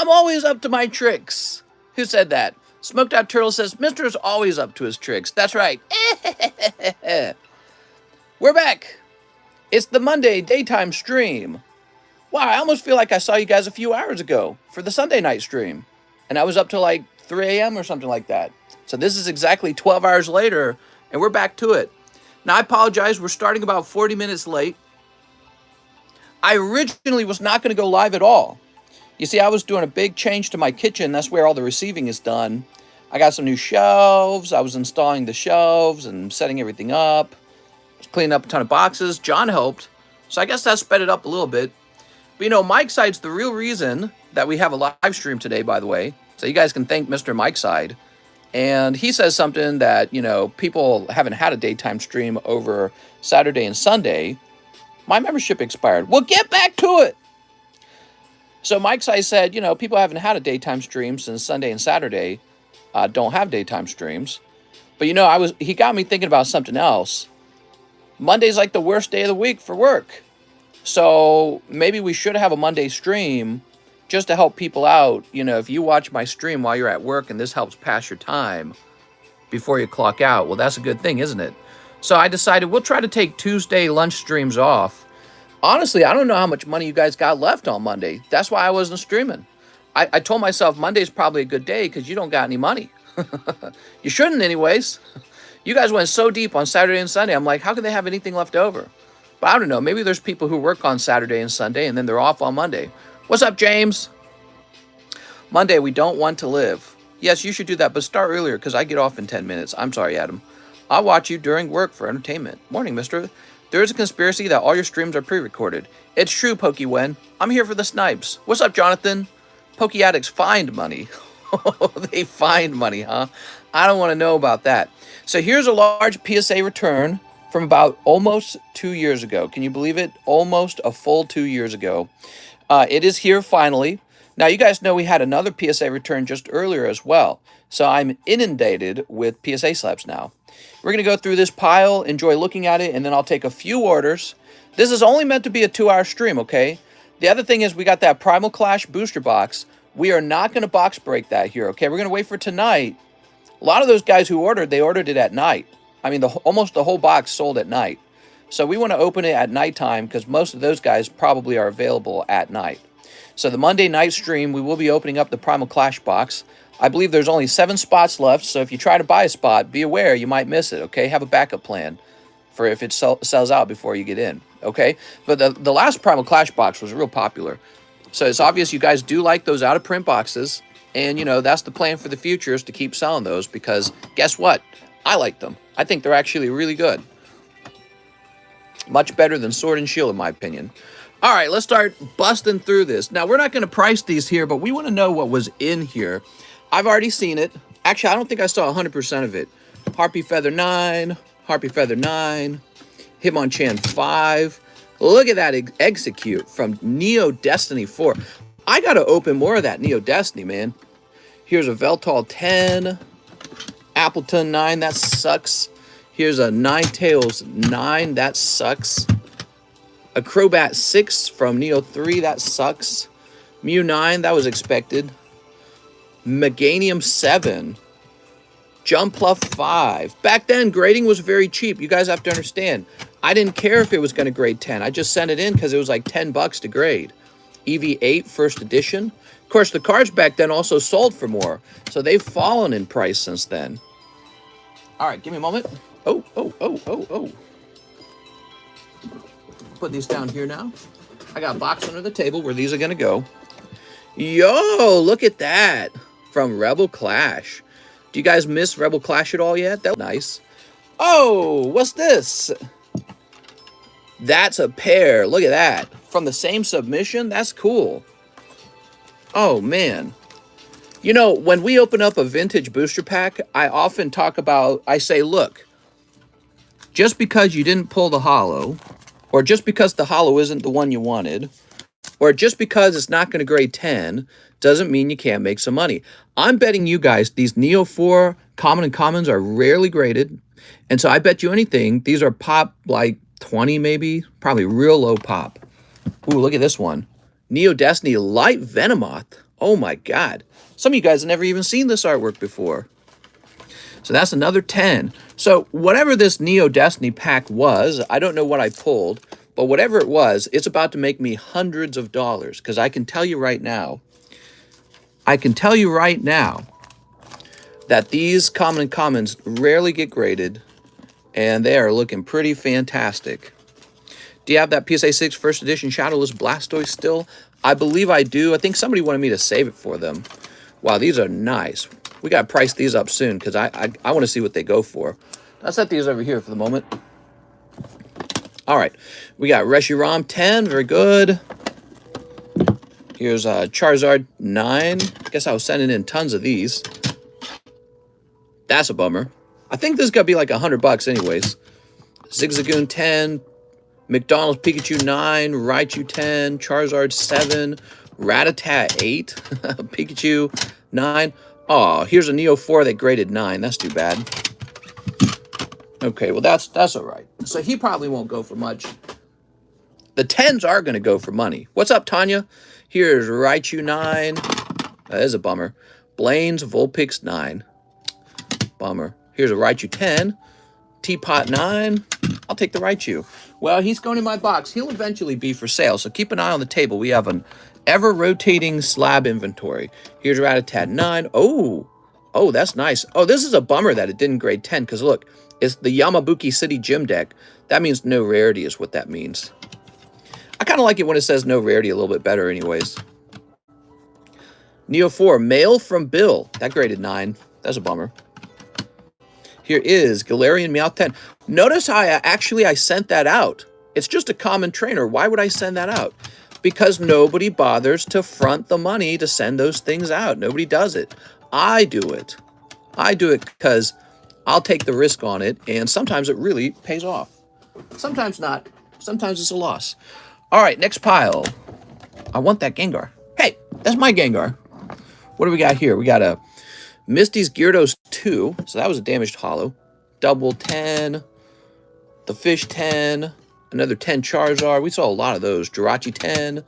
I'm always up to my tricks. Who said that? Smoked Out Turtle says, Mr. is always up to his tricks. That's right. We're back. It's the Monday daytime stream. Wow, I almost feel like I saw you guys a few hours ago for the Sunday night stream. And I was up till like 3 a.m. or something like that. So this is exactly 12 hours later, and we're back to it. Now, I apologize. We're starting about 40 minutes late. I originally was not going to go live at all. You see, I was doing a big change to my kitchen. That's where all the receiving is done. I got some new shelves. I was installing the shelves and setting everything up. Cleaning up a ton of boxes. John helped. So I guess that sped it up a little bit. But, you know, Mike's Side's the real reason that we have a live stream today, by the way. So you guys can thank Mr. Mike's Side. And he says something that, you know, people haven't had a daytime stream over Saturday and Sunday. My membership expired. Well, get back to it. So Mike's Side said, you know, people haven't had a daytime stream since Sunday and Saturday. Don't have daytime streams. But, you know, he got me thinking about something else. Monday's like the worst day of the week for work. So maybe we should have a Monday stream just to help people out. You know, if you watch my stream while you're at work and this helps pass your time before you clock out, well, that's a good thing, isn't it? So I decided we'll try to take Tuesday lunch streams off. Honestly, I don't know how much money you guys got left on Monday. That's why I wasn't streaming. I told myself Monday's probably a good day because you don't got any money. You shouldn't anyways. You guys went so deep on Saturday and Sunday. I'm like, how can they have anything left over? But I don't know. Maybe there's people who work on Saturday and Sunday and then they're off on Monday. What's up, James? Monday, we don't want to live. Yes, you should do that, but start earlier because I get off in 10 minutes. I'm sorry, Adam. I'll watch you during work for entertainment. Morning, mister. There is a conspiracy that all your streams are pre-recorded. It's true, Pokewen. I'm here for the snipes. What's up, Jonathan? Poke Addicts find money. They find money, huh? I don't want to know about that. So here's a large PSA return from about almost 2 years ago. Can you believe it? Almost a full 2 years ago. It is here finally. Now, you guys know we had another PSA return just earlier as well. So I'm inundated with PSA slabs now. We're going to go through this pile, enjoy looking at it, and then I'll take a few orders. This is only meant to be a 2-hour stream, okay? The other thing is we got that Primal Clash booster box. We are not going to box break that here, okay? We're going to wait for tonight. A lot of those guys who ordered, they ordered it at night. I mean, almost the whole box sold at night. So we want to open it at nighttime because most of those guys probably are available at night. So the Monday night stream, we will be opening up the Primal Clash box. I believe there's only 7 spots left, so if you try to buy a spot, be aware you might miss it, okay? Have a backup plan for if it sells out before you get in, okay? But the last Primal Clash box was real popular. So it's obvious you guys do like those out-of-print boxes, and, you know, that's the plan for the future is to keep selling those because guess what? I like them. I think they're actually really good. Much better than Sword and Shield, in my opinion. All right, let's start busting through this. Now, we're not going to price these here, but we want to know what was in here. I've already seen it. Actually, I don't think I saw 100% of it. Harpy Feather 9, Harpy Feather 9, Hitmonchan 5. Look at that execute from Neo Destiny 4. I got to open more of that Neo Destiny, man. Here's a Veltal 10, Appleton 9, that sucks. Here's a Ninetales 9, that sucks. A Crobat 6 from Neo 3, that sucks. Mew 9, that was expected. Meganium 7. Jumpluff 5. Back then, grading was very cheap. You guys have to understand. I didn't care if it was going to grade 10. I just sent it in because it was like 10 bucks to grade. EV8 first edition. Of course, the cards back then also sold for more. So they've fallen in price since then. All right, give me a moment. Oh. Put these down here now. I got a box under the table where these are going to go. Yo, look at that. From Rebel Clash. Do you guys miss Rebel Clash at all yet? That was nice. Oh, what's this? That's a pair. Look at that. From the same submission? That's cool. Oh, man. You know, when we open up a vintage booster pack, I often talk about, I say, look, just because you didn't pull the holo, or just because the holo isn't the one you wanted, or just because it's not going to grade 10, doesn't mean you can't make some money. I'm betting you guys these Neo 4 common and commons are rarely graded. And so I bet you anything, these are pop like 20 maybe, probably real low pop. Ooh, look at this one. Neo Destiny Light Venomoth. Oh my God. Some of you guys have never even seen this artwork before. So that's another 10. So whatever this Neo Destiny pack was, I don't know what I pulled, but whatever it was, it's about to make me hundreds of dollars. Because I can tell you right now, that these common and commons rarely get graded, and they are looking pretty fantastic. Do you have that PSA 6 first edition Shadowless Blastoise still? I believe I do. I think somebody wanted me to save it for them. Wow, these are nice. We got to price these up soon because I want to see what they go for. I'll set these over here for the moment. All right, we got Reshiram 10, very good. Here's Charizard 9. Guess I was sending in tons of these. That's a bummer. I think this is going to be like $100 anyways. Zigzagoon 10, McDonald's Pikachu 9, Raichu 10, Charizard 7, Rattata 8, Pikachu 9. Oh, here's a Neo 4 that graded 9. That's too bad. Okay, well, that's all right. So he probably won't go for much. The 10s are going to go for money. What's up, Tanya? Here's Raichu 9. That is a bummer. Blaine's Vulpix 9. Bummer. Here's a Raichu 10. Teapot 9. I'll take the Raichu. Well, he's going in my box. He'll eventually be for sale, so keep an eye on the table. We have an ever-rotating slab inventory. Here's Rattata 9. Oh, that's nice. Oh, this is a bummer that it didn't grade 10, because look, it's the Yamabuki City Gym deck. That means no rarity is what that means. I kind of like it when it says no rarity a little bit better anyways. Neo 4, Mail from Bill. That graded 9. That's a bummer. Here is Galarian Meowth 10. Notice how I sent that out. It's just a common trainer. Why would I send that out? Because nobody bothers to front the money to send those things out. Nobody does it. I do it. I do it because I'll take the risk on it, and sometimes it really pays off. Sometimes not. Sometimes it's a loss. All right, next pile. I want that Gengar. Hey, that's my Gengar. What do we got here? We got a Misty's Gyarados 2. So that was a damaged holo. Double 10. The Fish 10. Another 10 Charizard. We saw a lot of those. Jirachi 10.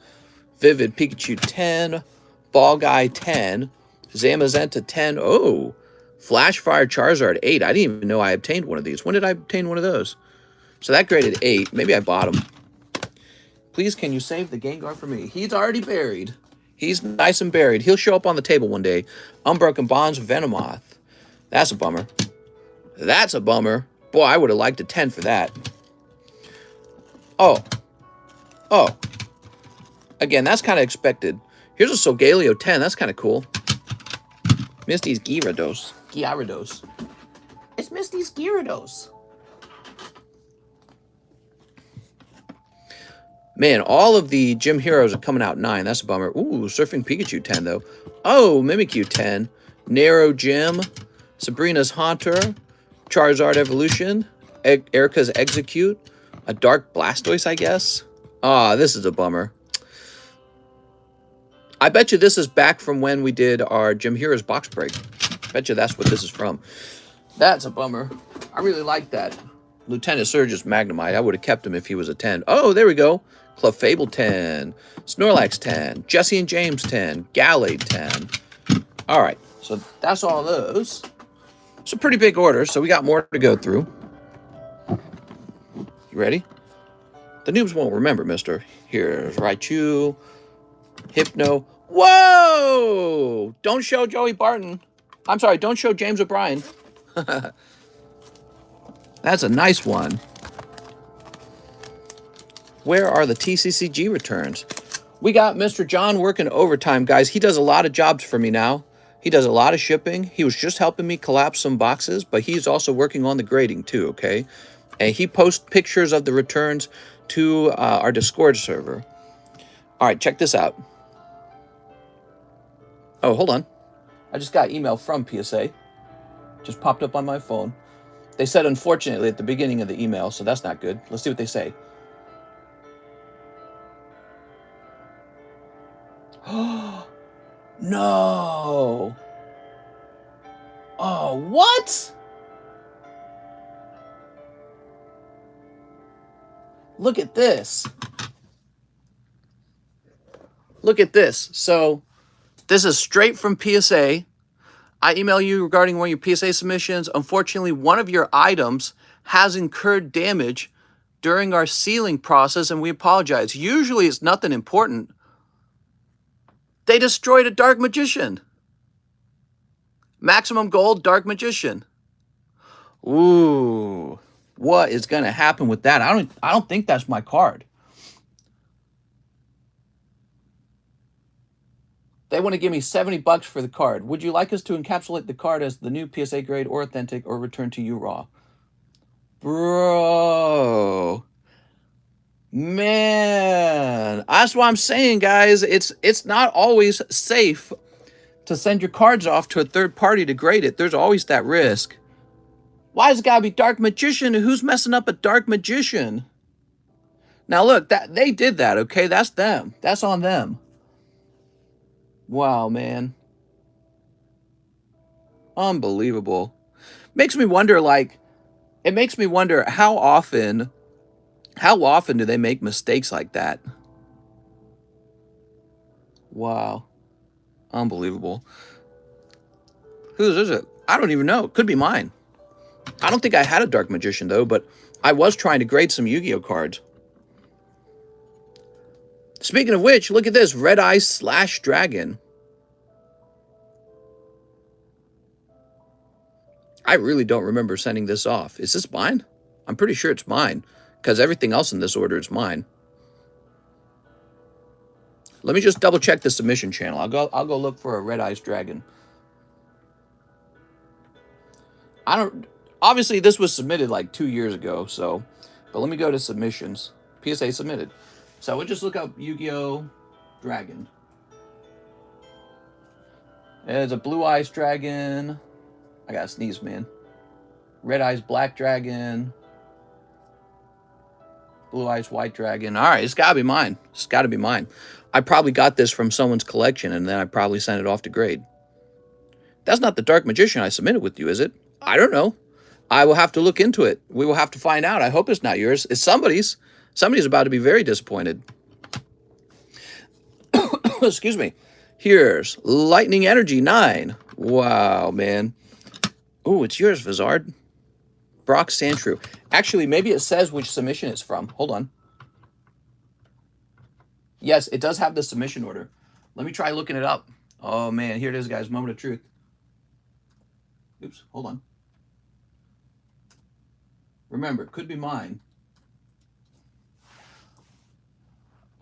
Vivid Pikachu 10. Ball Guy 10. Zamazenta 10. Oh, Flashfire Charizard 8. I didn't even know I obtained one of these. When did I obtain one of those? So that graded 8. Maybe I bought them. Please, can you save the Gengar for me? He's already buried. He's nice and buried. He'll show up on the table one day. Unbroken Bonds, Venomoth. That's a bummer. That's a bummer. Boy, I would have liked a 10 for that. Oh. Again, that's kind of expected. Here's a Solgaleo 10. That's kind of cool. Misty's Gyarados. It's Misty's Gyarados. Man, all of the Gym Heroes are coming out 9. That's a bummer. Ooh, Surfing Pikachu 10, though. Oh, Mimikyu 10. Narrow Gym. Sabrina's Haunter. Charizard Evolution. Erica's Execute. A Dark Blastoise, I guess. Ah, this is a bummer. I bet you this is back from when we did our Gym Heroes box break. Bet you that's what this is from. That's a bummer. I really like that. Lieutenant Surge's Magnemite. I would have kept him if he was a 10. Oh, there we go. Clefable 10. Snorlax 10. Jesse and James 10. Gallade 10. All right. So that's all those. It's a pretty big order, so we got more to go through. You ready? The noobs won't remember, mister. Here's Raichu. Hypno. Whoa! Don't show Joey Barton. I'm sorry, don't show James O'Brien. That's a nice one. Where are the TCCG returns? We got Mr. John working overtime, guys. He does a lot of jobs for me now. He does a lot of shipping. He was just helping me collapse some boxes, but he's also working on the grading too, okay? And he posts pictures of the returns to our Discord server. All right, check this out. Oh, hold on. I just got email from PSA. Just popped up on my phone. They said, unfortunately, at the beginning of the email, so that's not good. Let's see what they say. No. Oh, what? Look at this. Look at this. So This is straight from PSA. I email you regarding one of your PSA submissions. Unfortunately, one of your items has incurred damage during our sealing process, and we apologize. Usually it's nothing important. They destroyed a Dark Magician. Maximum Gold Dark Magician. Ooh. What is going to happen with that? I don't think that's my card. They want to give me $70 for the card. Would you like us to encapsulate the card as the new PSA grade or authentic or return to you raw? Bro. Man. That's what I'm saying, guys. It's not always safe to send your cards off to a third party to grade it. There's always that risk. Why has it got to be Dark Magician? Who's messing up a Dark Magician? Now look, that they did that, okay? That's them. That's on them. Wow, man. Unbelievable. Makes me wonder, like, it makes me wonder how often do they make mistakes like that? Wow. Unbelievable. Whose is it? I don't even know. It could be mine. I don't think I had a Dark Magician, though, but I was trying to grade some Yu-Gi-Oh cards. Speaking of which, look at this. Red Eyes / Dragon. I really don't remember sending this off. Is this mine? I'm pretty sure it's mine, because everything else in this order is mine. Let me just double check the submission channel. I'll go look for a Red Eyes Dragon. Obviously this was submitted like 2 years ago, but let me go to submissions. PSA submitted. So we'll just look up Yu-Gi-Oh! Dragon. There's a Blue Eyes Dragon. I gotta sneeze, man. Red Eyes Black Dragon. Blue Eyes White Dragon. All right, it's gotta be mine. It's gotta be mine. I probably got this from someone's collection, and then I probably sent it off to grade. That's not the Dark Magician I submitted with you, is it? I don't know. I will have to look into it. We will have to find out. I hope it's not yours. It's somebody's. Somebody's about to be very disappointed. Excuse me. Here's Lightning Energy 9. Wow, man. Oh, it's yours, Vizard. Brock Sandshrew. Actually, maybe it says which submission it's from. Hold on. Yes, it does have the submission order. Let me try looking it up. Oh, man. Here it is, guys. Moment of truth. Oops. Hold on. Remember, it could be mine.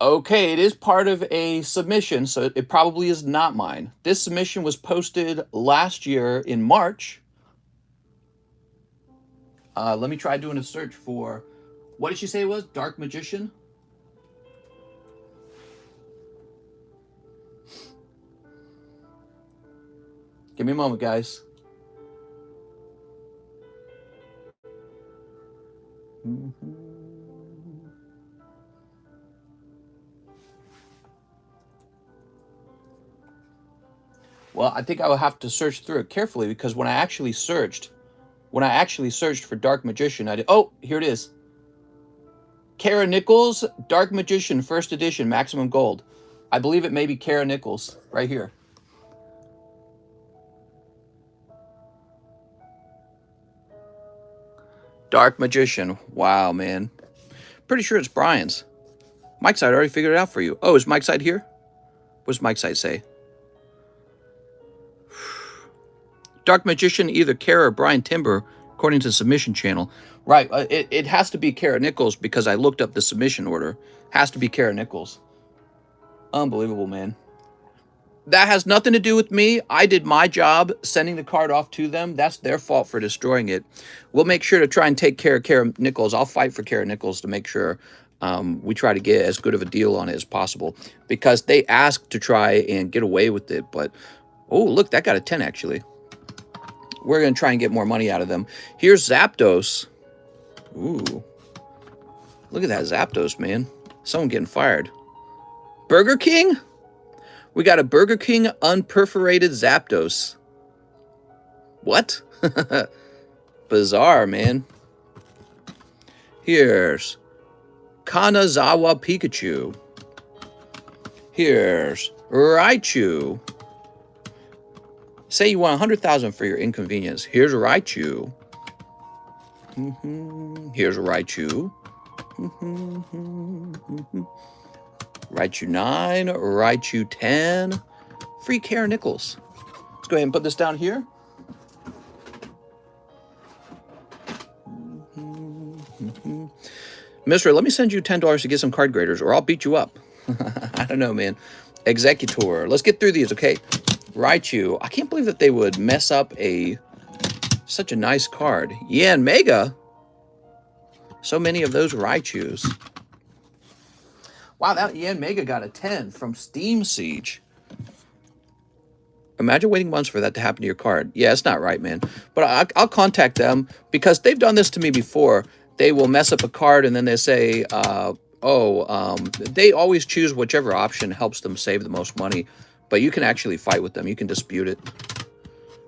Okay, it is part of a submission, so it probably is not mine. This submission was posted last year in March. Let me try doing a search for, what did she say it was? Dark Magician? Give me a moment, guys. Well, I think I will have to search through it carefully, because when I actually searched for Dark Magician, I did. Oh, here it is. Kara Nichols, Dark Magician, first edition, maximum gold. I believe it may be Kara Nichols right here. Dark Magician. Wow, man. Pretty sure it's Brian's. Mike's side already figured it out for you. Oh, is Mike's side here? What does Mike's side say? Dark Magician, either Kara or Brian Timber, according to the submission channel. Right, it has to be Kara Nichols, because I looked up the submission order. Has to be Kara Nichols. Unbelievable, man. That has nothing to do with me. I did my job sending the card off to them. That's their fault for destroying it. We'll make sure to try and take care of Kara Nichols. I'll fight for Kara Nichols to make sure we try to get as good of a deal on it as possible, because they asked to try and get away with it. But, oh, look, that got a 10, actually. We're going to try and get more money out of them. Here's Zapdos. Ooh. Look at that Zapdos, man. Someone getting fired. Burger King? We got a Burger King unperforated Zapdos. What? Bizarre, man. Here's Kanazawa Pikachu. Here's Raichu. Say you want 100,000 for your inconvenience. Here's a Raichu. Here's a Raichu. Raichu 9, Raichu 10. Free Care Nichols. Let's go ahead and put this down here. Mister, let me send you $10 to get some card graders, or I'll beat you up. I don't know, man. Executor. Let's get through these, okay? Raichu. I can't believe that they would mess up such a nice card. Yeah, and Mega. So many of those Raichus. Wow, that Yen Mega got a 10 from Steam Siege. Imagine waiting months for that to happen to your card. Yeah, it's not right, man. But I'll contact them because they've done this to me before. They will mess up a card and then they say, they always choose whichever option helps them save the most money. But you can actually fight with them. You can dispute it.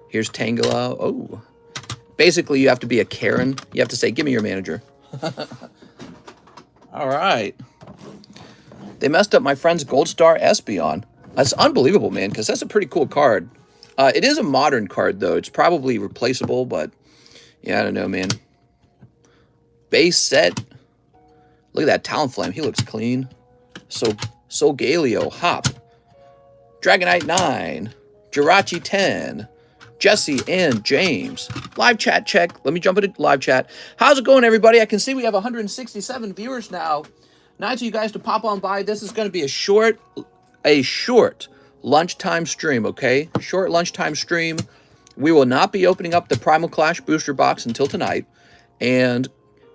Here's Tangela. Oh. Basically, you have to be a Karen. You have to say, give me your manager. All right. They messed up my friend's Gold Star Espeon. That's unbelievable, man, because that's a pretty cool card. It is a modern card, though. It's probably replaceable, but yeah, I don't know, man. Base set. Look at that Talonflame. He looks clean. Solgaleo, Hop. Dragonite 9. Jirachi 10. Jesse and James. Live chat check. Let me jump into live chat. How's it going, everybody? I can see we have 167 viewers now. Nice of you guys to pop on by. This is going to be a short lunchtime stream, okay? Short lunchtime stream. We will not be opening up the Primal Clash booster box until tonight. And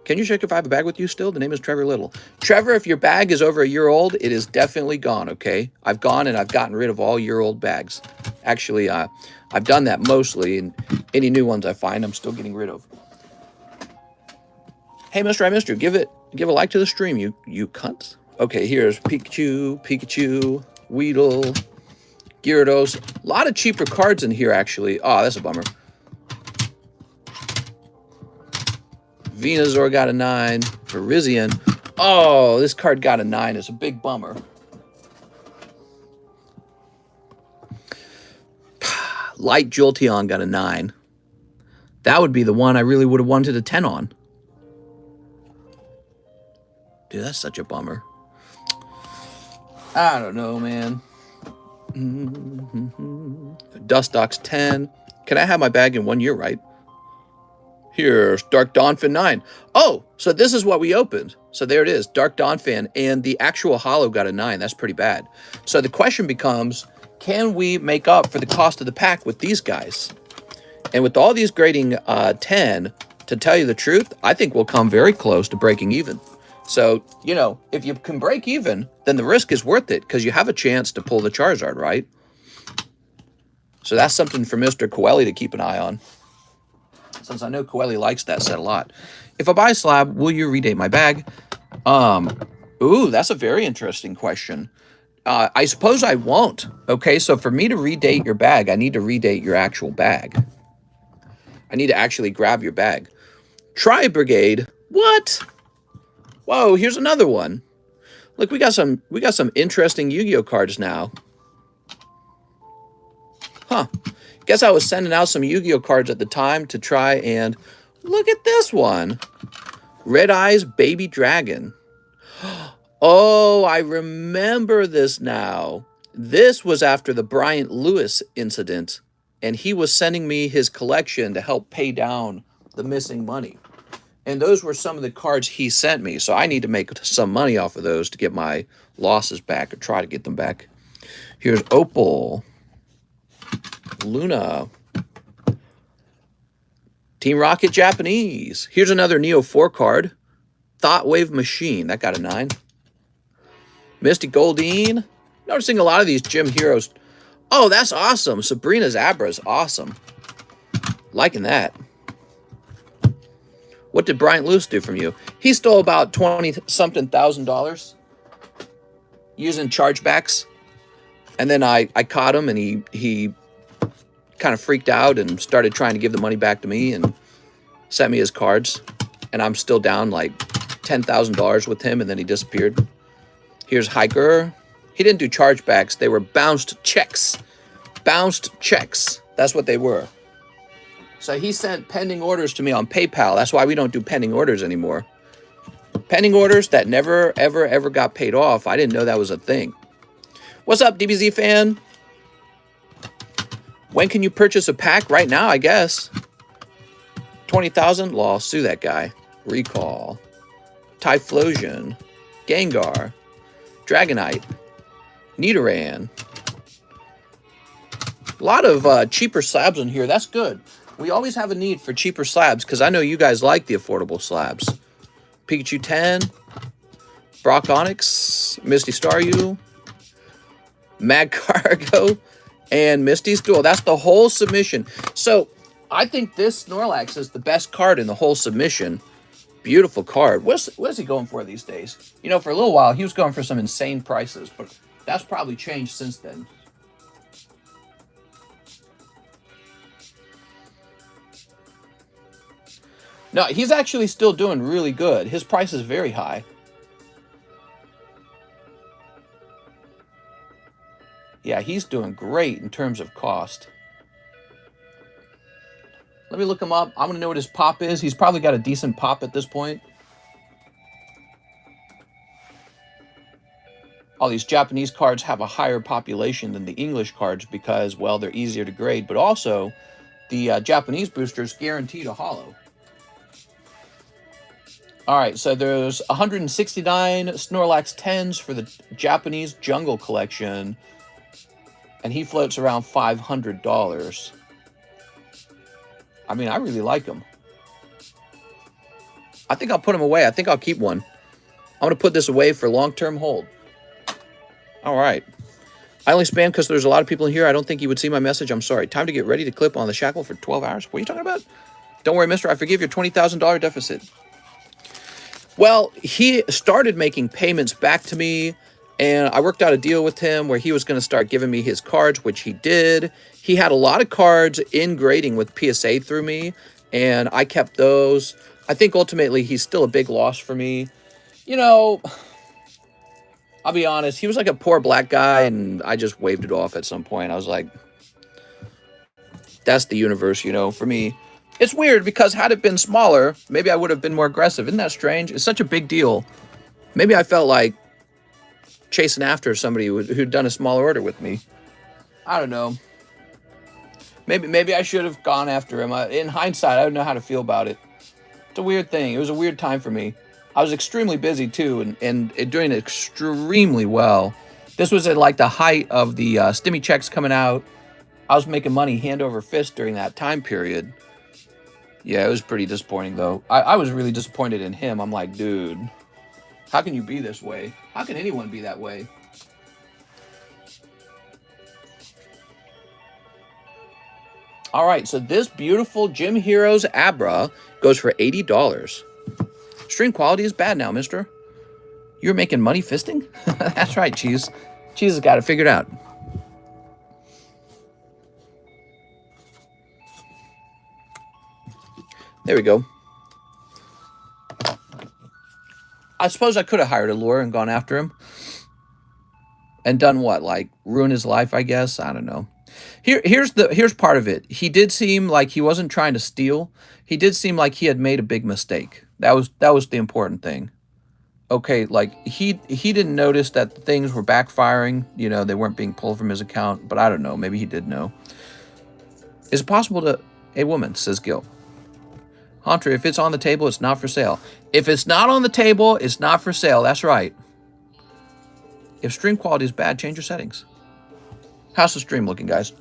can you check if I have a bag with you still? The name is Trevor Little. Trevor, if your bag is over a year old, it is definitely gone, okay? I've gone and I've gotten rid of all year-old bags. Actually, I've done that mostly, and any new ones I find, I'm still getting rid of. Hey, Mr. I missed you. Give a like to the stream, you cunt. Okay, here's Pikachu, Weedle, Gyarados. A lot of cheaper cards in here, actually. Oh, that's a bummer. Venusaur got a 9. Virizion. Oh, this card got a 9. It's a big bummer. Light Jolteon got a 9. That would be the one I really would have wanted a 10 on. Dude, that's such a bummer. I don't know, man. Dustox 10. Can I have my bag in 1 year, right? Here's Dark Donphan 9. Oh, so this is what we opened. So there it is, Dark Donphan, and the actual holo got a 9. That's pretty bad. So the question becomes, can we make up for the cost of the pack with these guys? And with all these grading 10, to tell you the truth, I think we'll come very close to breaking even. So, you know, if you can break even, then the risk is worth it because you have a chance to pull the Charizard, right? So that's something for Mr. Coeli to keep an eye on, since I know Coeli likes that set a lot. If I buy a slab, will you redate my bag? Ooh, that's a very interesting question. I suppose I won't. Okay, so for me to redate your bag, I need to redate your actual bag. I need to actually grab your bag. Tri-Brigade. What? Whoa, here's another one. Look, we got some interesting Yu-Gi-Oh cards now. Huh. Guess I was sending out some Yu-Gi-Oh cards at the time to try and look at this one. Red Eyes Baby Dragon. Oh, I remember this now. This was after the Bryant Lewis incident, and he was sending me his collection to help pay down the missing money. And those were some of the cards he sent me, so I need to make some money off of those to get my losses back, or try to get them back. Here's Opal. Luna. Team Rocket Japanese. Here's another Neo 4 card. Thought Wave Machine. That got a 9. Misty Goldeen. Noticing a lot of these gym heroes. Oh, that's awesome. Sabrina's Abra is awesome. Liking that. What did Bryant Lewis do from you? He stole about $20-something thousand using chargebacks. And then I caught him, and he kind of freaked out and started trying to give the money back to me and sent me his cards. And I'm still down like $10,000 with him, and then he disappeared. Here's Hiker. He didn't do chargebacks. They were bounced checks. Bounced checks. That's what they were. So he sent pending orders to me on PayPal. That's why we don't do pending orders anymore. Pending orders that never, ever, ever got paid off. I didn't know that was a thing. What's up, DBZ fan? When can you purchase a pack? Right now, I guess. 20,000? Law, sue that guy. Recall. Typhlosion. Gengar. Dragonite. Nidoran. A lot of cheaper slabs in here. That's good. We always have a need for cheaper slabs because I know you guys like the affordable slabs. Pikachu 10. Brock Onyx. Misty Staryu. Mag Cargo. And Misty's Duel. That's the whole submission. So, I think this Snorlax is the best card in the whole submission. Beautiful card. What's he going for these days? You know, for a little while, he was going for some insane prices. But that's probably changed since then. No, he's actually still doing really good. His price is very high. Yeah, he's doing great in terms of cost. Let me look him up. I'm going to know what his pop is. He's probably got a decent pop at this point. All these Japanese cards have a higher population than the English cards because, well, they're easier to grade. But also, the Japanese boosters guaranteed a holo. All right, so there's 169 Snorlax 10s for the Japanese Jungle Collection, and he floats around $500. I mean, I really like him. I think I'll put him away. I think I'll keep one. I'm going to put this away for long-term hold. All right. I only spam because there's a lot of people in here. I don't think you would see my message. I'm sorry. Time to get ready to clip on the shackle for 12 hours. What are you talking about? Don't worry, mister. I forgive your $20,000 deficit. Well, he started making payments back to me, and I worked out a deal with him where he was going to start giving me his cards, which he did. He had a lot of cards in grading with PSA through me, and I kept those. I think ultimately he's still a big loss for me. You know, I'll be honest, he was like a poor black guy, and I just waved it off at some point. I was like, that's the universe, you know, for me. It's weird because had it been smaller, maybe I would have been more aggressive. Isn't that strange? It's such a big deal. Maybe I felt like chasing after somebody who'd done a smaller order with me. I don't know. Maybe I should have gone after him. In hindsight, I don't know how to feel about it. It's a weird thing. It was a weird time for me. I was extremely busy too, and doing extremely well. This was at like the height of the stimmy checks coming out. I was making money hand over fist during that time period. Yeah, it was pretty disappointing, though. I was really disappointed in him. I'm like, dude, how can you be this way? How can anyone be that way? All right, so this beautiful Gym Heroes Abra goes for $80. Stream quality is bad now, mister. You're making money fisting? That's right, Cheese. Cheese has got it figured out. There we go. I suppose I could have hired a lure and gone after him. And done what? Like, ruin his life, I guess? I don't know. Here's part of it. He did seem like he wasn't trying to steal. He did seem like he had made a big mistake. That was the important thing. Okay, like, he didn't notice that things were backfiring. You know, they weren't being pulled from his account. But I don't know. Maybe he did know. Is it possible to... A woman, says Gil. Hunter, if it's on the table, it's not for sale. If it's not on the table, it's not for sale. That's right. If stream quality is bad, change your settings. How's the stream looking, guys?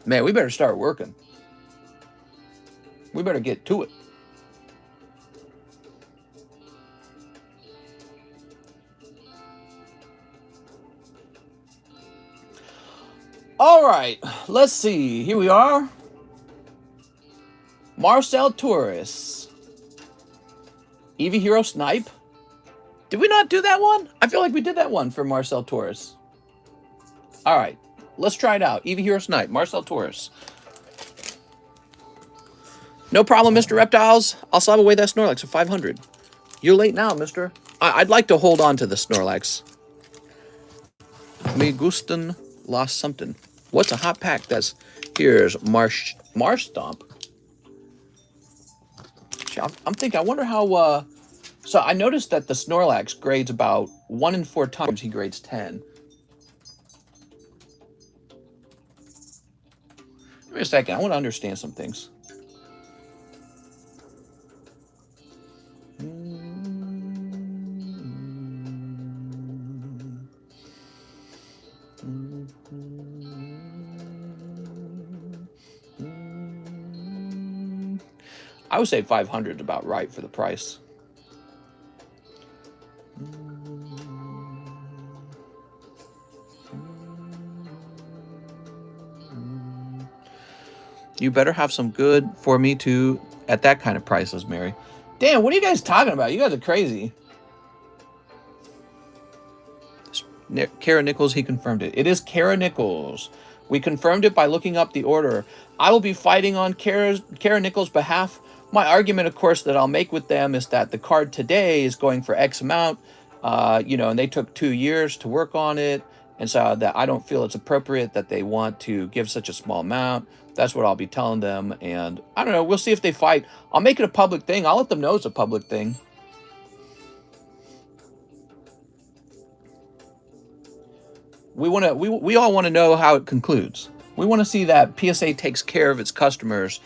Man, we better start working. We better get to it. All right, let's see. Here we are. Marcel Torres. Eevee Hero Snipe. Did we not do that one? I feel like we did that one for Marcel Torres. All right, let's try it out. Eevee Hero Snipe, Marcel Torres. No problem, Mr. Reptiles. I'll slab away that Snorlax for 500. You're late now, mister. I'd like to hold on to the Snorlax. Me gustan lost something. What's a hot pack? That's here's Marsh Stomp. I'm thinking. I wonder how. So I noticed that the Snorlax grades about 1 in 4 times. He grades 10. Give me a second. I want to understand some things. I would say 500 is about right for the price. You better have some good for me too at that kind of prices, Mary. Damn, what are you guys talking about? You guys are crazy. Kara Nichols, he confirmed it. It is Kara Nichols. We confirmed it by looking up the order. I will be fighting on Kara Nichols' behalf. My argument, of course, that I'll make with them is that the card today is going for X amount, you know, and they took 2 years to work on it. And so that I don't feel it's appropriate that they want to give such a small amount. That's what I'll be telling them. And I don't know. We'll see if they fight. I'll make it a public thing. I'll let them know it's a public thing. We all want to know how it concludes. We want to see that PSA takes care of its customers,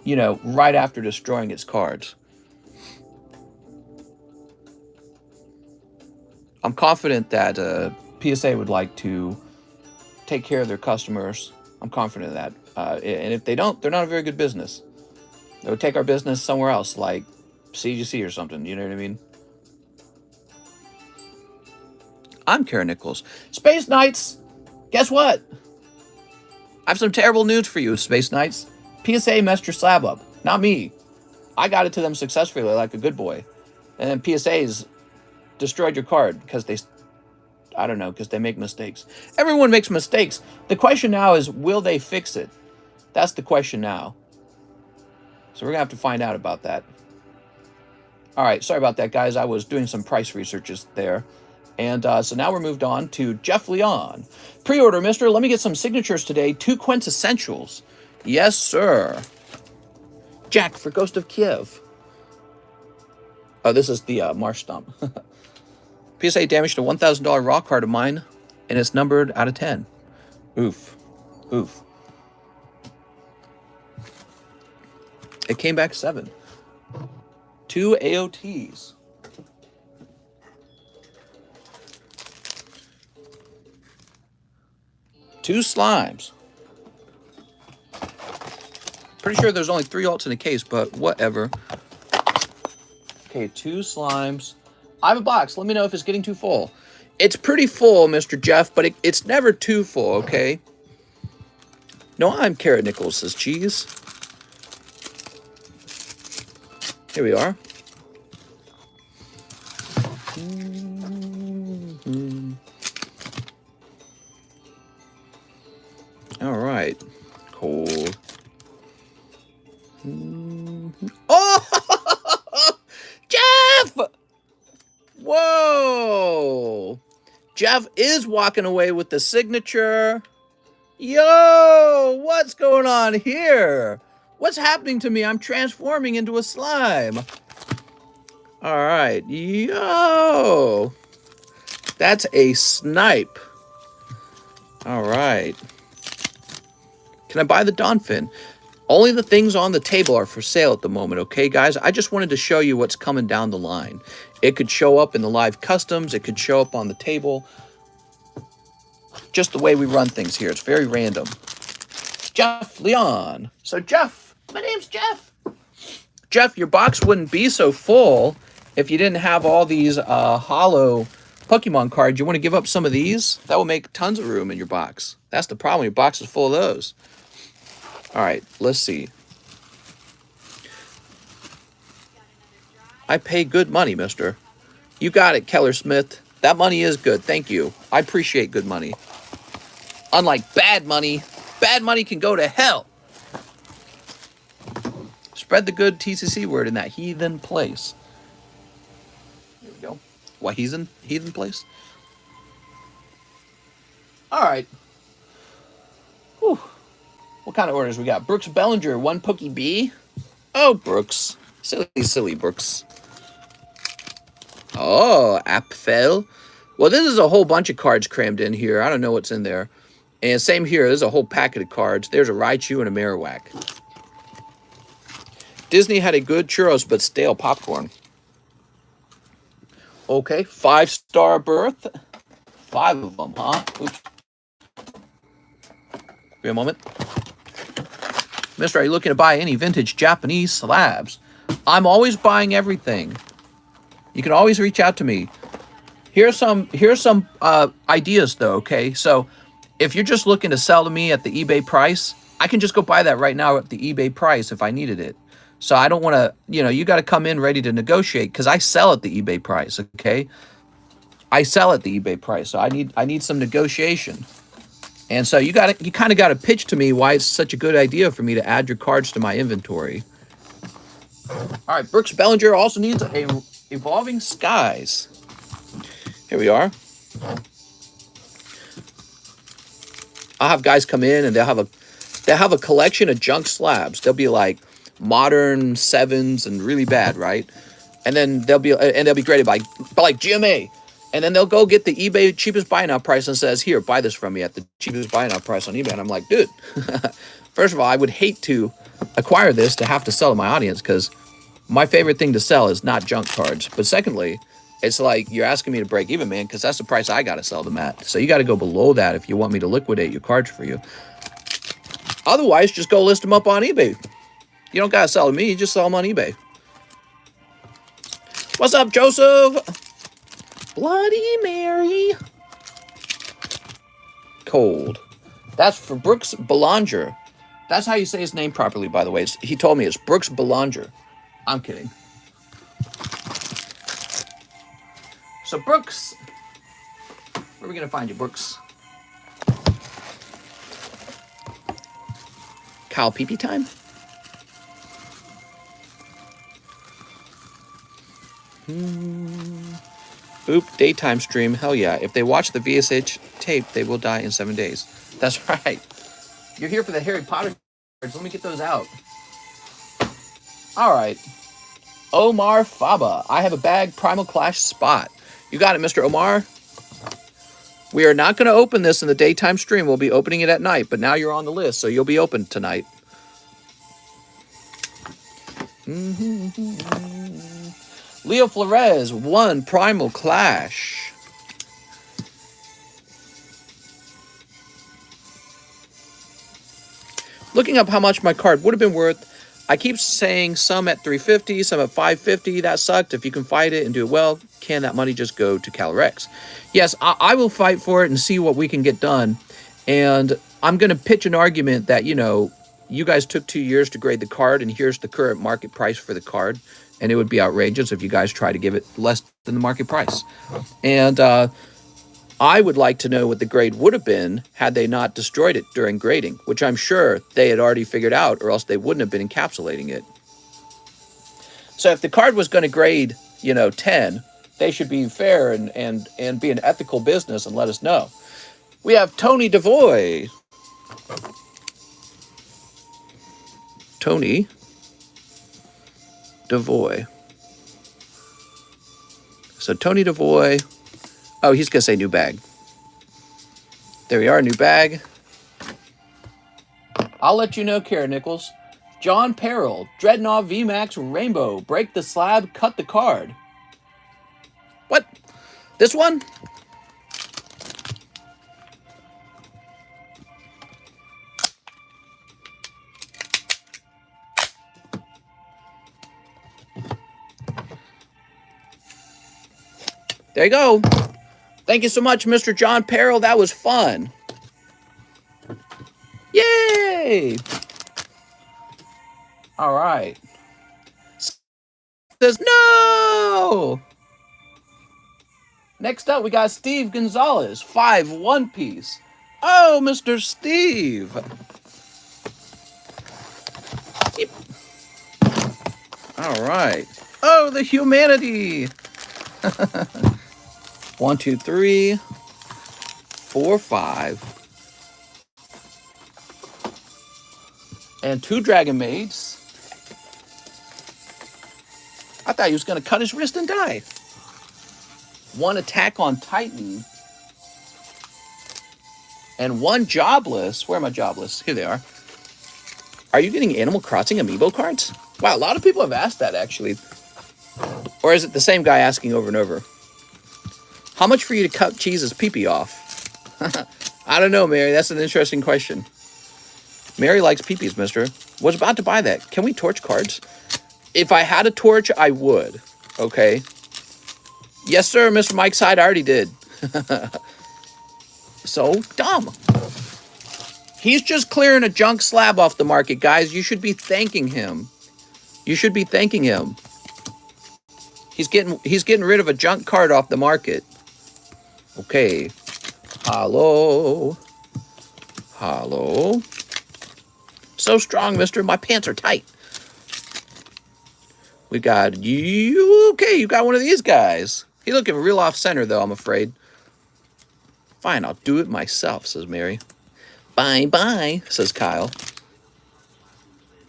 you know, right after destroying its cards. I'm confident that PSA would like to take care of their customers. I'm confident of that. And if they don't, they're not a very good business. They would take our business somewhere else, like CGC or something. You know what I mean? I'm Kara Nichols. Space Knights, guess what? I have some terrible news for you, Space Knights. PSA messed your slab up, not me. I got it to them successfully like a good boy. And then PSA's destroyed your card because they, I don't know, because they make mistakes. Everyone makes mistakes. The question now is, will they fix it? That's the question now. So we're going to have to find out about that. All right, sorry about that, guys. I was doing some price researches there. And so now we're moved on to Jeff Leon. Pre-order, mister. Let me get some signatures today. 2 quintessentials. Yes, sir. Jack for Ghost of Kiev. Oh, this is the Marsh Stomp. PSA damaged a $1,000 raw card of mine, and it's numbered out of 10. Oof. Oof. It came back 7. 2 AOTs. Two slimes. Pretty sure there's only 3 alts in a case, but whatever. Okay, 2 slimes. I have a box. Let me know if it's getting too full. It's pretty full, Mr. Jeff, but it's never too full, okay? No, I'm Kara Nichols, says Cheese. Here we are. All right. Cold. Oh! Jeff! Whoa! Jeff is walking away with the signature. Yo! What's going on here? What's happening to me? I'm transforming into a slime. All right. Yo! That's a snipe. All right. Can I buy the Donphin? Only the things on the table are for sale at the moment, okay, guys? I just wanted to show you what's coming down the line. It could show up in the live customs. It could show up on the table. Just the way we run things here. It's very random. Jeff Leon. So, Jeff, my name's Jeff. Jeff, your box wouldn't be so full if you didn't have all these hollow Pokemon cards. You want to give up some of these? That will make tons of room in your box. That's the problem. Your box is full of those. All right, let's see. I pay good money, mister. You got it, Keller Smith. That money is good. Thank you. I appreciate good money. Unlike bad money can go to hell. Spread the good TCC word in that heathen place. There we go. What, heathen place? All right. Whew. What kind of orders we got? Brooks Bellinger, 1 Pokey B. Oh, Brooks. Silly Brooks. Oh, Appraisal. Well, this is a whole bunch of cards crammed in here. I don't know what's in there. And same here. There's a whole packet of cards. There's a Raichu and a Marowak. Disney had a good churros but stale popcorn. Okay, 5-star berth. 5 of them, huh? Oops. Wait a moment. Mister, are you looking to buy any vintage Japanese slabs? I'm always buying everything. You can always reach out to me. Here's some ideas, though, okay? So if you're just looking to sell to me at the eBay price, I can just go buy that right now at the eBay price if I needed it. So I don't want to, you got to come in ready to negotiate because I sell at the eBay price, okay? I sell at the eBay price, so I need some negotiation. And so you kind of got to pitch to me why it's such a good idea for me to add your cards to my inventory. All right, Brooks Bellinger also needs a Evolving Skies. Here we are. I'll have guys come in and they'll have a collection of junk slabs. They'll be like modern 7s and really bad, right? And then they'll be graded by like GMA. And then they'll go get the eBay cheapest buy now price and says, here, buy this from me at the cheapest buy now price on eBay. And I'm like, dude, first of all, I would hate to acquire this to have to sell to my audience because my favorite thing to sell is not junk cards. But secondly, it's like you're asking me to break even, man, because that's the price I got to sell them at. So you got to go below that if you want me to liquidate your cards for you. Otherwise, just go list them up on eBay. You don't got to sell to me. You just sell them on eBay. What's up, Joseph? Bloody Mary. Cold. That's for Brooks Bellinger. That's how you say his name properly, by the way. He told me it's Brooks Bellinger. I'm kidding. So, Brooks. Where are we going to find you, Brooks? Kyle Pee-Pee time? Oop, daytime stream. Hell yeah. If they watch the VSH tape, they will die in 7 days. That's right. You're here for the Harry Potter cards. Let me get those out. All right. Omar Faba. I have a bag Primal Clash spot. You got it, Mr. Omar. We are not going to open this in the daytime stream. We'll be opening it at night, but now you're on the list, so you'll be open tonight. Leo Flores, 1 Primal Clash. Looking up how much my card would have been worth. I keep saying some at 350, some at 550. That sucked. If you can fight it and do it well, can that money just go to Calorex? Yes, I will fight for it and see what we can get done. And I'm going to pitch an argument that, you guys took 2 years to grade the card, and here's the current market price for the card. And it would be outrageous if you guys try to give it less than the market price. And I would like to know what the grade would have been had they not destroyed it during grading, which I'm sure they had already figured out, or else they wouldn't have been encapsulating it. So if the card was going to grade, 10, they should be fair and be an ethical business and let us know. We have Tony DeVoy. Tony DeVoy. So Tony DeVoy. Oh, he's going to say new bag. There we are, new bag. I'll let you know, Kara Nichols. John Peril, Dreadnought VMAX Rainbow. Break the slab, cut the card. What? This one? There you go. Thank you so much, Mr. John Peril. That was fun. Yay! All right. Says no! Next up, we got Steve Gonzalez, 5 One Piece. Oh, Mr. Steve. All right. Oh, the humanity. 1, 2, 3, 4, 5. And 2 Dragon Maids. I thought he was going to cut his wrist and die. 1 Attack on Titan. And 1 Jobless. Where are my Jobless? Here they are. Are you getting Animal Crossing amiibo cards? Wow, a lot of people have asked that, actually. Or is it the same guy asking over and over? How much for you to cut Cheese's pee-pee off? I don't know, Mary. That's an interesting question. Mary likes pee-pees, mister. Was about to buy that. Can we torch cards? If I had a torch, I would. Okay. Yes, sir, Mr. Mike's side. I already did. So dumb. He's just clearing a junk slab off the market, guys. You should be thanking him. You should be thanking him. He's getting rid of a junk card off the market. Okay. Hello. Hello. So strong, mister. My pants are tight. We got you. Okay, you got one of these guys. He's looking real off center, though, I'm afraid. Fine, I'll do it myself, says Mary. Bye-bye, says Kyle.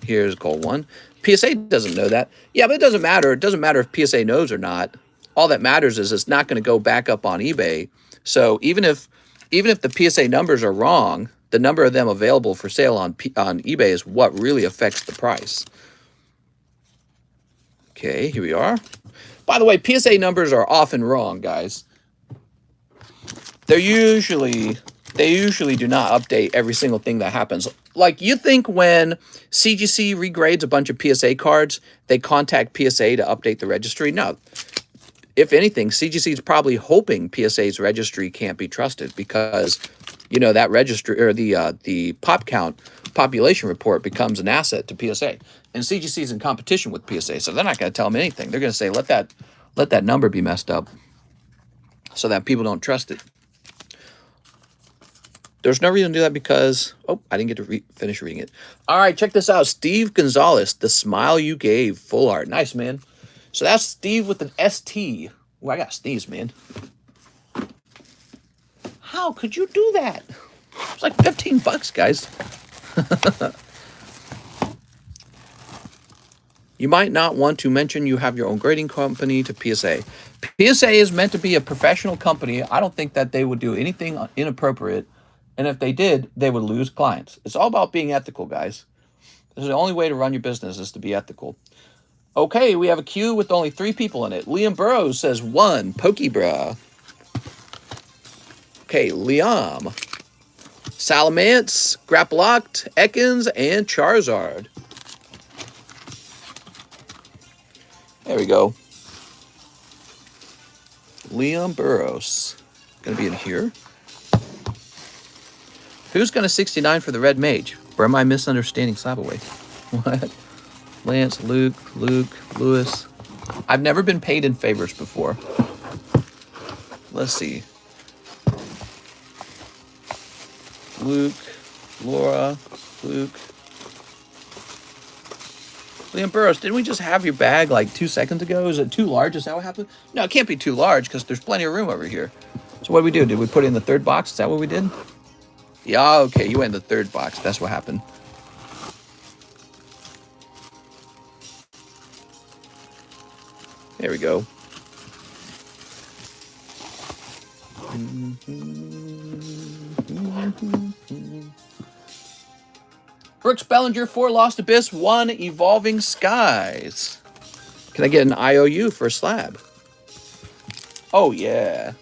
Here's gold 1. PSA doesn't know that. Yeah, but it doesn't matter. It doesn't matter if PSA knows or not. All that matters is it's not going to go back up on eBay. So even if the PSA numbers are wrong, the number of them available for sale on eBay is what really affects the price. Okay, here we are. By the way, PSA numbers are often wrong, guys. They usually do not update every single thing that happens. Like, you think when CGC regrades a bunch of PSA cards, they contact PSA to update the registry? No. If anything, CGC is probably hoping PSA's registry can't be trusted because, you know, that registry or the pop count population report becomes an asset to PSA. And CGC is in competition with PSA, so they're not going to tell them anything. They're going to say, let that number be messed up so that people don't trust it. There's no reason to do that because... Oh, I didn't get to finish reading it. All right, check this out. Steve Gonzalez, The Smile You Gave, full art. Nice, man. So that's Steve with an ST. Oh, I got sneeze, man. How could you do that? It's like 15 bucks, guys. You might not want to mention you have your own grading company to PSA. PSA is meant to be a professional company. I don't think that they would do anything inappropriate. And if they did, they would lose clients. It's all about being ethical, guys. This is the only way to run your business is to be ethical. Okay, we have a queue with only 3 people in it. Liam Burrows says 1, Pokebra. Okay, Liam. Salamence, Grapploct, Ekans, and Charizard. There we go. Liam Burrows. Gonna be in here. Who's going to 69 for the Red Mage? Or am I misunderstanding SLAB-AWAY? What? Lance, Luke, Lewis. I've never been paid in favors before. Let's see. Luke, Laura, Luke. Liam Burrows, didn't we just have your bag like 2 seconds ago? Is it too large? Is that what happened? No, it can't be too large because there's plenty of room over here. So what did we do? Did we put it in the 3rd box? Is that what we did? Yeah, okay, you went in the 3rd box. That's what happened. There we go. Brooks Bellinger, 4 Lost Abyss, 1 Evolving Skies. Can I get an IOU for a slab? Oh, yeah.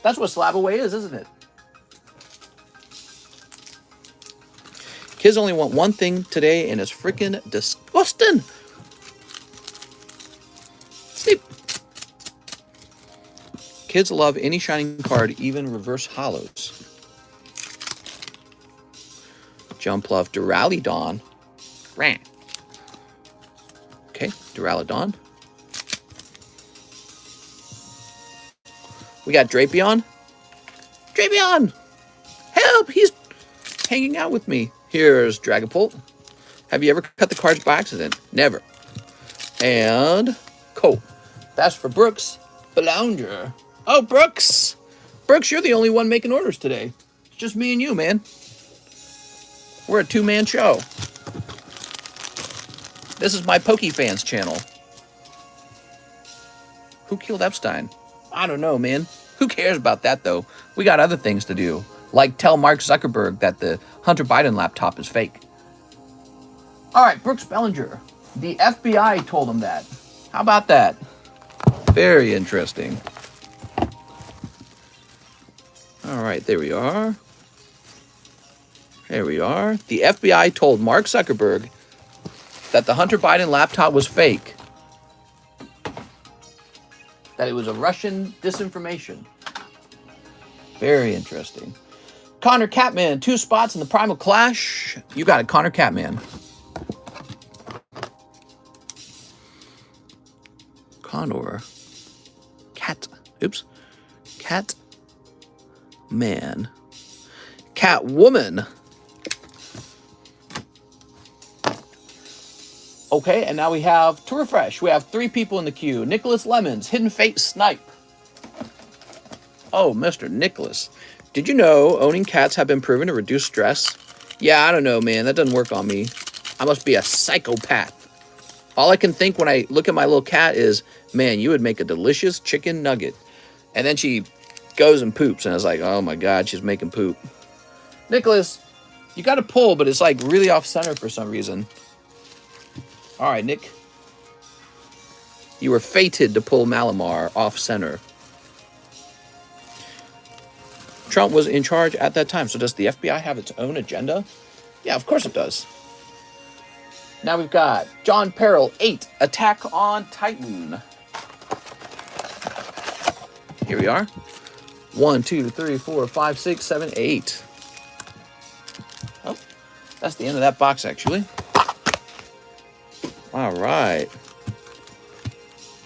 That's what SLAB-AWAY is, isn't it? Kids only want one thing today, and it's freaking disgusting. Sleep. Kids love any shining card, even reverse hollows. Jump Love, Duraludon. Okay, Duraludon. We got Drapion. Drapion! Help! He's hanging out with me. Here's Dragapult. Have you ever cut the cards by accident? Never. And Colt. That's for Brooks Bellinger. Oh, Brooks! Brooks, you're the only one making orders today. It's just me and you, man. We're a 2-man show. This is my PokeFans channel. Who killed Epstein? I don't know, man. Who cares about that, though? We got other things to do, like tell Mark Zuckerberg that the Hunter Biden laptop is fake. All right, Brooks Bellinger. The FBI told him that. How about that? Very interesting. All right, there we are. There we are. The FBI told Mark Zuckerberg that the Hunter Biden laptop was fake. That it was a Russian disinformation. Very interesting. Connor Catman, 2 spots in the Primal Clash. You got it, Connor Catman. Connor. Cat. Oops. Cat. Man. Cat woman. Okay, and now we have, to refresh, we have 3 people in the queue. Nicholas Lemons, Hidden Fate Snipe. Oh, Mr. Nicholas. Did you know owning cats have been proven to reduce stress? Yeah, I don't know, man. That doesn't work on me. I must be a psychopath. All I can think when I look at my little cat is, man, you would make a delicious chicken nugget. And then she goes and poops, and I was like, oh my God, she's making poop. Nicholas, you got to pull, but it's like really off center for some reason. All right, Nick. You were fated to pull Malamar off center. Trump was in charge at that time. So does the FBI have its own agenda? Yeah, of course it does. Now we've got John Peril, 8, Attack on Titan. Here we are. 1, 2, 3, 4, 5, 6, 7, 8. Oh, that's the end of that box, actually. All right.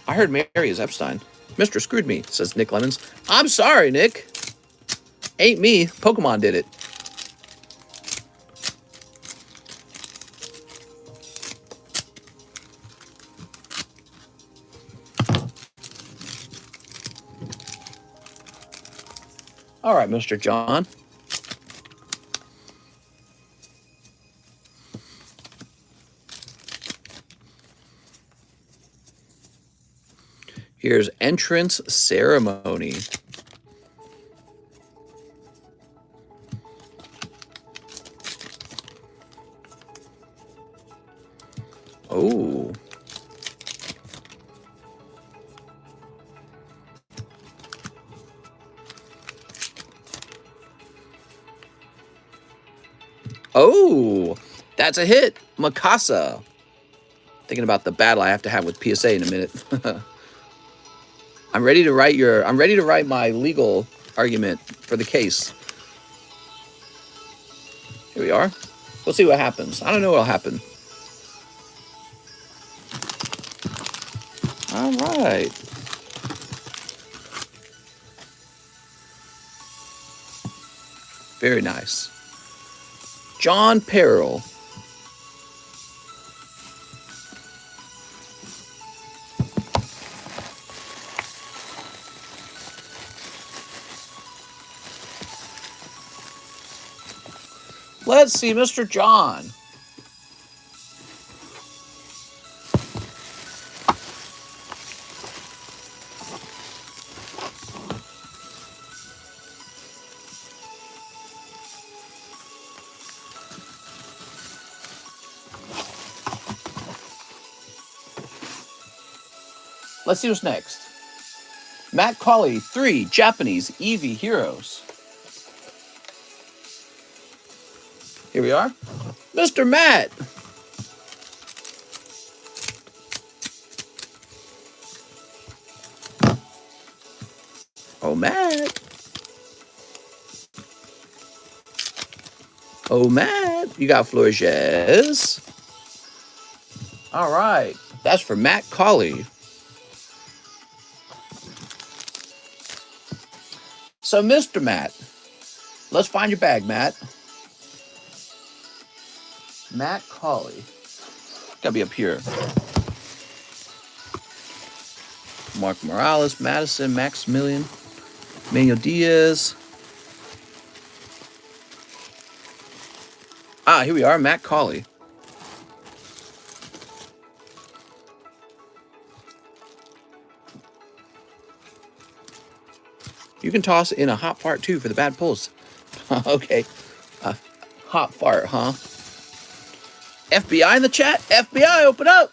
I heard Mary is Epstein. Mr. Screwed me, says Nick Lemons. I'm sorry, Nick. Ain't me. Pokemon did it. All right, Mr. John. Here's Entrance Ceremony. Oh. Oh, that's a hit. Mikasa. Thinking about the battle I have to have with PSA in a minute. I'm ready to write my legal argument for the case. Here we are. We'll see what happens. I don't know what'll happen. All right. Very nice. John Peril. Let's see, Mr. John. Let's see what's next. Matt Colley, 3 Japanese Eevee heroes. Here we are. Mr. Matt. Oh, Matt. Oh, Matt. You got Florges. All right. That's for Matt Colley. So, Mr. Matt, let's find your bag, Matt. Matt Colley. Gotta be up here. Mark Morales, Madison, Maximilian, Manuel Diaz. Ah, here we are, Matt Colley. You can toss in a hot fart too for the bad pulls. Okay. Hot fart, huh? FBI in the chat. FBI, open up.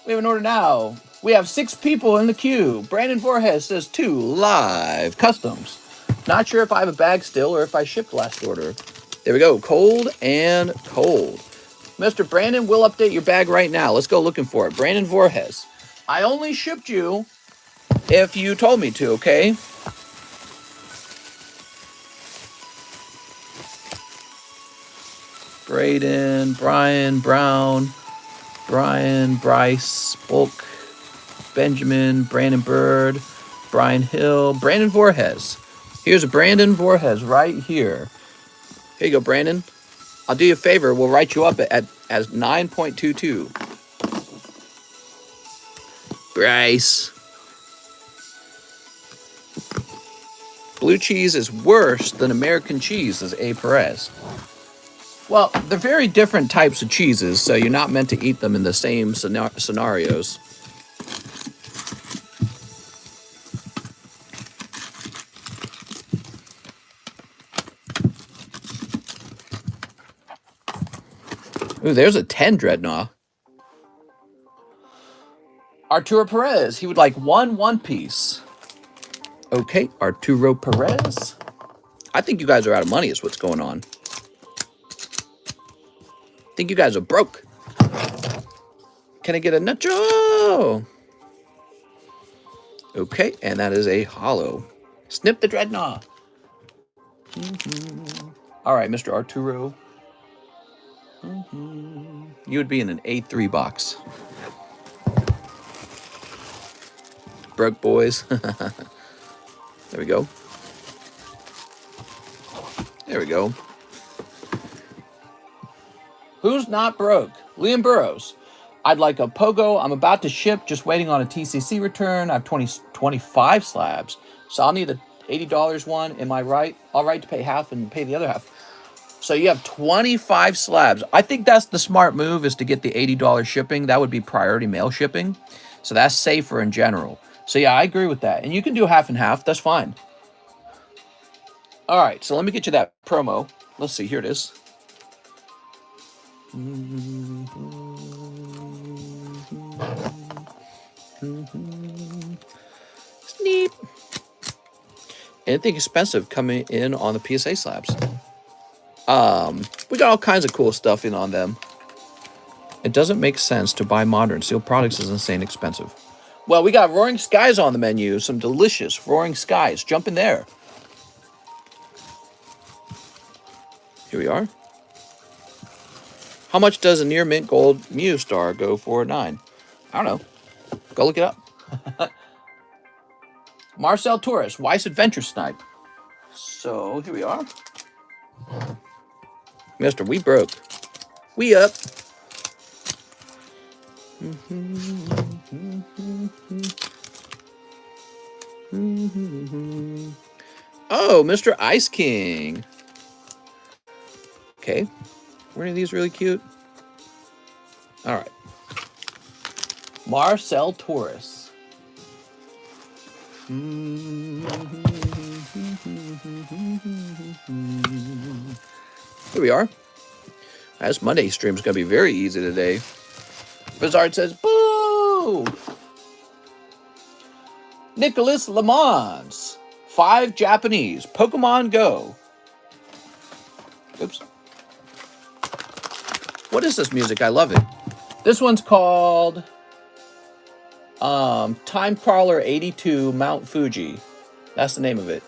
We have an order now. We have 6 people in the queue. Brandon Voorhees says 2 live customs. Not sure if I have a bag still or if I shipped last order. There we go. Cold and cold. Mr. Brandon, we'll update your bag right now. Let's go looking for it. Brandon Voorhees. I only shipped you if you told me to, okay? Braden, Brian, Brown, Brian, Bryce, Bulk, Benjamin, Brandon Bird, Brian Hill, Brandon Voorhees. Here's a Brandon Voorhees right here. Here you go, Brandon. I'll do you a favor. We'll write you up as 9.22. Bryce. Blue cheese is worse than American cheese, says A. Perez. Well, they're very different types of cheeses, so you're not meant to eat them in the same scenarios. Ooh, there's a 10 Dreadnought. Arturo Perez, he would like one piece. Okay, Arturo Perez. I think you guys are out of money is what's going on. I think you guys are broke. Can I get a nacho? Okay, and that is a hollow. Snip the Dreadnought. All right, Mr. Arturo. You would be in an A3 box. Broke boys. There we go. There we go. Who's not broke? Liam Burrows. I'd like a Pogo. I'm about to ship, just waiting on a TCC return. I have 25 slabs, so I'll need a $80 one. Am I right? All right to pay half and pay the other half. So you have 25 slabs. I think that's the smart move, is to get the $80 shipping. That would be priority mail shipping. So that's safer in general. So yeah, I agree with that. And you can do half and half. That's fine. All right, so let me get you that promo. Let's see. Here it is. Sneap. Anything expensive coming in on the PSA slabs? We got all kinds of cool stuff in on them. It doesn't make sense to buy modern. Sealed products is insane expensive. Well, we got Roaring Skies on the menu. Some delicious Roaring Skies. Jump in there. Here we are. How much does a near mint gold Mew Star go for 9? I don't know. Go look it up. Marcel Torres, Weiss Adventure Snipe. So here we are. Mister, we broke. We up. Oh, Mr. Ice King. Okay. Were any of these really cute? All right. Marcel Torres. Here we are. This Monday stream is going to be very easy today. Bizarre says, boo! Nicholas Lamons. 5 Japanese. Pokemon Go. Oops. What is this music? I love it. This one's called Time Crawler 82 Mount Fuji. That's the name of it.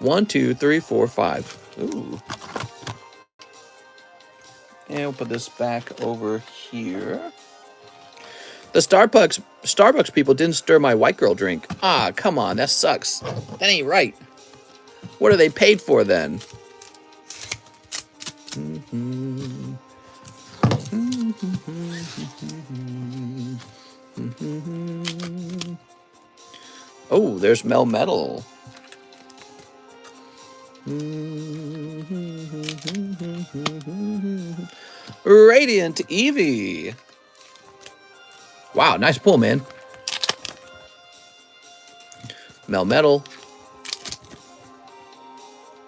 1, 2, 3, 4, 5. Ooh. And we'll put this back over here. The Starbucks people didn't stir my white girl drink. Ah, come on, that sucks. That ain't right. What are they paid for then? Oh, there's Mel Metal. Radiant Eevee. Wow, nice pull, man. Melmetal.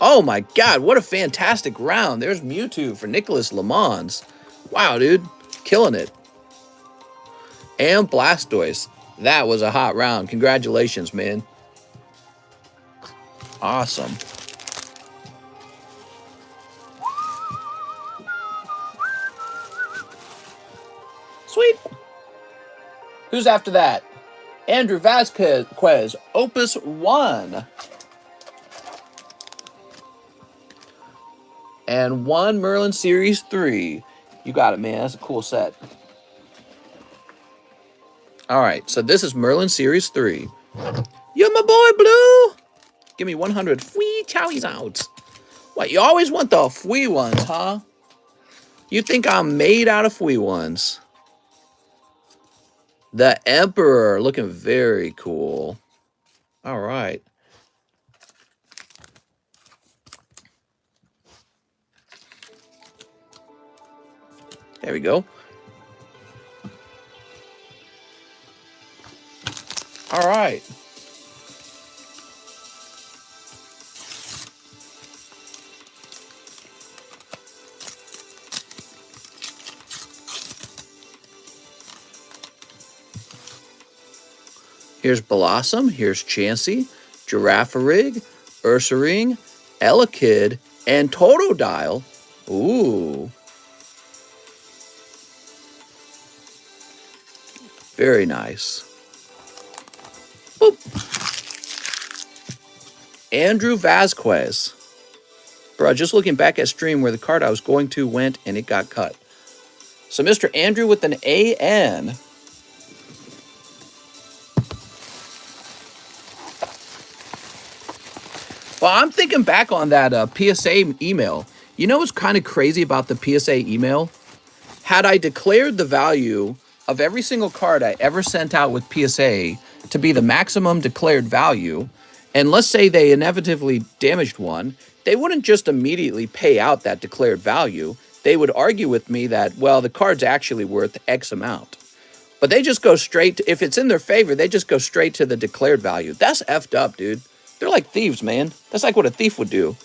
Oh my God, what a fantastic round. There's Mewtwo for Nicholas Lamons. Wow, dude. Killing it. And Blastoise. That was a hot round. Congratulations, man. Awesome. Sweet. Who's after that? Andrew Vasquez, Opus 1. And 1 Merlin Series 3. You got it, man. That's a cool set. All right, so this is Merlin Series 3. You're my boy, Blue. Give me 100 free chowies out. What, you always want the free ones, huh? You think I'm made out of free ones. The Emperor, looking very cool. All right. There we go. All right. Here's Blossom, here's Chansey, Girafarig, Ursaring, Elekid, and Totodile. Ooh. Very nice. Boop. Andrew Vasquez. Bro, just looking back at stream where the card I was going to went and it got cut. So Mr. Andrew with an AN. Well, I'm thinking back on that PSA email. You know what's kind of crazy about the PSA email? Had I declared the value of every single card I ever sent out with PSA to be the maximum declared value, and let's say they inevitably damaged one, they wouldn't just immediately pay out that declared value. They would argue with me that, well, the card's actually worth X amount. But they just go straight to, if it's in their favor, they just go straight to the declared value. That's effed up, dude. They're like thieves, man. That's like what a thief would do.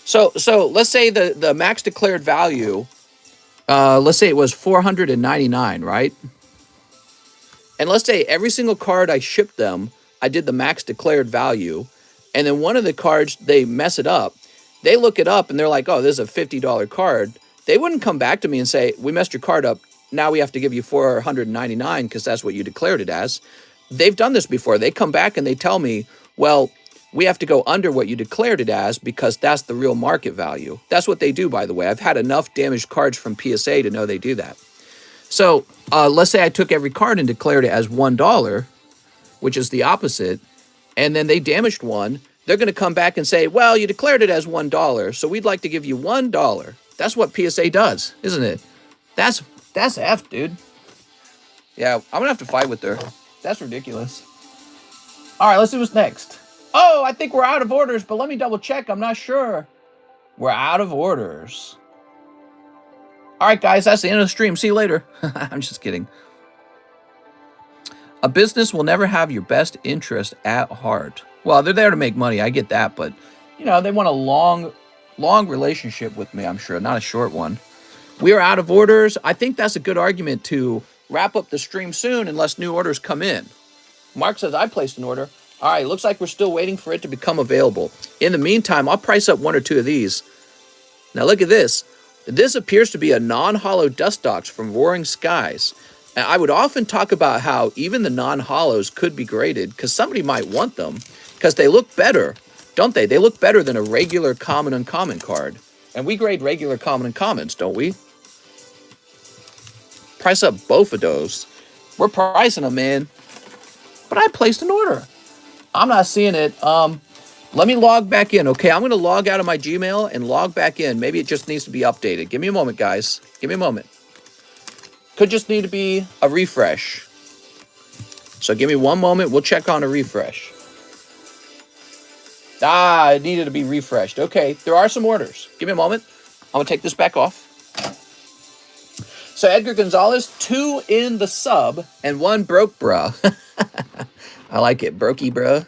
So let's say the max declared value, let's say it was 499, right? And let's say every single card I shipped them, I did the max declared value. And then one of the cards, they mess it up. They look it up and they're like, oh, this is a $50 card. They wouldn't come back to me and say, we messed your card up. Now we have to give you $499 because that's what you declared it as. They've done this before. They come back and they tell me, well, we have to go under what you declared it as because that's the real market value. That's what they do, by the way. I've had enough damaged cards from PSA to know they do that. So let's say I took every card and declared it as $1, which is the opposite, and then they damaged one. They're going to come back and say, well, you declared it as $1, so we'd like to give you $1. That's what PSA does, isn't it? That's F, dude. Yeah, I'm going to have to fight with her. That's ridiculous. All right, let's see what's next. Oh, I think we're out of orders, but let me double check. I'm not sure. We're out of orders. All right, guys, that's the end of the stream. See you later. I'm just kidding. A business will never have your best interest at heart. Well, they're there to make money. I get that, but, you know, they want a long relationship with me, I'm sure, not a short one. We are out of orders. I think that's a good argument to wrap up the stream soon unless new orders come in. Mark says, I placed an order. All right, looks like we're still waiting for it to become available. In the meantime, I'll price up 1 or 2 of these. Now look at this. This appears to be a non-hollow Dustox from Roaring Skies. And I would often talk about how even the non-hollows could be graded because somebody might want them because they look better, don't they? They look better than a regular common uncommon card. And we grade regular common uncommons, don't we? Price up both of those. We're pricing them, man. But I placed an order. I'm not seeing it. Let me log back in, okay? I'm going to log out of my Gmail and log back in. Maybe it just needs to be updated. Give me a moment, guys. Give me a moment. Could just need to be a refresh. So give me one moment. We'll check on a refresh. Ah, it needed to be refreshed. Okay, there are some orders. Give me a moment. I'm going to take this back off. So Edgar Gonzalez, 2 in the sub and 1 broke, bruh. I like it. Brokey, bruh.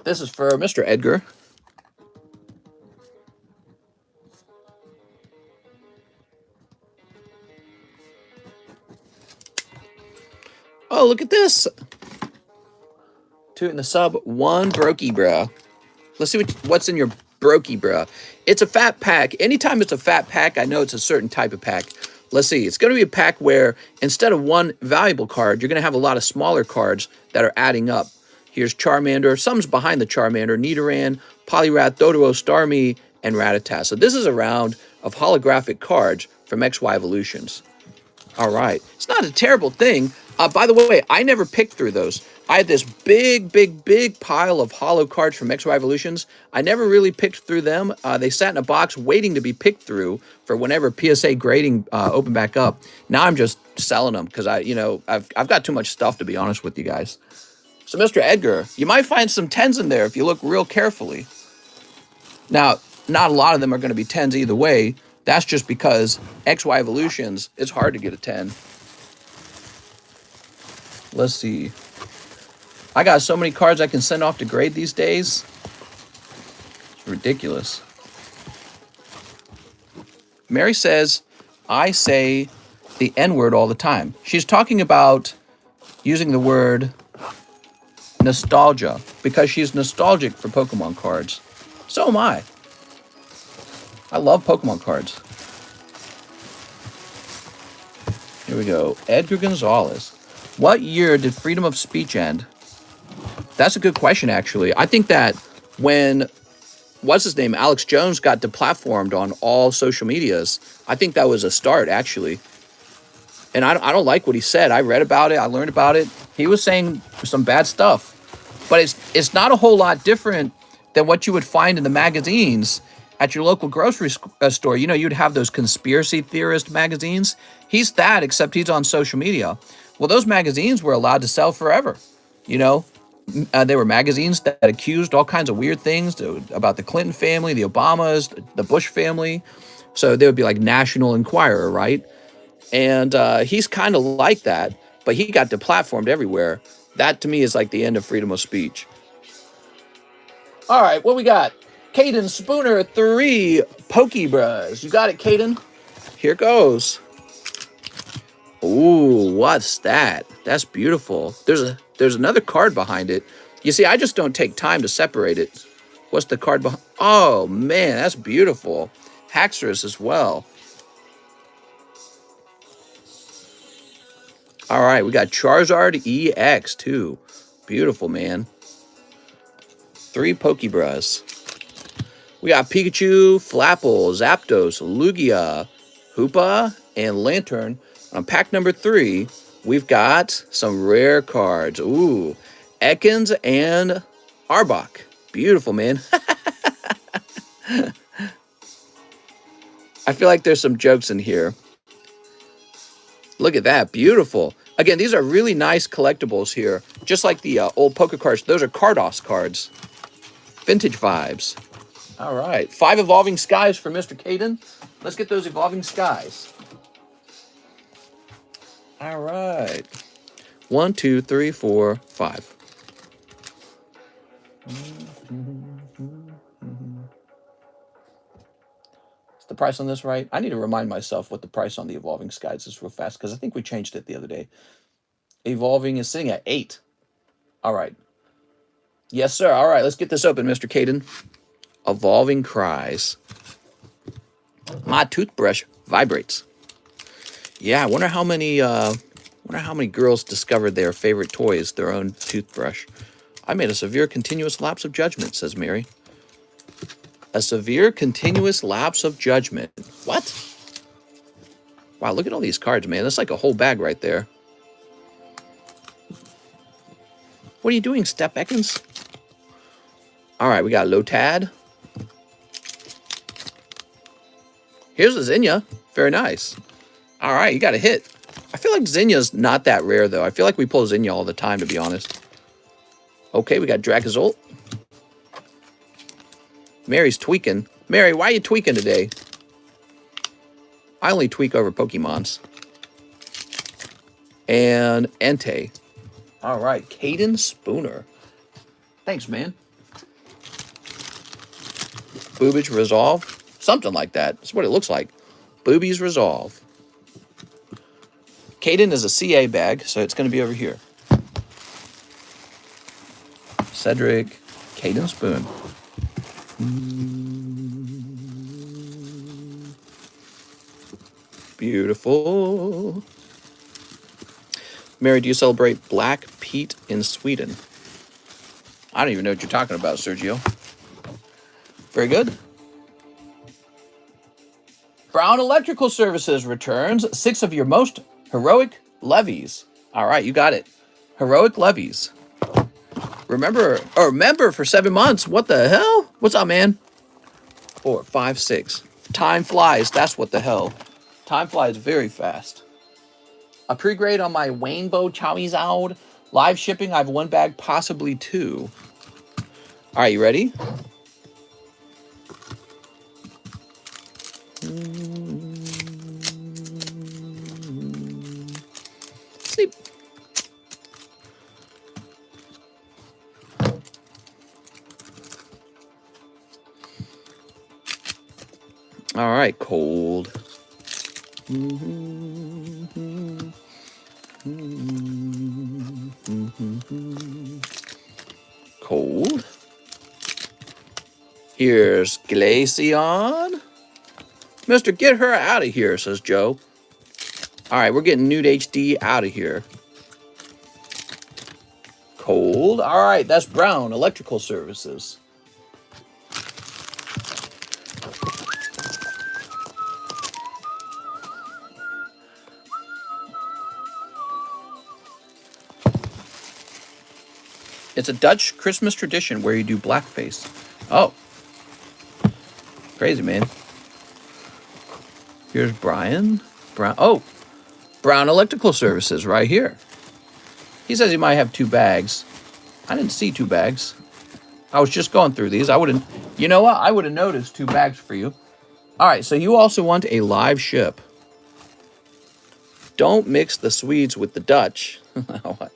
This is for Mr. Edgar. Oh, look at this. 2 in the sub, 1 brokey, bro. Let's see what's in your brokey, bro. It's a fat pack. Anytime it's a fat pack, I know it's a certain type of pack. Let's see. It's going to be a pack where instead of 1 valuable card, you're going to have a lot of smaller cards that are adding up. Here's Charmander. Some's behind the Charmander. Nidoran, Poliwrath, Doduo, Starmie, and Rattata. So this is a round of holographic cards from XY Evolutions. All right. It's not a terrible thing. By the way, I never picked through those. I had this big pile of holo cards from XY Evolutions. I never really picked through them. They sat in a box waiting to be picked through for whenever PSA grading opened back up. Now I'm just selling them because I've got too much stuff, to be honest with you guys. So Mr. Edgar, you might find some 10s in there if you look real carefully. Now, not a lot of them are going to be 10s either way. That's just because XY Evolutions, it's hard to get a 10. Let's see. I got so many cards I can send off to grade these days. It's ridiculous. Mary says, I say the N-word all the time. She's talking about using the word nostalgia because she's nostalgic for Pokemon cards. So am I. I love Pokemon cards. Here we go. Edgar Gonzalez. What year did freedom of speech end? That's a good question, actually. I think that when, what's his name, Alex Jones got deplatformed on all social medias, I think that was a start, actually. And I don't like what he said. I read about it. I learned about it. He was saying some bad stuff. But it's not a whole lot different than what you would find in the magazines at your local grocery store. You know, you'd have those conspiracy theorist magazines. He's that, except he's on social media. Well, those magazines were allowed to sell forever. You know, they were magazines that accused all kinds of weird things about the Clinton family, the Obamas, the Bush family. So they would be like National Enquirer, right? And he's kind of like that, but he got deplatformed everywhere. That, to me, is like the end of freedom of speech. All right, what we got? Caden Spooner 3 Pokebras. You got it, Caden? Here goes. Ooh, what's that? That's beautiful. There's another card behind it. You see, I just don't take time to separate it. What's the card behind? Oh, man, that's beautiful. Haxorus as well. All right, we got Charizard EX too. Beautiful, man. 3 Pokebras. We got Pikachu, Flapple, Zapdos, Lugia, Hoopa, and Lantern. On pack number 3, we've got some rare cards. Ooh, Ekans and Arbok. Beautiful, man. I feel like there's some jokes in here. Look at that. Beautiful. Again, these are really nice collectibles here. Just like the old poker cards. Those are Cardos cards. Vintage vibes. All right. 5 Evolving Skies for Mr. Caden. Let's get those Evolving Skies. All right. 1, 2, 3, 4, 5. Is the price on this right? I need to remind myself what the price on the Evolving Skies is real fast, because I think we changed it the other day. Evolving is sitting at 8. All right. Yes, sir. All right. Let's get this open, Mr. Caden. Evolving Cries. My toothbrush vibrates. Yeah, I wonder how many girls discovered their favorite toy is their own toothbrush. I made a severe continuous lapse of judgment, says Mary. A severe continuous lapse of judgment. What? Wow, look at all these cards, man. That's like a whole bag right there. What are you doing, Step Ekans? All right, we got Lotad. Here's a Zinnia. Very nice. All right, you got a hit. I feel like Zinnia's not that rare, though. I feel like we pull Zinnia all the time, to be honest. Okay, we got Dracozolt. Mary's tweaking. Mary, why are you tweaking today? I only tweak over Pokemons. And Entei. All right, Caden Spooner. Thanks, man. Boobage Resolve. Something like that. That's what it looks like. Boobies Resolve. Caden is a CA bag, so it's going to be over here. Cedric, Caden Spoon. Beautiful. Mary, do you celebrate Black Pete in Sweden? I don't even know what you're talking about, Sergio. Very good. Brown Electrical Services returns 6 of your most heroic levies. All right, you got it. Heroic levies. Remember for 7 months. What the hell? What's up, man? 4, 5, 6. Time flies. That's what the hell. Time flies very fast. A pre-grade on my Rainbow Charizard. Live shipping. I have 1 bag, possibly 2. All right, you ready? Sleep. All right, cold. Cold. Here's Glaceon. Mister, get her out of here, says Joe. All right, we're getting Nude HD out of here. Cold. All right, that's Brown Electrical Services. It's a Dutch Christmas tradition where you do blackface. Oh. Crazy, man. Here's Brian. Oh, Brown Electrical Services right here. He says he might have 2 bags. I didn't see 2 bags. I was just going through these. I wouldn't, you know what? I would have noticed 2 bags for you. All right, so you also want a live ship. Don't mix the Swedes with the Dutch. What?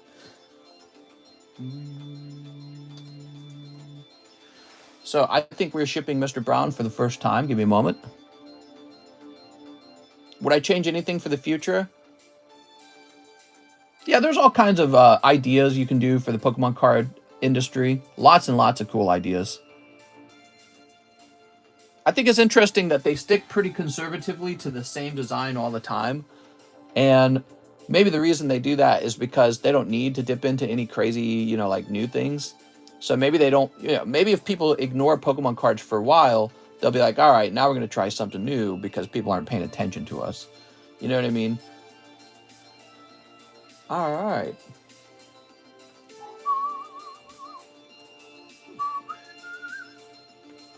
So I think we're shipping Mr. Brown for the first time. Give me a moment. Would I change anything for the future? Yeah, there's all kinds of ideas you can do for the Pokemon card industry. Lots and lots of cool ideas. I think it's interesting that they stick pretty conservatively to the same design all the time. And maybe the reason they do that is because they don't need to dip into any crazy, like new things. So maybe they don't, maybe if people ignore Pokemon cards for a while, they'll be like, all right, now we're going to try something new because people aren't paying attention to us. You know what I mean? All right.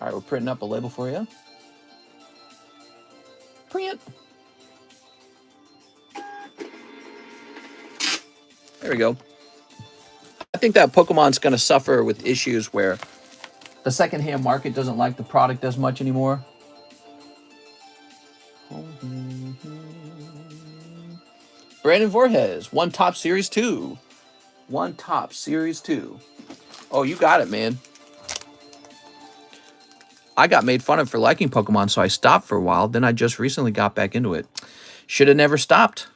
All right, we're printing up a label for you. Print. There we go. I think that Pokemon's going to suffer with issues where the secondhand market doesn't like the product as much anymore. Brandon Voorhees, 1 Top Series 2. 1 Top Series 2. Oh, you got it, man. I got made fun of for liking Pokemon, so I stopped for a while. Then I just recently got back into it. Should have never stopped.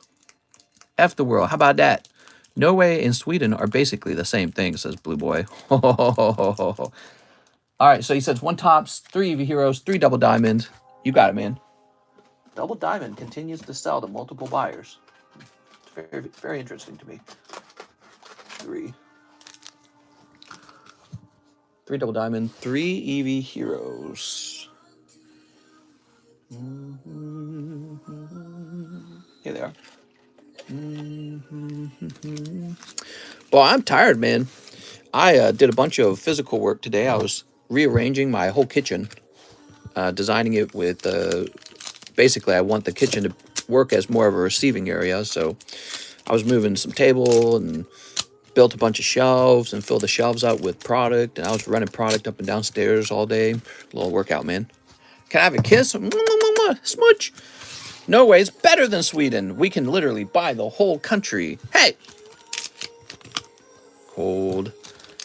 F the world. How about that? Norway and Sweden are basically the same thing, says Blue Boy. All right, so he says 1 Tops, 3 EV Heroes, 3 Double Diamond. You got it, man. Double Diamond continues to sell to multiple buyers. It's very, very interesting to me. 3 Double Diamond, 3 EV Heroes. Here they are. Well, I'm tired, man. I did a bunch of physical work today. I was rearranging my whole kitchen, designing it with, basically I want the kitchen to work as more of a receiving area. So I was moving some table and built a bunch of shelves and filled the shelves out with product. And I was running product up and downstairs all day. A little workout, man. Can I have a kiss? Smooch. Norway's better than Sweden. We can literally buy the whole country. Hey! Cold.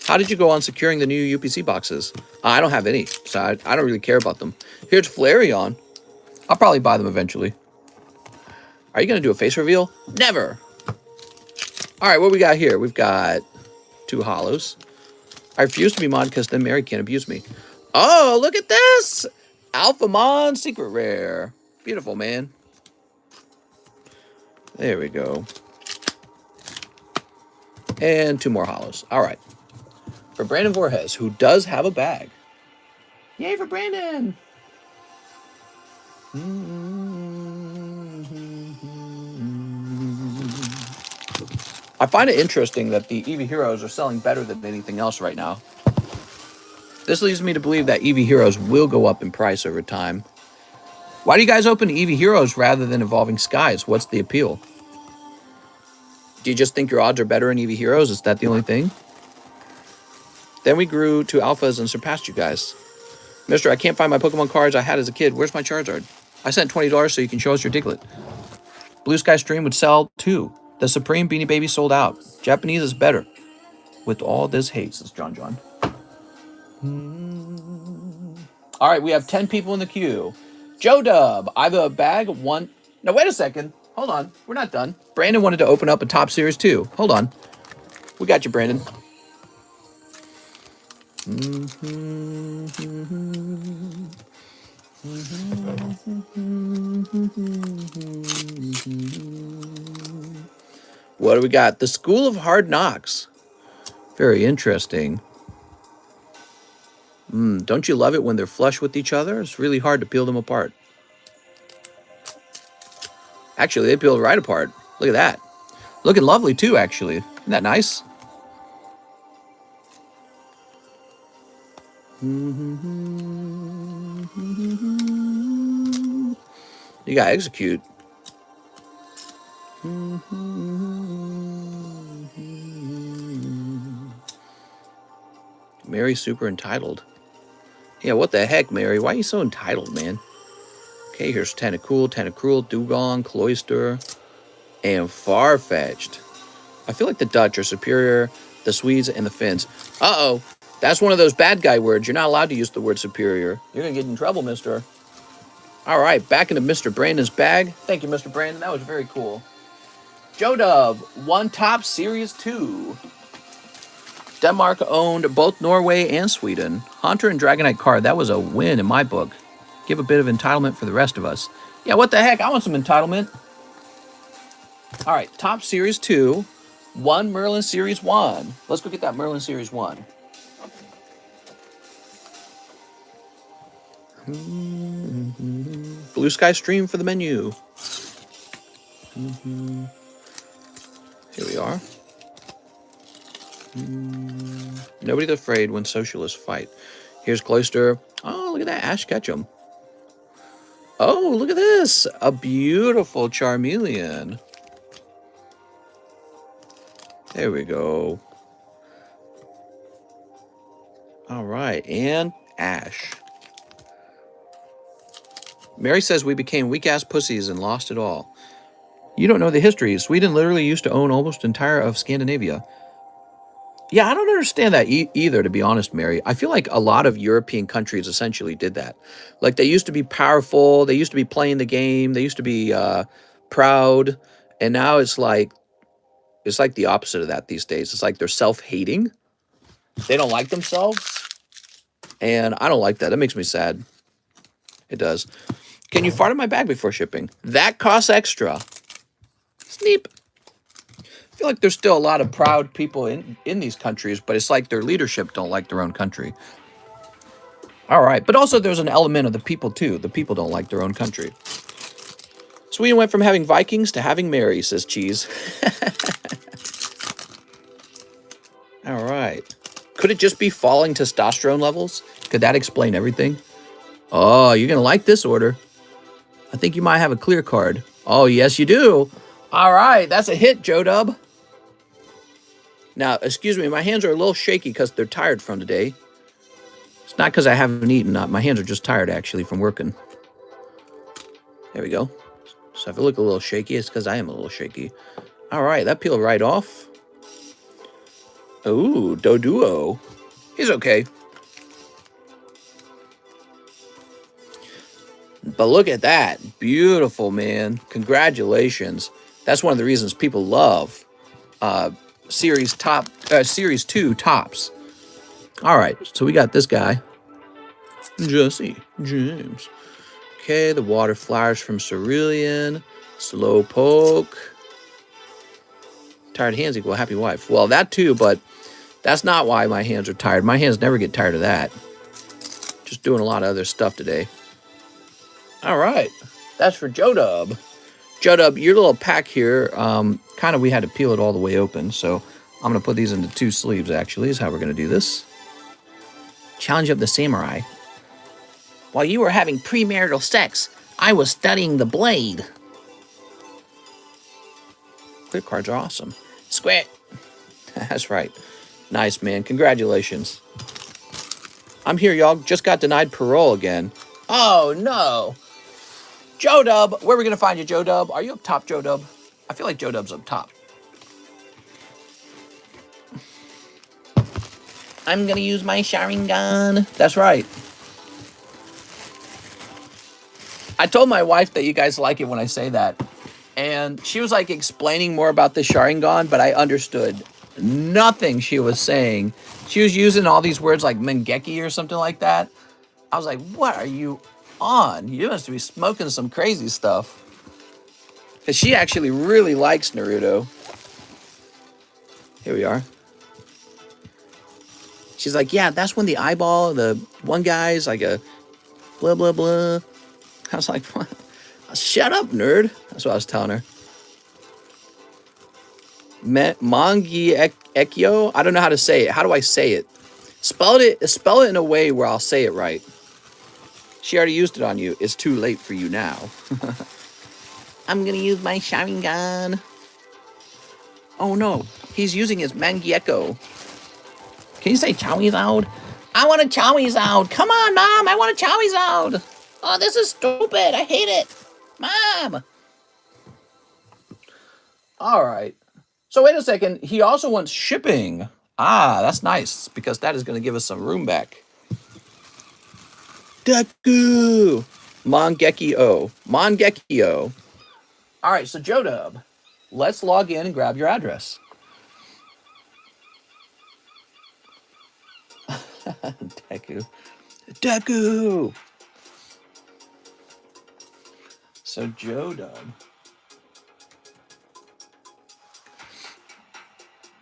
How did you go on securing the new UPC boxes? I don't have any, so I don't really care about them. Here's Flareon. I'll probably buy them eventually. Are you going to do a face reveal? Never. All right, what we got here? We've got 2 hollows. I refuse to be mod because then Mary can't abuse me. Oh, look at this. Alphamon Secret Rare. Beautiful, man. There we go. And 2 more hollows. All right. For Brandon Voorhees, who does have a bag. Yay for Brandon. I find it interesting that the EV Heroes are selling better than anything else right now. This leads me to believe that EV Heroes will go up in price over time. Why do you guys open EV Heroes rather than Evolving Skies? What's the appeal? Do you just think your odds are better in EV Heroes? Is that the only thing? Then we grew to alphas and surpassed you guys. Mister, I can't find my Pokemon cards I had as a kid. Where's my Charizard? I sent $20 so you can show us your Diglett. Blue Sky Stream would sell too. The Supreme Beanie Baby sold out. Japanese is better. With all this hate, says John. All right, we have 10 people in the queue. Joe Dub, I have a bag of 1. No, wait a second. Hold on. We're not done. Brandon wanted to open up a top series too. Hold on. We got you, Brandon. What do we got? The School of Hard Knocks. Very interesting. Don't you love it when they're flush with each other? It's really hard to peel them apart. Actually, they peel right apart. Look at that. Looking lovely too, actually. Isn't that nice? You gotta execute. Mary's super entitled. Yeah, what the heck, Mary? Why are you so entitled, man? Okay, here's Tentacruel, Dugong, Cloyster, and Farfetch'd. I feel like the Dutch are superior, the Swedes, and the Finns. Uh-oh. That's one of those bad guy words. You're not allowed to use the word superior. You're going to get in trouble, mister. All right, back into Mr. Brandon's bag. Thank you, Mr. Brandon. That was very cool. Joe Dub, 1 Top Series 2. Denmark owned both Norway and Sweden. Hunter and Dragonite card. That was a win in my book. Give a bit of entitlement for the rest of us. Yeah, what the heck? I want some entitlement. All right, Top Series 2. 1 Merlin Series 1. Let's go get that Merlin Series 1. Blue Sky Stream for the menu. Here we are. Nobody's afraid when socialists fight. Here's Cloyster. Oh, look at that. Ash Ketchum. Oh, look at this. A beautiful Charmeleon. There we go. All right. And Ash. Mary says we became weak-ass pussies and lost it all. You don't know the history. Sweden literally used to own almost entire of Scandinavia. Yeah, I don't understand that either, to be honest, Mary. I feel like a lot of European countries essentially did that. Like, they used to be powerful. They used to be playing the game. They used to be proud. And now it's like the opposite of that these days. It's like they're self-hating. They don't like themselves. And I don't like that. That makes me sad. It does. Can you fart in my bag before shipping? That costs extra. Sneep. I feel like there's still a lot of proud people in these countries, but it's like their leadership don't like their own country. All right. But also there's an element of the people, too. The people don't like their own country. Sweden went from having Vikings to having Mary, says Cheese. All right. Could it just be falling testosterone levels? Could that explain everything? Oh, you're going to like this order. I think you might have a clear card. Oh, yes, you do. All right. That's a hit, Joe Dub. Now, excuse me, my hands are a little shaky because they're tired from today. It's not because I haven't eaten. My hands are just tired, actually, from working. There we go. So if I look a little shaky, it's because I am a little shaky. All right, that peeled right off. Ooh, Doduo. He's okay. But look at that. Beautiful, man. Congratulations. That's one of the reasons people love Series 2 tops. All right, so we got this guy. Jesse James. Okay, the water flowers from Cerulean. Slowpoke. Tired hands equal happy wife. Well, that too, but that's not why my hands are tired. My hands never get tired of that. Just doing a lot of other stuff today. All right. That's for J-Dub. J-Dub, your little pack here, kind of we had to peel it all the way open. So I'm going to put these into 2 sleeves, actually, is how we're going to do this. Challenge of the Samurai. While you were having premarital sex, I was studying the blade. Clear cards are awesome. Square. That's right. Nice, man. Congratulations. I'm here, y'all. Just got denied parole again. Oh, no. J-Dub. Where are we going to find you, J-Dub? Are you up top, J-Dub? I feel like J-Dub's up top. I'm going to use my Sharingan. That's right. I told my wife that you guys like it when I say that. And she was like explaining more about the Sharingan, but I understood nothing she was saying. She was using all these words like Mengeki or something like that. I was like, what are you on? You must be smoking some crazy stuff. Because she actually really likes Naruto. Here we are. She's like, yeah, that's when the eyeball, the one guy's like a blah, blah, blah. I was like, what? Shut up, nerd. That's what I was telling her. Mangi Ekyo? I don't know how to say it. How do I say it? Spell it in a way where I'll say it right. She already used it on you. It's too late for you now. I'm going to use my Sharingan. Oh, no. He's using his Mangieko. Can you say Charizard? I want a Charizard. Come on, Mom. I want a Charizard. Oh, this is stupid. I hate it. Mom. All right. So wait a second. He also wants shipping. Ah, that's nice because that is going to give us some room back. Deku. Mangekyo. Mangekyo. All right, so J-Dub, let's log in and grab your address. Deku. Deku. So J-Dub.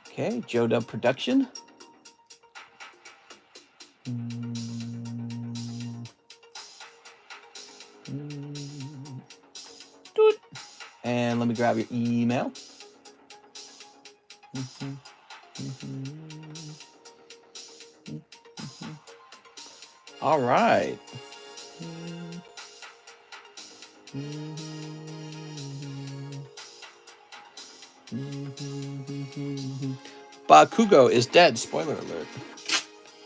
Okay, J-Dub production. And let me grab your email. All right. Bakugo is dead. Spoiler alert.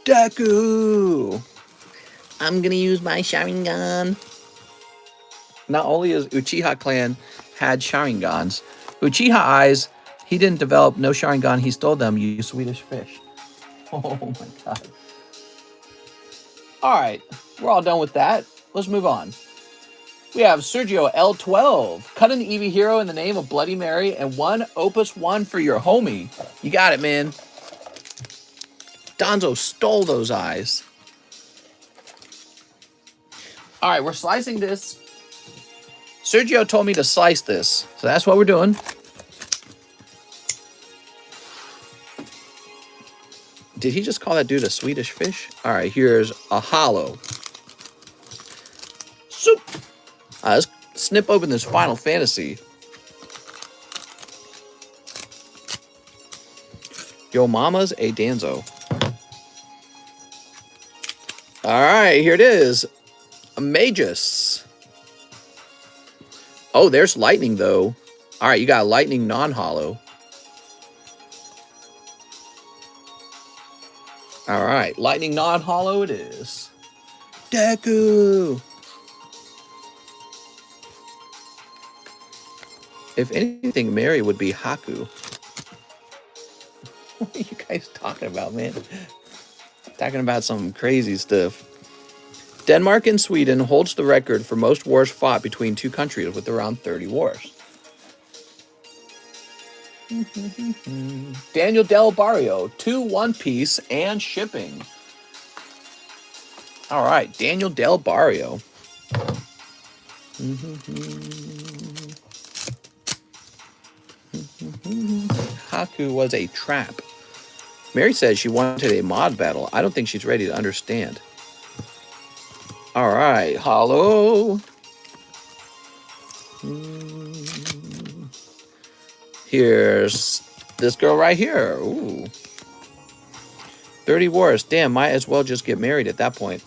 Deku. I'm gonna use my Sharingan. Not only is Uchiha clan had Sharingans, Uchiha Eyes, he didn't develop no Sharingan, he stole them, you Swedish fish. Oh my god. Alright, we're all done with that. Let's move on. We have Sergio L12. Cut an Eevee hero in the name of Bloody Mary and 1 Opus 1 for your homie. You got it, man. Donzo stole those eyes. Alright, we're slicing this. Sergio told me to slice this, so that's what we're doing. Did he just call that dude a Swedish fish? All right, here's a hollow. Soup. Let's snip open this Final Fantasy. Yo mama's a Danzo. All right, here it is. A Magus. Oh, there's lightning, though. All right, you got a lightning non-hollow. All right, lightning non-hollow it is. Deku. If anything, Mary would be Haku. What are you guys talking about, man? Talking about some crazy stuff. Denmark and Sweden holds the record for most wars fought between two countries with around 30 wars. Daniel Del Barrio, 2 One Piece and shipping. All right, Daniel Del Barrio. Haku was a trap. Mary says she wanted a mod battle. I don't think she's ready to understand. All right, Hollow. Here's this girl right here. Ooh. 30 wars. Damn, might as well just get married at that point.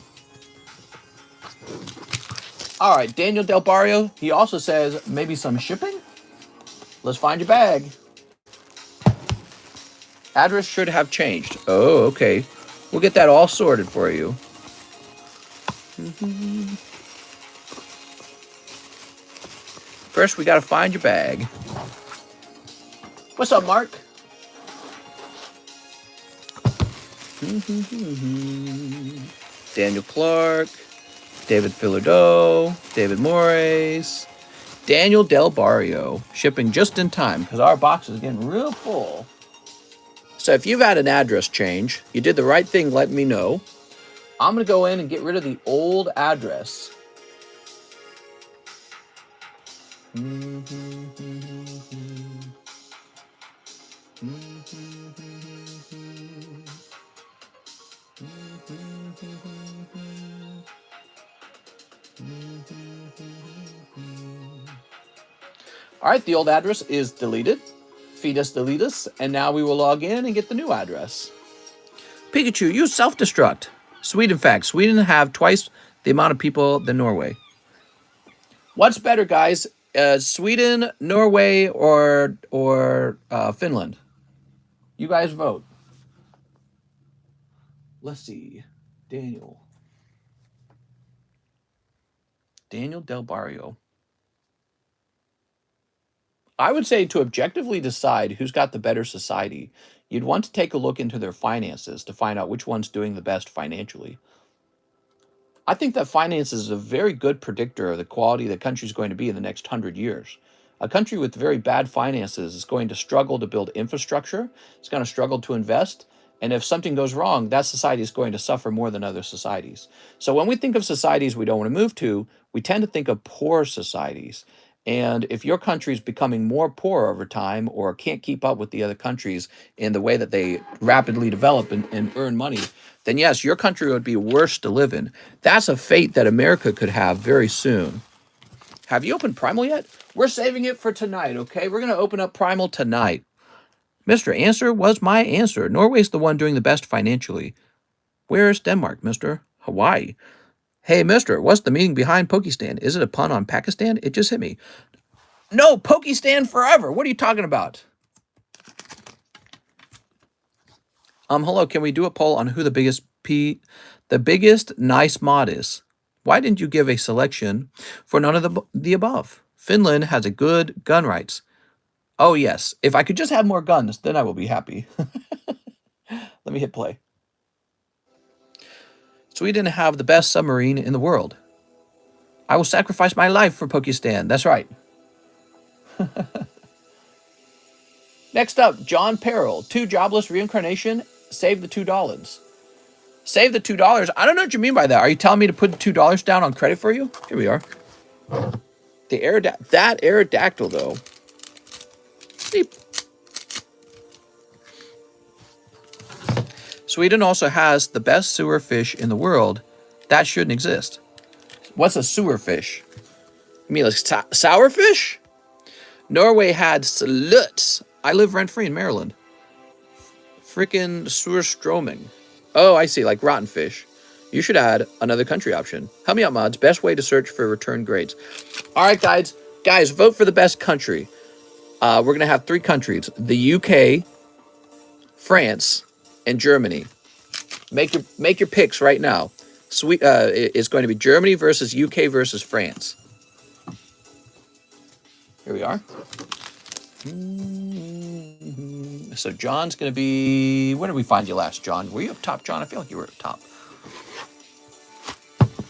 All right, Daniel Del Barrio. He also says maybe some shipping. Let's find your bag. Address should have changed. Oh, okay. We'll get that all sorted for you. First, we got to find your bag. What's up, Mark? Daniel Clark, David Fillardeau, David Morris, Daniel Del Barrio, shipping just in time because our box is getting real full. So if you've had an address change, you did the right thing, let me know. I'm going to go in and get rid of the old address. All right, the old address is deleted. Fetus deletus, and now we will log in and get the new address. Pikachu, use self-destruct. Sweden fact, Sweden have twice the amount of people than Norway. What's better, guys? Sweden, Norway, or Finland? You guys vote. Let's see. Daniel Del Barrio. I would say to objectively decide who's got the better society, you'd want to take a look into their finances to find out which one's doing the best financially. I think that finances is a very good predictor of the quality the country's going to be in the next 100 years. A country with very bad finances is going to struggle to build infrastructure. It's going to struggle to invest. And if something goes wrong, that society is going to suffer more than other societies. So when we think of societies we don't want to move to, we tend to think of poor societies. And if your country is becoming more poor over time or can't keep up with the other countries in the way that they rapidly develop and earn money, then yes, your country would be worse to live in. That's a fate that America could have very soon. Have you opened Primal yet? We're saving it for tonight, okay? We're going to open up Primal tonight. Mr. Answer was my answer. Norway's the one doing the best financially. Where's Denmark, Mr.? Hawaii. Hey, mister, what's the meaning behind Pokistan? Is it a pun on Pakistan? It just hit me. No, Pokistan forever. What are you talking about? Hello, can we do a poll on who the biggest nice mod is? Why didn't you give a selection for none of the above? Finland has a good gun rights. Oh, yes. If I could just have more guns, then I will be happy. Let me hit play. Sweden have the best submarine in the world. I will sacrifice my life for Pokistan. That's right. Next up, John Peril. 2 jobless reincarnation. Save the $2. Save the $2. I don't know what you mean by that. Are you telling me to put the $2 down on credit for you? Here we are. The that Aerodactyl, though. Beep. Sweden also has the best sewer fish in the world. That shouldn't exist. What's a sewer fish? You mean like sour fish? Norway had sluts. I live rent-free in Maryland. Frickin' surströmming. Oh, I see, like rotten fish. You should add another country option. Help me out, mods. Best way to search for return grades. All right, guys. Guys, vote for the best country. We're going to have 3 countries. The UK, France, and Germany. Make your picks right now. It's going to be Germany versus UK versus France. Here we are. So John's going to be... Where did we find you last, John? Were you up top, John? I feel like you were up top.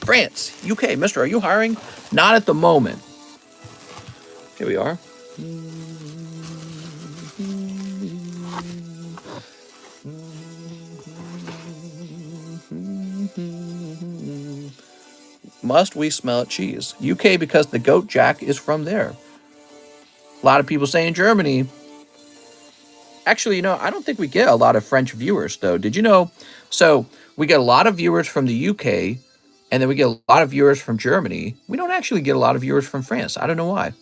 France, UK. Mister, are you hiring? Not at the moment. Here we are. Must we smell cheese? UK because the goat jack is from there. A lot of people saying Germany. Actually, you know, I don't think we get a lot of French viewers, though. Did you know? So we get a lot of viewers from the UK, and then we get a lot of viewers from Germany. We don't actually get a lot of viewers from France. I don't know why.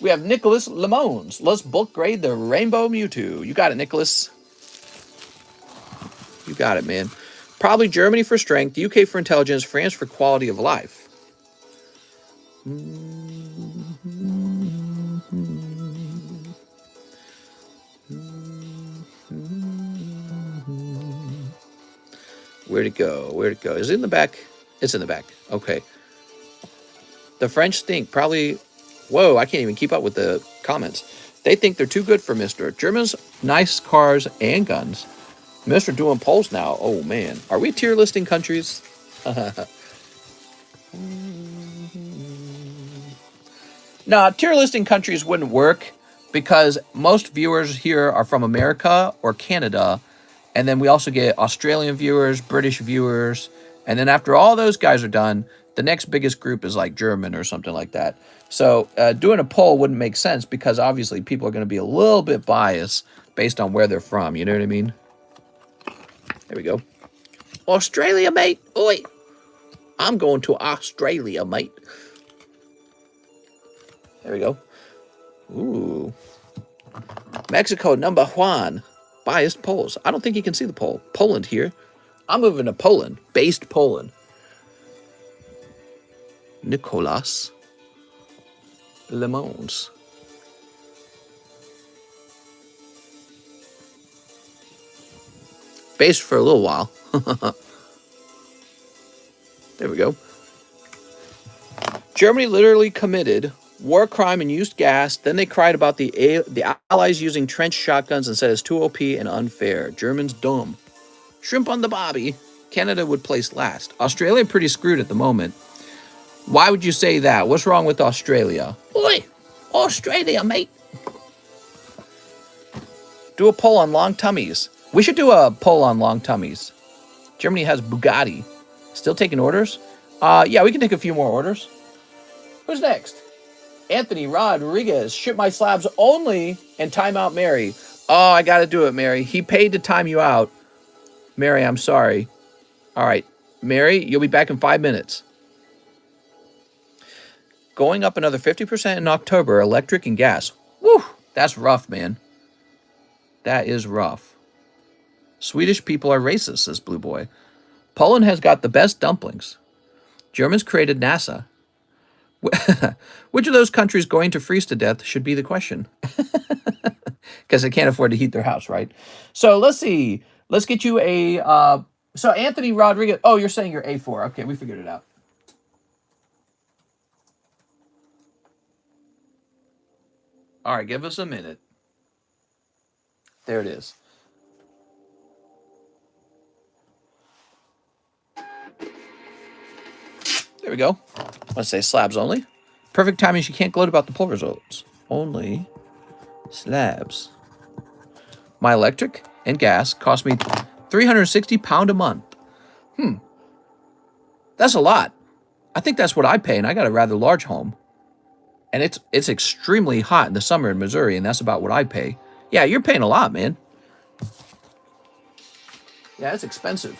We have Nicholas Lemons. Let's bulk grade the Rainbow Mewtwo. You got it, Nicholas. You got it, man. Probably Germany for strength, UK for intelligence, France for quality of life. Where'd it go? Where'd it go? Is it in the back? It's in the back. Okay. The French stink. Probably... Whoa, I can't even keep up with the comments. They think they're too good for Mister. Germans, nice cars and guns. Mister doing polls now. Oh, man. Are we tier listing countries? No, tier listing countries wouldn't work because most viewers here are from America or Canada. And then we also get Australian viewers, British viewers. And then after all those guys are done, the next biggest group is like German or something like that. So doing a poll wouldn't make sense because obviously people are going to be a little bit biased based on where they're from. You know what I mean? There we go. Australia, mate. Oi. I'm going to Australia, mate. There we go. Ooh. Mexico, number one. Biased polls. I don't think you can see the poll. Poland here. I'm moving to Poland. Based Poland. Nicolas Lemons. Based for a little while. There we go. Germany literally committed war crime and used gas. Then they cried about the Allies using trench shotguns and said it's too OP and unfair. Germans dumb. Shrimp on the bobby. Canada would place last. Australia pretty screwed at the moment. Why would you say that? What's wrong with Australia? Oi! Australia, mate! Do a poll on long tummies. We should do a poll on long tummies. Germany has Bugatti. Still taking orders? Yeah, we can take a few more orders. Who's next? Anthony Rodriguez. Ship my slabs only and time out Mary. Oh, I gotta do it, Mary. He paid to time you out. Mary, I'm sorry. All right. Mary, you'll be back in 5 minutes. Going up another 50% in October, electric and gas. Woo! That's rough, man. That is rough. Swedish people are racist, says Blue Boy. Poland has got the best dumplings. Germans created NASA. Which of those countries going to freeze to death should be the question. Because they can't afford to heat their house, right? So let's see. Let's get you a... so Anthony Rodriguez... Oh, you're saying you're A4. Okay, we figured it out. All right, give us a minute. There it is. There we go. Let's say slabs only. Perfect timing. She can't gloat about the poll results. Only slabs. My electric and gas cost me £360 a month. That's a lot. I think that's what I pay, and I got a rather large home. And it's extremely hot in the summer in Missouri, and that's about what I pay. Yeah, you're paying a lot, man. Yeah, it's expensive.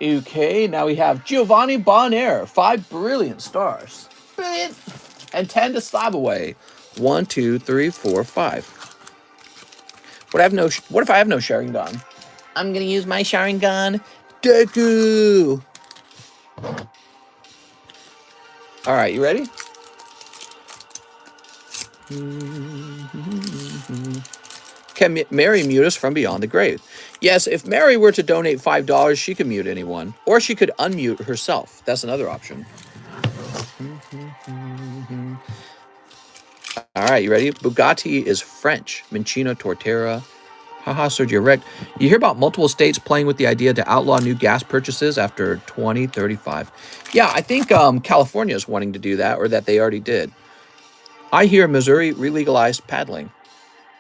Okay, now we have Giovanni Bonaire. 5 brilliant stars. Brilliant. And 10 to SLAB-AWAY. 1, 2, 3, 4, 5. What if I have no sharing gun? I'm gonna use my sharing gun. Deku. All right, you ready? Can Mary mute us from beyond the grave? Yes, if Mary were to donate $5, she could mute anyone. Or she could unmute herself. That's another option. All right, you ready? Bugatti is French. Mincino Tortera. Haha, Sergio Rec. You hear about multiple states playing with the idea to outlaw new gas purchases after 2035. Yeah, I think California is wanting to do that, or that they already did. I hear Missouri relegalized paddling.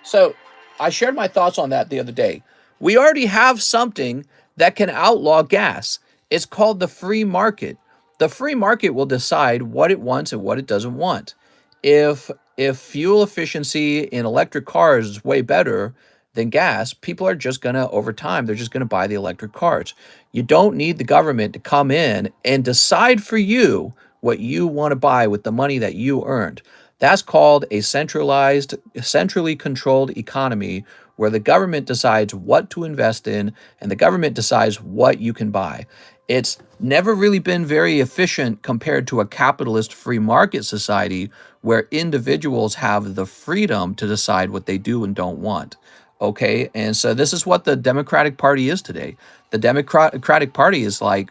So I shared my thoughts on that the other day. We already have something that can outlaw gas. It's called the free market. The free market will decide what it wants and what it doesn't want. If if fuel efficiency in electric cars is way better than gas, people are just going to over time they're just going to buy the electric cars. You don't need the government to come in and decide for you what you want to buy with the money that you earned. That's called a centrally controlled economy where the government decides what to invest in and the government decides what you can buy. It's never really been very efficient compared to a capitalist free market society where individuals have the freedom to decide what they do and don't want. Okay, and so this is what the Democratic Party is today. The Democratic Party is like,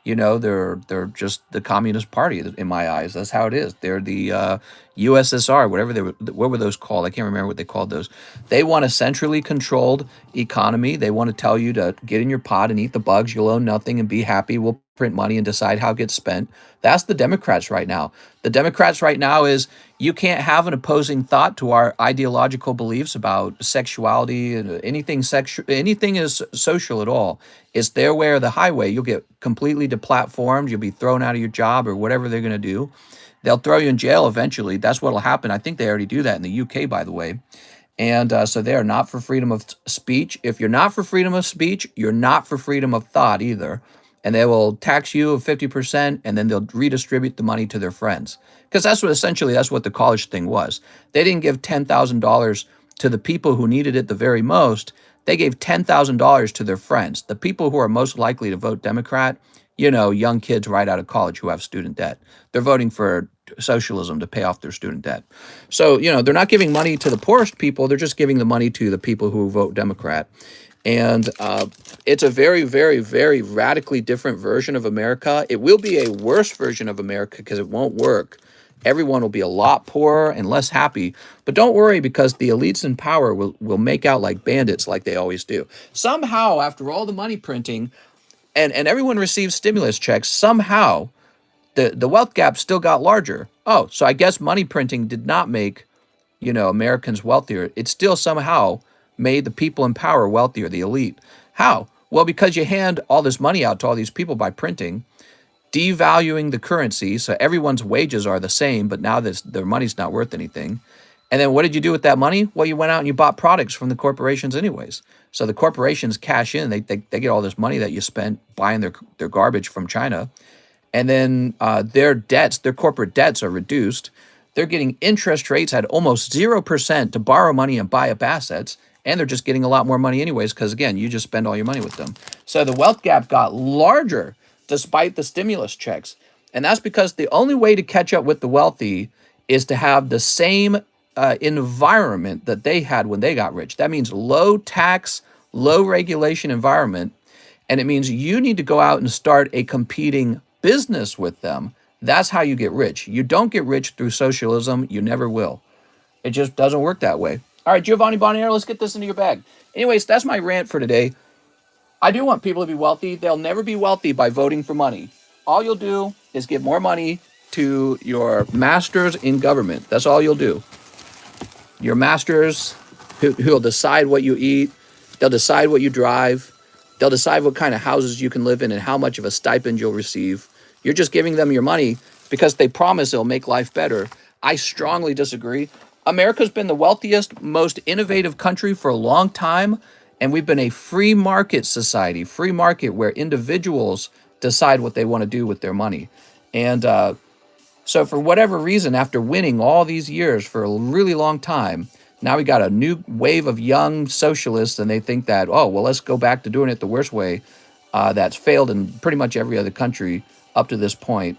they're just the Communist Party in my eyes. That's how it is. They're the USSR, whatever they were. What were those called? I can't remember what they called those. They want a centrally controlled economy. They want to tell you to get in your pot and eat the bugs. You'll own nothing and be happy. We'll print money and decide how it gets spent. That's the Democrats right now. The Democrats right now is you can't have an opposing thought to our ideological beliefs about sexuality and anything is social at all. It's their way or the highway. You'll get completely deplatformed. You'll be thrown out of your job or whatever they're going to do. They'll throw you in jail eventually. That's what'll happen. I think they already do that in the UK, by the way. And so they are not for freedom of speech. If you're not for freedom of speech, you're not for freedom of thought either. And they will tax you 50% and then they'll redistribute the money to their friends. Because that's what the college thing was. They didn't give $10,000 to the people who needed it the very most. They gave $10,000 to their friends, the people who are most likely to vote Democrat, young kids right out of college who have student debt. They're voting for socialism to pay off their student debt. So, they're not giving money to the poorest people. They're just giving the money to the people who vote Democrat. And it's a very, very, very radically different version of America. It will be a worse version of America because it won't work. Everyone will be a lot poorer and less happy. But don't worry, because the elites in power will make out like bandits like they always do. Somehow, after all the money printing, and everyone receives stimulus checks, somehow the wealth gap still got larger. Oh, so I guess money printing did not make, Americans wealthier. It still somehow made the people in power wealthier, the elite. How? Well, because you hand all this money out to all these people by printing, devaluing the currency, so everyone's wages are the same, but now their money's not worth anything. And then what did you do with that money? Well, you went out and you bought products from the corporations anyways. So the corporations cash in, they get all this money that you spent buying their garbage from China. And then their corporate debts are reduced. They're getting interest rates at almost 0% to borrow money and buy up assets. And they're just getting a lot more money anyways, because again, you just spend all your money with them. So the wealth gap got larger despite the stimulus checks. And that's because the only way to catch up with the wealthy is to have the same environment that they had when they got rich. That means low tax, low regulation environment. And it means you need to go out and start a competing business with them. That's how you get rich. You don't get rich through socialism. You never will. It just doesn't work that way. All right, Giovanni Bonnier, let's get this into your bag. Anyways, that's my rant for today. I do want people to be wealthy. They'll never be wealthy by voting for money. All you'll do is give more money to your masters in government. That's all you'll do. Your masters who'll decide what you eat. They'll decide what you drive. They'll decide what kind of houses you can live in and how much of a stipend you'll receive. You're just giving them your money because they promise it'll make life better. I strongly disagree. America's been the wealthiest, most innovative country for a long time, and we've been a free market society, free market where individuals decide what they want to do with their money. And so for whatever reason, after winning all these years for a really long time, now we got a new wave of young socialists, and they think that, oh, well, let's go back to doing it the worst way. That's failed in pretty much every other country up to this point.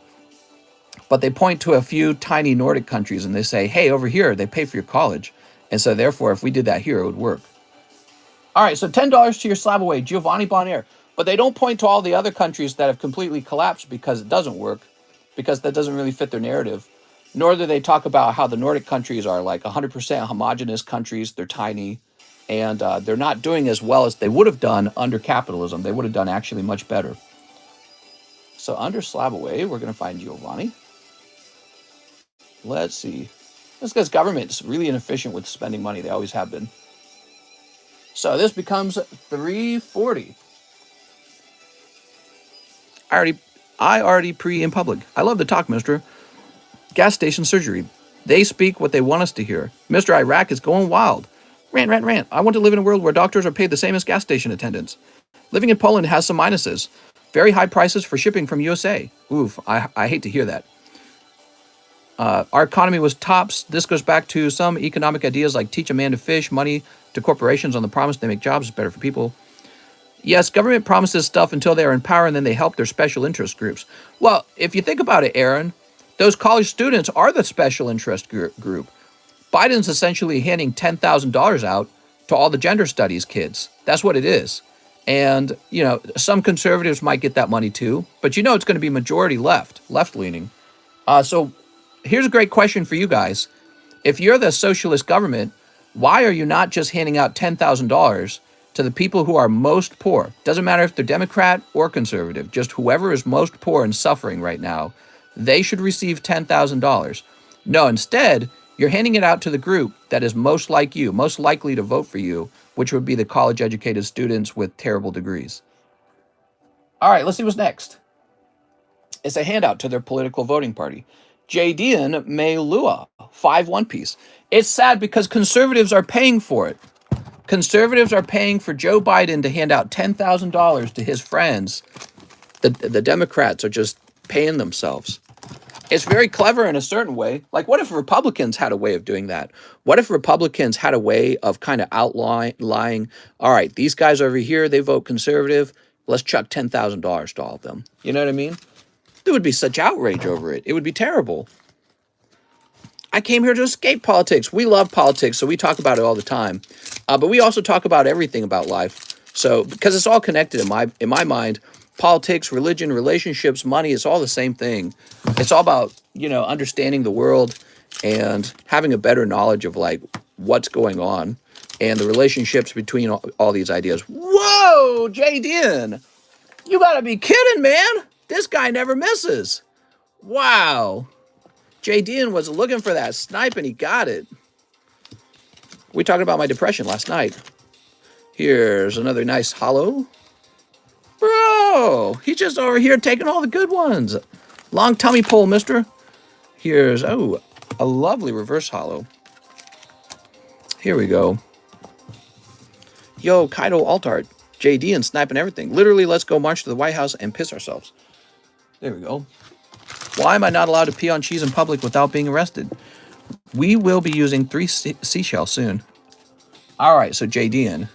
But they point to a few tiny Nordic countries and they say, hey, over here, they pay for your college. And so therefore, if we did that here, it would work. All right, so $10 to your SLAB-AWAY, Giovanni Bonnier. But they don't point to all the other countries that have completely collapsed because it doesn't work, because that doesn't really fit their narrative. Nor do they talk about how the Nordic countries are like 100% homogenous countries. They're tiny, and they're not doing as well as they would have done under capitalism. They would have done actually much better. So under SLAB-AWAY, we're going to find Giovanni. Let's see. This guy's government's really inefficient with spending money. They always have been. So this becomes 340. I already pre in public. I love the talk, mister. Gas station surgery. They speak what they want us to hear. Mr. Iraq is going wild. Rant, rant, rant. I want to live in a world where doctors are paid the same as gas station attendants. Living in Poland has some minuses. Very high prices for shipping from USA. Oof, I hate to hear that. Our economy was tops. This goes back to some economic ideas like teach a man to fish, money to corporations on the promise they make jobs better for people. Yes, government promises stuff until they are in power and then they help their special interest groups. Well, if you think about it, Aaron, those college students are the special interest group. Biden's essentially handing $10,000 out to all the gender studies kids. That's what it is. And, some conservatives might get that money too, but it's going to be majority left-leaning. So here's a great question for you guys. If you're the socialist government, why are you not just handing out $10,000 to the people who are most poor? Doesn't matter if they're Democrat or conservative, just whoever is most poor and suffering right now, they should receive $10,000. No, instead, you're handing it out to the group that is most like you, most likely to vote for you, which would be the college-educated students with terrible degrees. All right, let's see what's next. It's a handout to their political voting party. Jadian Meilua, 5 One Piece. It's sad because conservatives are paying for it. Conservatives are paying for Joe Biden to hand out $10,000 to his friends. The Democrats are just paying themselves. It's very clever in a certain way. Like, what if Republicans had a way of doing that? What if Republicans had a way of kind of outlying, all right, these guys over here, they vote conservative. Let's chuck $10,000 to all of them. You know what I mean? There would be such outrage over it. It would be terrible. I came here to escape politics. We love politics, so we talk about it all the time. But we also talk about everything about life. So, because it's all connected in my mind, politics, religion, relationships, money, it's all the same thing. It's all about, understanding the world and having a better knowledge of like what's going on and the relationships between all these ideas. Whoa, Jadin, you gotta be kidding, man. This guy never misses. Wow. Jadin was looking for that snipe and he got it. We talked about my depression last night. Here's another nice hollow. Bro, he's just over here taking all the good ones. Long tummy pull, mister. Here's, a lovely reverse hollow. Here we go. Yo, Kaido alt art. JD and sniping everything. Literally, let's go march to the White House and piss ourselves. There we go. Why am I not allowed to pee on cheese in public without being arrested? We will be using 3 seashells soon. All right, so JDN.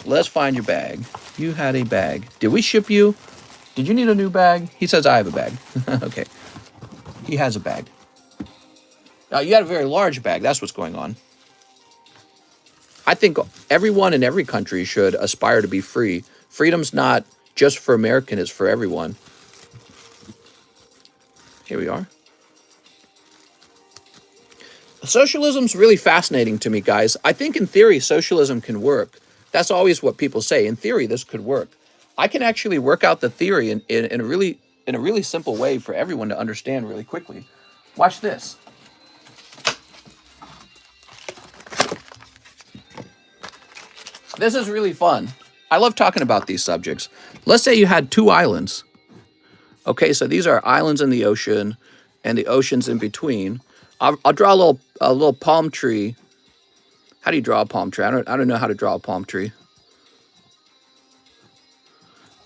Let's find your bag. You had a bag. Did we ship you? Did you need a new bag? He says I have a bag. Okay. He has a bag. You had a very large bag. That's what's going on. I think everyone in every country should aspire to be free. Freedom's not just for American, it's for everyone. Here we are. Socialism's really fascinating to me, guys. I think in theory, socialism can work. That's always what people say. In theory, this could work. I can actually work out the theory in a really simple way for everyone to understand really quickly. Watch this. This is really fun. I love talking about these subjects. Let's say you had 2 islands. Okay, so these are islands in the ocean and the oceans in between. I'll draw a little palm tree. How do you draw a palm tree? I don't know how to draw a palm tree.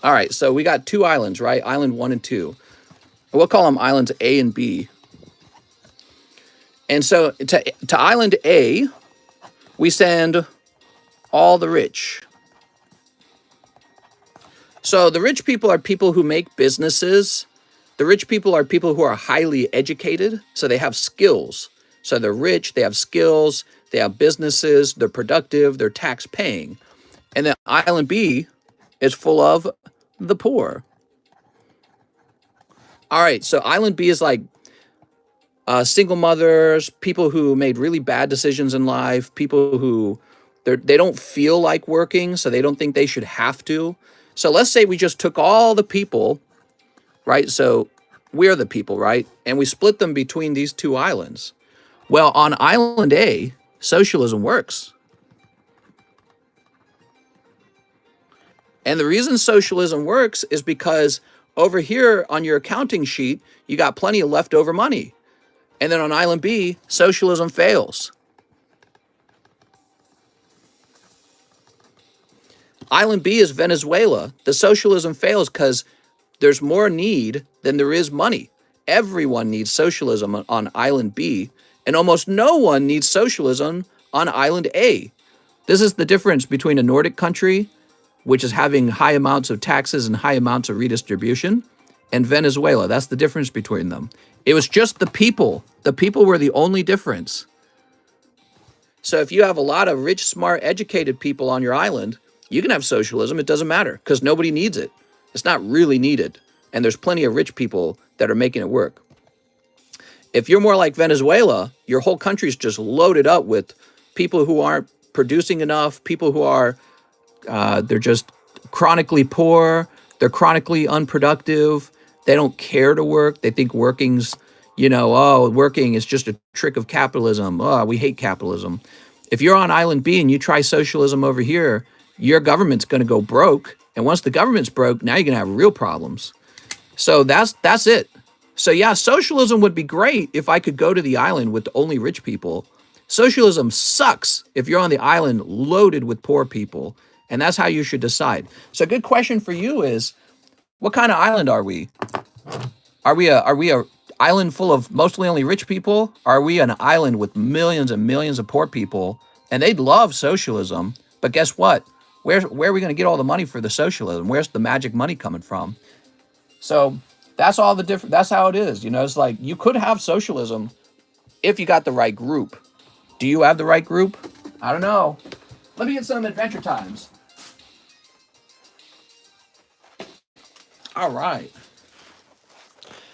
All right, so we got 2 islands, right? Island 1 and 2. We'll call them islands A and B. And so to island A, we send all the rich. So the rich people are people who make businesses. The rich people are people who are highly educated, so they have skills. So they're rich, they have skills, they have businesses, they're productive, they're tax paying. And then island B is full of the poor. All right, so island B is like single mothers, people who made really bad decisions in life, people who they don't feel like working, so they don't think they should have to. So let's say we just took all the people, right? So we're the people, right? And we split them between these two islands. Well, on Island A, socialism works. And the reason socialism works is because over here on your accounting sheet, you got plenty of leftover money. And then on Island B, socialism fails. Island B is Venezuela. The socialism fails because there's more need than there is money. Everyone needs socialism on Island B, and almost no one needs socialism on Island A. This is the difference between a Nordic country, which is having high amounts of taxes and high amounts of redistribution, and Venezuela. That's the difference between them. It was just the people. The people were the only difference. So if you have a lot of rich, smart, educated people on your island, you can have socialism. It doesn't matter because nobody needs it. It's not really needed. And there's plenty of rich people that are making it work. If you're more like Venezuela, your whole country's just loaded up with people who aren't producing enough, people who are, they're just chronically poor, they're chronically unproductive, they don't care to work, they think working's, working is just a trick of capitalism. Oh, we hate capitalism. If you're on Island B and you try socialism over here, your government's going to go broke. And once the government's broke, now you're going to have real problems. So that's it. So yeah, socialism would be great if I could go to the island with only rich people. Socialism sucks if you're on the island loaded with poor people. And that's how you should decide. So a good question for you is, what kind of island are we? Are we a island full of mostly only rich people? Are we an island with millions and millions of poor people? And they'd love socialism, but guess what? Where are we going to get all the money for the socialism? Where's the magic money coming from? So that's all the different. That's how it is. It's like you could have socialism if you got the right group. Do you have the right group? I don't know. Let me get some Adventure Times. All right.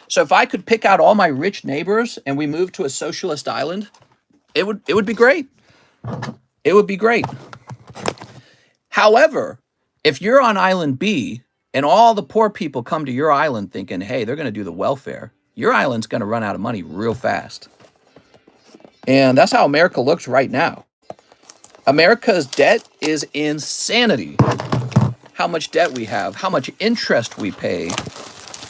So if I could pick out all my rich neighbors and we moved to a socialist island, it would be great. It would be great. However, if you're on Island B and all the poor people come to your island thinking, hey, they're going to do the welfare, your island's going to run out of money real fast. And that's how America looks right now. America's debt is insanity. How much debt we have, how much interest we pay,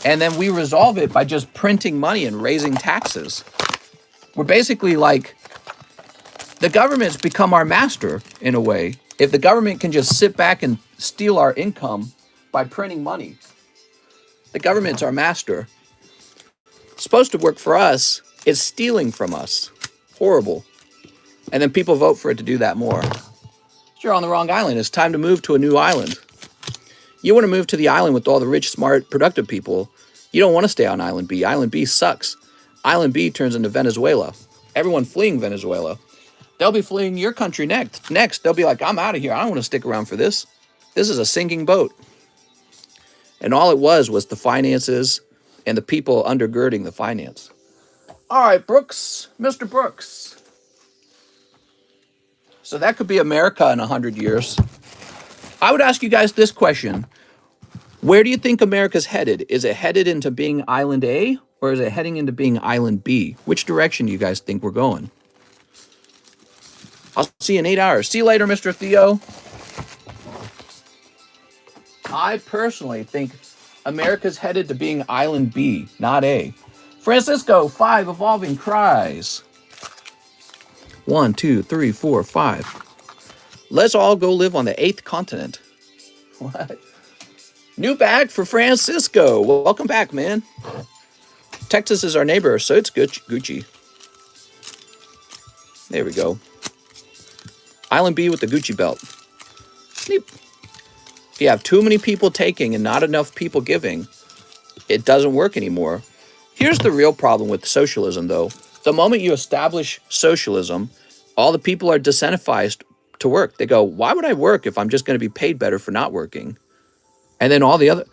and then we resolve it by just printing money and raising taxes. We're basically like, the government's become our master in a way. If the government can just sit back and steal our income by printing money, the government's our master. It's supposed to work for us. It's stealing from us. Horrible. And then people vote for it to do that more. You're on the wrong island. It's time to move to a new island. You want to move to the island with all the rich, smart, productive people. You don't want to stay on Island B. Island B sucks. Island B turns into Venezuela. Everyone fleeing Venezuela. They'll be fleeing your country next. They'll be like, I'm out of here. I don't want to stick around for this. This is a sinking boat. And all it was the finances and the people undergirding the finance. All right, Brooks. Mr. Brooks. So that could be America in 100 years. I would ask you guys this question. Where do you think America's headed? Is it headed into being Island A or is it heading into being Island B? Which direction do you guys think we're going? I'll see you in 8 hours. See you later, Mr. Theo. I personally think America's headed to being Island B, not A. Francisco, 5 evolving cries. 1, 2, 3, 4, 5. Let's all go live on the 8th continent. What? New bag for Francisco. Welcome back, man. Texas is our neighbor, so it's Gucci. There we go. Island B with the Gucci belt. If you have too many people taking and not enough people giving, it doesn't work anymore. Here's the real problem with socialism, though. The moment you establish socialism, all the people are disincentivized to work. They go, why would I work if I'm just going to be paid better for not working? And then all the other...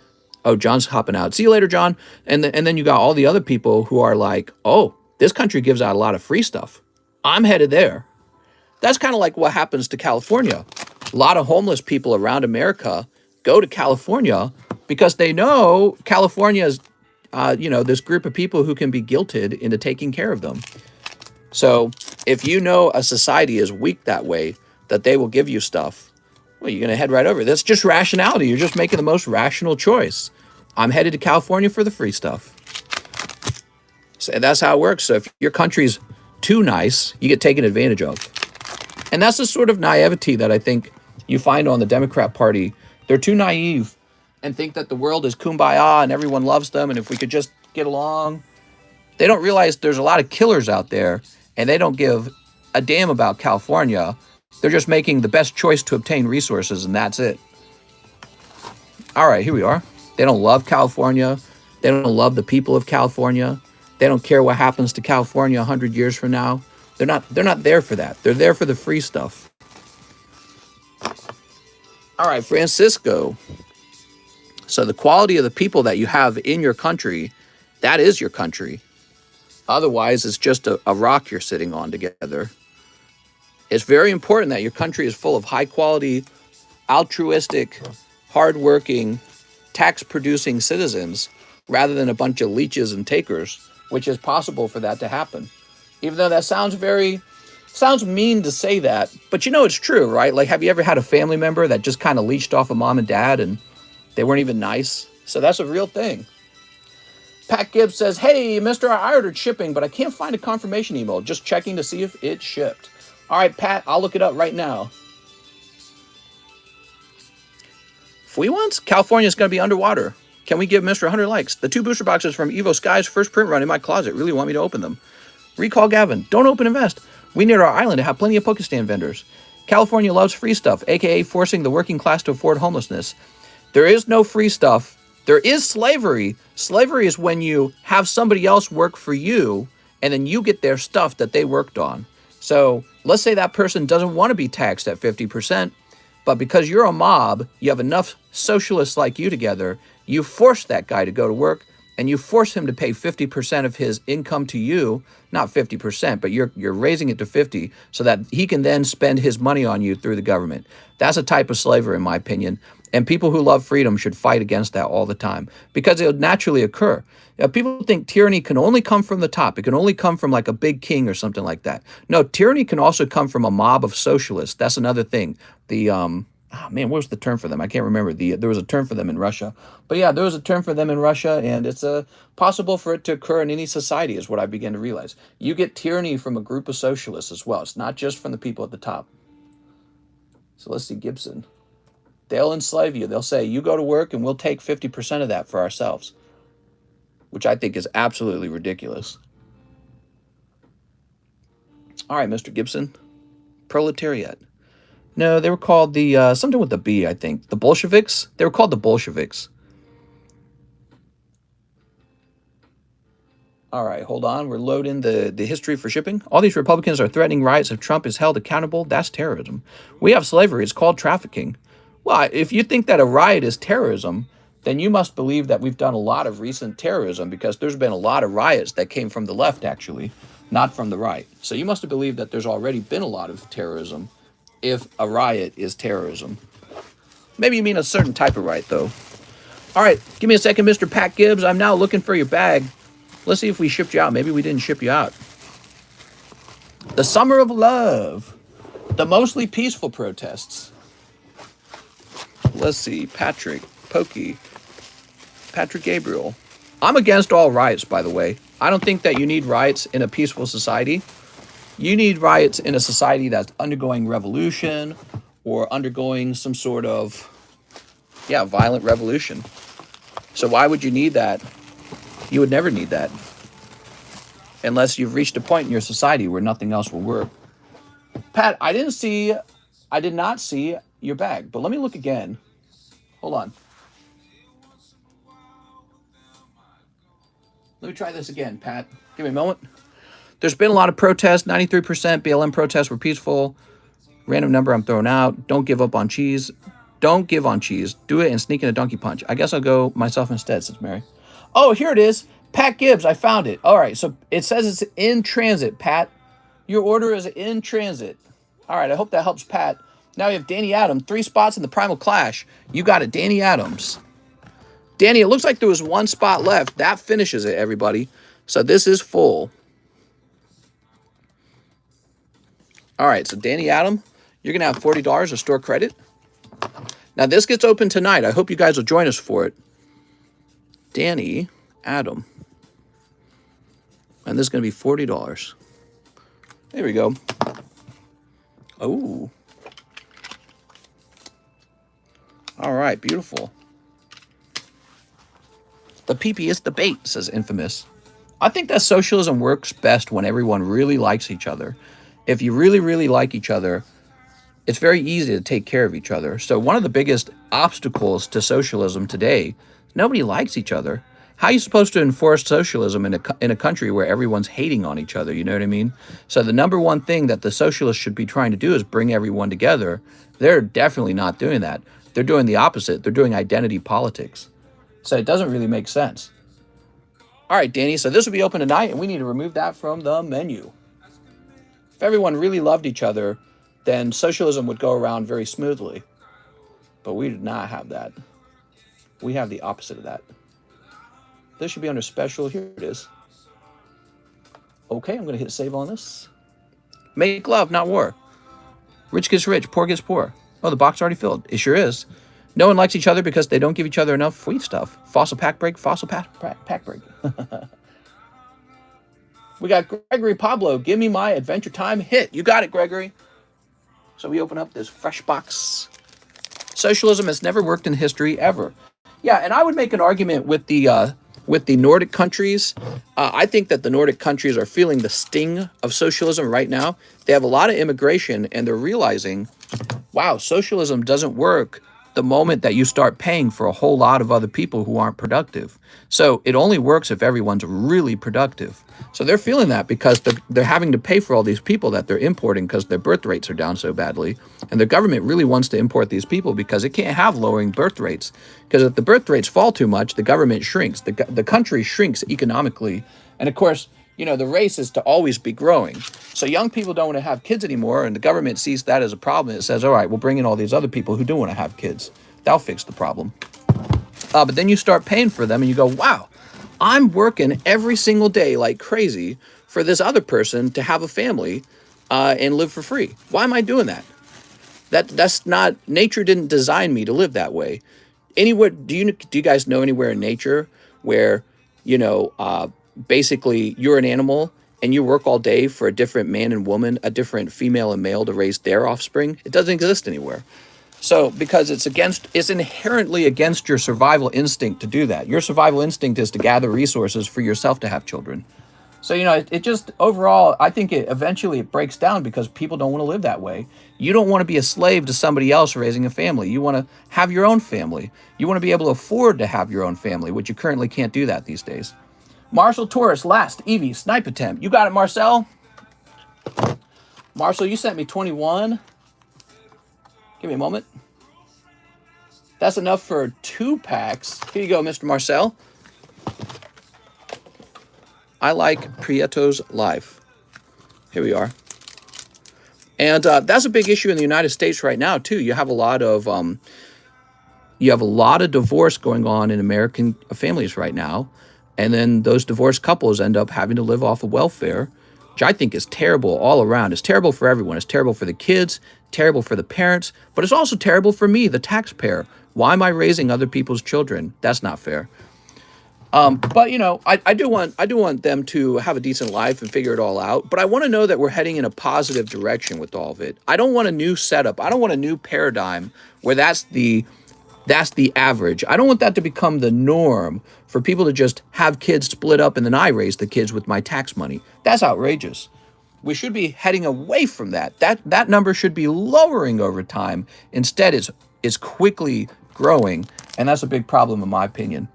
Oh, John's hopping out. See you later, John. And then you got all the other people who are like, oh, This country gives out a lot of free stuff. I'm headed there. That's kind of like what happens to California. A lot of homeless people around America go to California because they know California is, this group of people who can be guilted into taking care of them. So if you know a society is weak that way, that they will give you stuff, well, you're going to head right over. That's just rationality. You're just making the most rational choice. I'm headed to California for the free stuff. So that's how it works. So if your country's too nice, you get taken advantage of. And that's the sort of naivety that I think you find on the Democrat Party. They're too naive and think that the world is kumbaya and everyone loves them. And if we could just get along, they don't realize there's a lot of killers out there and they don't give a damn about California. They're just making the best choice to obtain resources, and that's it. All right, here we are. They don't love California. They don't love the people of California. They don't care what happens to California 100 years from now. They're not there for that. They're there for the free stuff. All right, Francisco. So the quality of the people that you have in your country, that is your country. Otherwise, it's just a rock you're sitting on together. It's very important that your country is full of high-quality, altruistic, hardworking, tax-producing citizens rather than a bunch of leeches and takers, which is possible for that to happen. Even though that sounds mean to say that, but it's true, right? Like, have you ever had a family member that just kind of leached off of mom and dad and they weren't even nice? So that's a real thing. Pat Gibbs says, hey, Mr. I ordered shipping, but I can't find a confirmation email. Just checking to see if it shipped. All right, Pat, I'll look it up right now. Free ones? California's going to be underwater. Can we give Mr. 100 likes? The 2 booster boxes from Evo Sky's first print run in my closet. Really want me to open them. Recall Gavin. Don't open invest. We need our island to have plenty of Pokestand vendors. California loves free stuff, a.k.a. forcing the working class to afford homelessness. There is no free stuff. There is slavery. Slavery is when you have somebody else work for you and then you get their stuff that they worked on. So let's say that person doesn't want to be taxed at 50%, but because you're a mob, you have enough socialists like you together, you force that guy to go to work and you force him to pay 50% of his income to you, not 50%, but you're raising it to 50 so that he can then spend his money on you through the government. That's a type of slavery, in my opinion. And people who love freedom should fight against that all the time because it would naturally occur. People think tyranny can only come from the top. It can only come from like a big king or something like that. No, tyranny can also come from a mob of socialists. That's another thing. What was the term for them? I can't remember. There was a term for them in Russia. But yeah, there was a term for them in Russia, and it's possible for it to occur in any society is what I began to realize. You get tyranny from a group of socialists as well. It's not just from the people at the top. So let's see, Gibson. They'll enslave you. They'll say, you go to work and we'll take 50% of that for ourselves, which I think is absolutely ridiculous. All right, Mr. Gibson. Proletariat. No, they were called the, something with the B, I think. The Bolsheviks? They were called the Bolsheviks. All right, hold on. We're loading the history for shipping. All these Republicans are threatening riots if Trump is held accountable. That's terrorism. We have slavery. It's called trafficking. Well, if you think that a riot is terrorism, then you must believe that we've done a lot of recent terrorism because there's been a lot of riots that came from the left, actually, not from the right. So you must have believed that there's already been a lot of terrorism if a riot is terrorism. Maybe you mean a certain type of riot, though. All right, give me a second, Mr. Pat Gibbs. I'm now looking for your bag. Let's see if we shipped you out. Maybe we didn't ship you out. The Summer of Love. The mostly peaceful protests. Let's see, Patrick, Pokey, Patrick Gabriel. I'm against all riots, by the way. I don't think that you need riots in a peaceful society. You need riots in a society that's undergoing revolution or undergoing some sort of, violent revolution. So why would you need that? You would never need that unless you've reached a point in your society where nothing else will work. Pat, I did not see your bag, but let me look again. Hold on. Let me try this again, Pat. Give me a moment. There's been a lot of protests. 93% BLM protests were peaceful. Random number I'm throwing out. Don't give up on cheese. Don't give on cheese. Do it and sneak in a donkey punch. I guess I'll go myself instead, says Mary. Oh, here it is. Pat Gibbs, I found it. All right, so it says it's in transit, Pat. Your order is in transit. All right, I hope that helps, Pat. Now we have Danny Adams, 3 spots in the Primal Clash. You got it, Danny Adams. Danny, it looks like there was 1 spot left. That finishes it, everybody. So this is full. All right, so Danny Adams, you're going to have $40 of store credit. Now this gets open tonight. I hope you guys will join us for it. Danny Adams. And this is going to be $40. There we go. Oh. All right, beautiful. The PP is the bait, says Infamous. I think that socialism works best when everyone really likes each other. If you really, really like each other, it's very easy to take care of each other. So one of the biggest obstacles to socialism today, nobody likes each other. How are you supposed to enforce socialism in a country where everyone's hating on each other? You know what I mean? So the number one thing that the socialists should be trying to do is bring everyone together. They're definitely not doing that. They're doing the opposite. They're doing identity politics. So it doesn't really make sense. All right, Danny, so this will be open tonight, and we need to remove that from the menu. If everyone really loved each other, then socialism would go around very smoothly. But we do not have that. We have the opposite of that. This should be under special. Here it is. Okay, I'm going to hit save on this. Make love, not war. Rich gets rich, poor gets poor. Oh, the box already filled. It sure is. No one likes each other because they don't give each other enough free stuff. Fossil pack break, fossil pack break. We got Gregory Pablo. Give me my Adventure Time hit. You got it, Gregory. So we open up this fresh box. Socialism has never worked in history, ever. Yeah, and I would make an argument with the Nordic countries. I think that the Nordic countries are feeling the sting of socialism right now. They have a lot of immigration, and they're realizing, wow, socialism doesn't work the moment that you start paying for a whole lot of other people who aren't productive. So it only works if everyone's really productive. So they're feeling that because they're having to pay for all these people that they're importing because their birth rates are down so badly. And the government really wants to import these people because it can't have lowering birth rates. Because if the birth rates fall too much, the government shrinks. The country shrinks economically. And of course, you know, the race is to always be growing. So young people don't want to have kids anymore, and the government sees that as a problem. It says, all right, we'll bring in all these other people who do want to have kids. That'll fix the problem. But then you start paying for them, and you go, wow, I'm working every single day like crazy for this other person to have a family and live for free. Why am I doing that? That's not, nature didn't design me to live that way. Anywhere, do you guys know anywhere in nature where, you know, basically you're an animal and you work all day for a different man and woman, a different female and male to raise their offspring? It doesn't exist anywhere. So because it's inherently against your survival instinct to do that. Your survival instinct is to gather resources for yourself to have children. So, you know, it just overall, I think eventually it breaks down because people don't want to live that way. You don't want to be a slave to somebody else raising a family. You want to have your own family. You want to be able to afford to have your own family, which you currently can't do that these days. Marshall Torres, last Eevee snipe attempt. You got it, Marcel. Marshall, you sent me 21. Give me a moment. That's enough for 2 packs. Here you go, Mr. Marcel. I like Prieto's life. Here we are. And that's a big issue in the United States right now, too. You have a lot of divorce going on in American families right now. And then those divorced couples end up having to live off of welfare, which I think is terrible all around. It's terrible for everyone. It's terrible for the kids, terrible for the parents, but it's also terrible for me, the taxpayer. Why am I raising other people's children? That's not fair. But, you know, I do want them to have a decent life and figure it all out. But I want to know that we're heading in a positive direction with all of it. I don't want a new setup. I don't want a new paradigm where that's the average. I don't want that to become the norm for people to just have kids split up and then I raise the kids with my tax money. That's outrageous. We should be heading away from that. That number should be lowering over time. Instead, it's quickly growing, and that's a big problem in my opinion.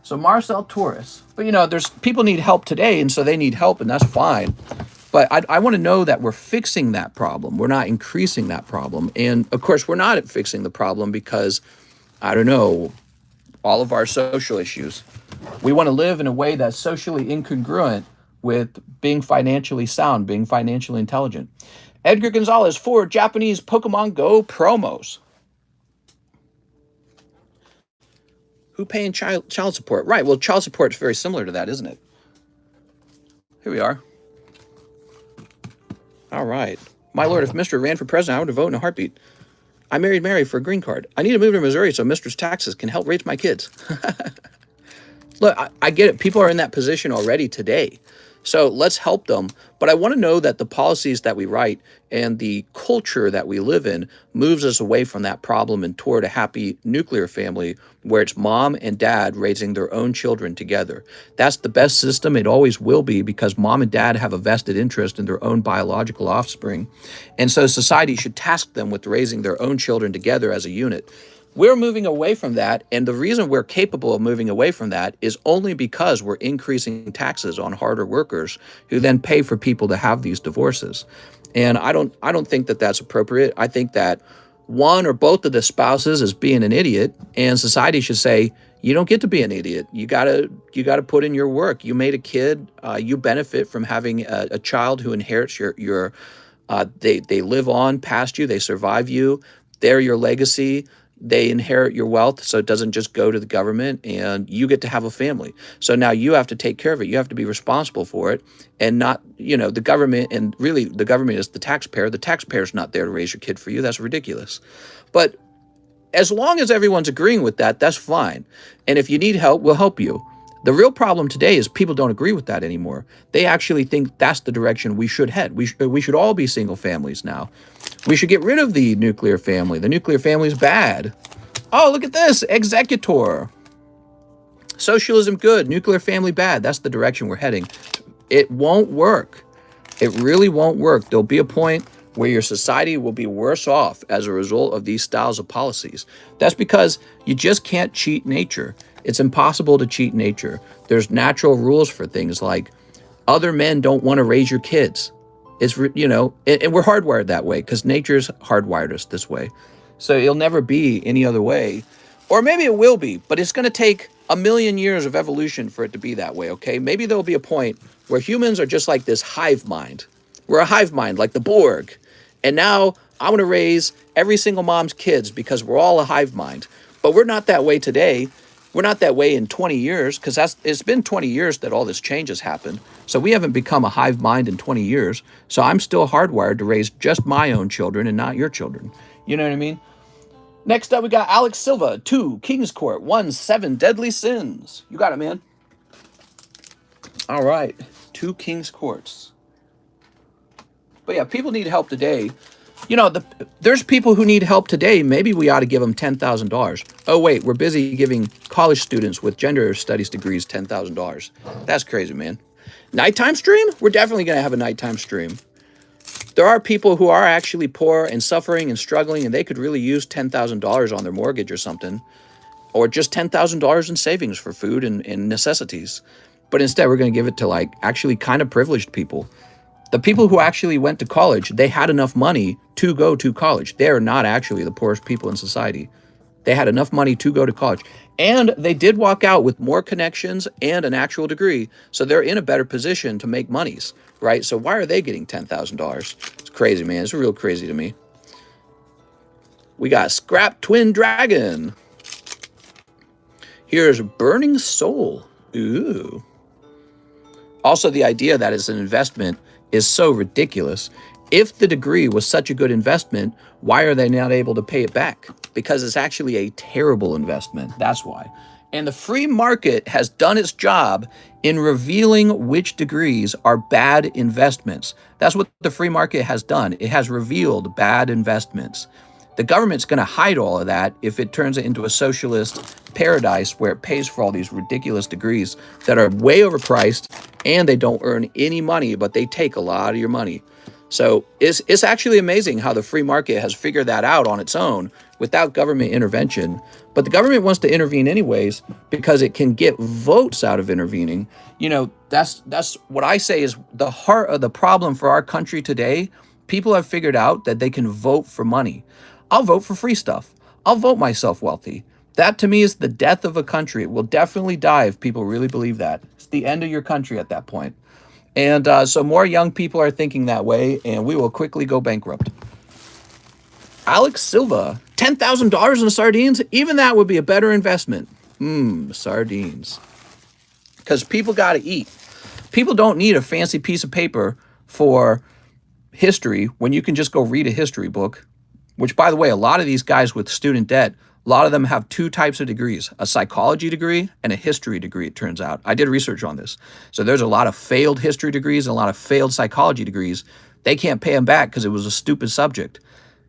So Marcel Torres. But, you know, there's people need help today, and so they need help, and that's fine. But I want to know that we're fixing that problem. We're not increasing that problem. And, of course, we're not fixing the problem because, I don't know, all of our social issues. We want to live in a way that's socially incongruent with being financially sound, being financially intelligent. Edgar Gonzalez, 4 Japanese Pokemon Go promos. Who paying child support? Right, well, child support is very similar to that, isn't it? Here we are. All right. My lord, if Mr. ran for president, I would vote in a heartbeat. I married Mary for a green card. I need to move to Missouri so Mr.'s taxes can help raise my kids. Look, I get it. People are in that position already today. So let's help them. But I want to know that the policies that we write and the culture that we live in moves us away from that problem and toward a happy nuclear family where it's mom and dad raising their own children together. That's the best system. It always will be, because mom and dad have a vested interest in their own biological offspring. And so society should task them with raising their own children together as a unit. We're moving away from that, and the reason we're capable of moving away from that is only because we're increasing taxes on harder workers who then pay for people to have these divorces. And I don't think that that's appropriate. I think that one or both of the spouses is being an idiot, and society should say, you don't get to be an idiot. You gotta put in your work. You made a kid. You benefit from having a child who inherits your they live on past you. They survive you. They're your legacy. They inherit your wealth, so it doesn't just go to the government, and you get to have a family. So now you have to take care of it. You have to be responsible for it, and not, the government. And really, the government is the taxpayer. The taxpayer's not there to raise your kid for you. That's ridiculous. But as long as everyone's agreeing with that, that's fine. And if you need help, we'll help you. The real problem today is people don't agree with that anymore. They actually think that's the direction we should head. We should all be single families now. We should get rid of the nuclear family. The nuclear family is bad. Oh, look at this. Executor. Socialism good. Nuclear family bad. That's the direction we're heading. It won't work. It really won't work. There'll be a point where your society will be worse off as a result of these styles of policies. That's because you just can't cheat nature. It's impossible to cheat nature. There's natural rules for things like other men don't want to raise your kids. It's, and we're hardwired that way because nature's hardwired us this way. So it'll never be any other way. Or maybe it will be, but it's going to take 1,000,000 years of evolution for it to be that way, okay? Maybe there'll be a point where humans are just like this hive mind. We're a hive mind, like the Borg. And now I want to raise every single mom's kids because we're all a hive mind. But we're not that way today. We're not that way in 20 years, because it's been 20 years that all this change has happened. So we haven't become a hive mind in 20 years. So I'm still hardwired to raise just my own children and not your children. You know what I mean? Next up, we got Alex Silva, 2 King's Court, 1 7 Deadly Sins. You got it, man. All right, 2 King's Courts. But yeah, people need help today. There's people who need help today. Maybe we ought to give them $10,000. Oh, wait, we're busy giving college students with gender studies degrees $10,000. That's crazy, man. Nighttime stream? We're definitely going to have a nighttime stream. There are people who are actually poor and suffering and struggling, and they could really use $10,000 on their mortgage or something, or just $10,000 in savings for food and necessities. But instead, we're going to give it to actually kind of privileged people. The people who actually went to college, they had enough money to go to college. They're not actually the poorest people in society. They had enough money to go to college. And they did walk out with more connections and an actual degree. So they're in a better position to make monies, right? So why are they getting $10,000? It's crazy, man. It's real crazy to me. We got Scrap Twin Dragon. Here's Burning Soul. Ooh. Also, the idea that it's an investment is so ridiculous. If the degree was such a good investment, why are they not able to pay it back? Because it's actually a terrible investment. That's why. And the free market has done its job in revealing which degrees are bad investments. That's what the free market has done. It has revealed bad investments. The government's going to hide all of that if it turns it into a socialist paradise where it pays for all these ridiculous degrees that are way overpriced and they don't earn any money, but they take a lot of your money. So it's actually amazing how the free market has figured that out on its own without government intervention. But the government wants to intervene anyways because it can get votes out of intervening. That's what I say is the heart of the problem for our country today. People have figured out that they can vote for money. I'll vote for free stuff. I'll vote myself wealthy. That to me is the death of a country. It will definitely die if people really believe that. It's the end of your country at that point. And so more young people are thinking that way, and we will quickly go bankrupt. Alex Silva, $10,000 in sardines? Even that would be a better investment. Sardines. Because people got to eat. People don't need a fancy piece of paper for history when you can just go read a history book, which, by the way, a lot of these guys with student debt, a lot of them have two types of degrees, a psychology degree and a history degree, it turns out. I did research on this. So there's a lot of failed history degrees and a lot of failed psychology degrees. They can't pay them back because it was a stupid subject.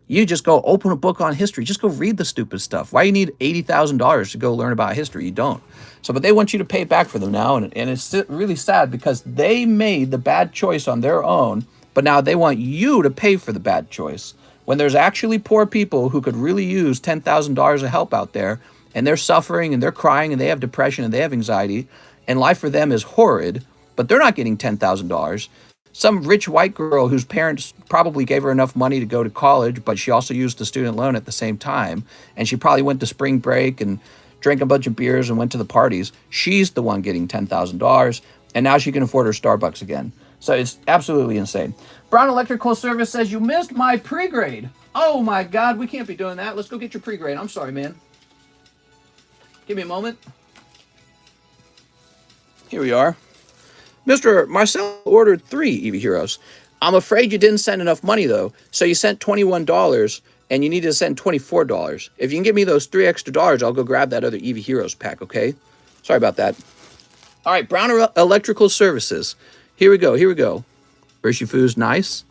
You just go open a book on history. Just go read the stupid stuff. Why you need $80,000 to go learn about history? You don't. So, but they want you to pay back for them now. And it's really sad because they made the bad choice on their own, but now they want you to pay for the bad choice. When there's actually poor people who could really use $10,000 of help out there, and they're suffering and they're crying and they have depression and they have anxiety, and life for them is horrid, but they're not getting $10,000. Some rich white girl whose parents probably gave her enough money to go to college, but she also used the student loan at the same time, and she probably went to spring break and drank a bunch of beers and went to the parties. She's the one getting $10,000, and now she can afford her Starbucks again. So it's absolutely insane. Brown Electrical Service says, you missed my pre-grade. Oh my God, we can't be doing that. Let's go get your pre-grade. I'm sorry, man. Give me a moment. Here we are. Mr. Marcel ordered 3 EV Heroes. I'm afraid you didn't send enough money, though. So you sent $21, and you need to send $24. If you can give me those $3 extra, I'll go grab that other EV Heroes pack, okay? Sorry about that. All right, Brown Electrical Services. Here we go, here we go. Urshifu's nice.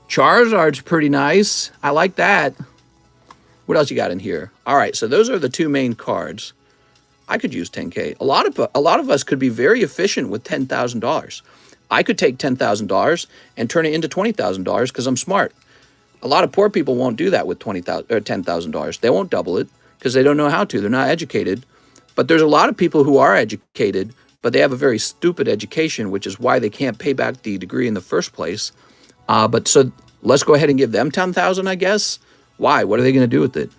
Charizard's pretty nice. I like that. What else you got in here? All right, so those are the 2 main cards. I could use 10K. A lot of us could be very efficient with $10,000. I could take $10,000 and turn it into $20,000 because I'm smart. A lot of poor people won't do that with $20,000 or $10,000. They won't double it because they don't know how to. They're not educated. But there's a lot of people who are educated, but they have a very stupid education, which is why they can't pay back the degree in the first place. But so let's go ahead and give them $10,000, I guess. Why? What are they going to do with it?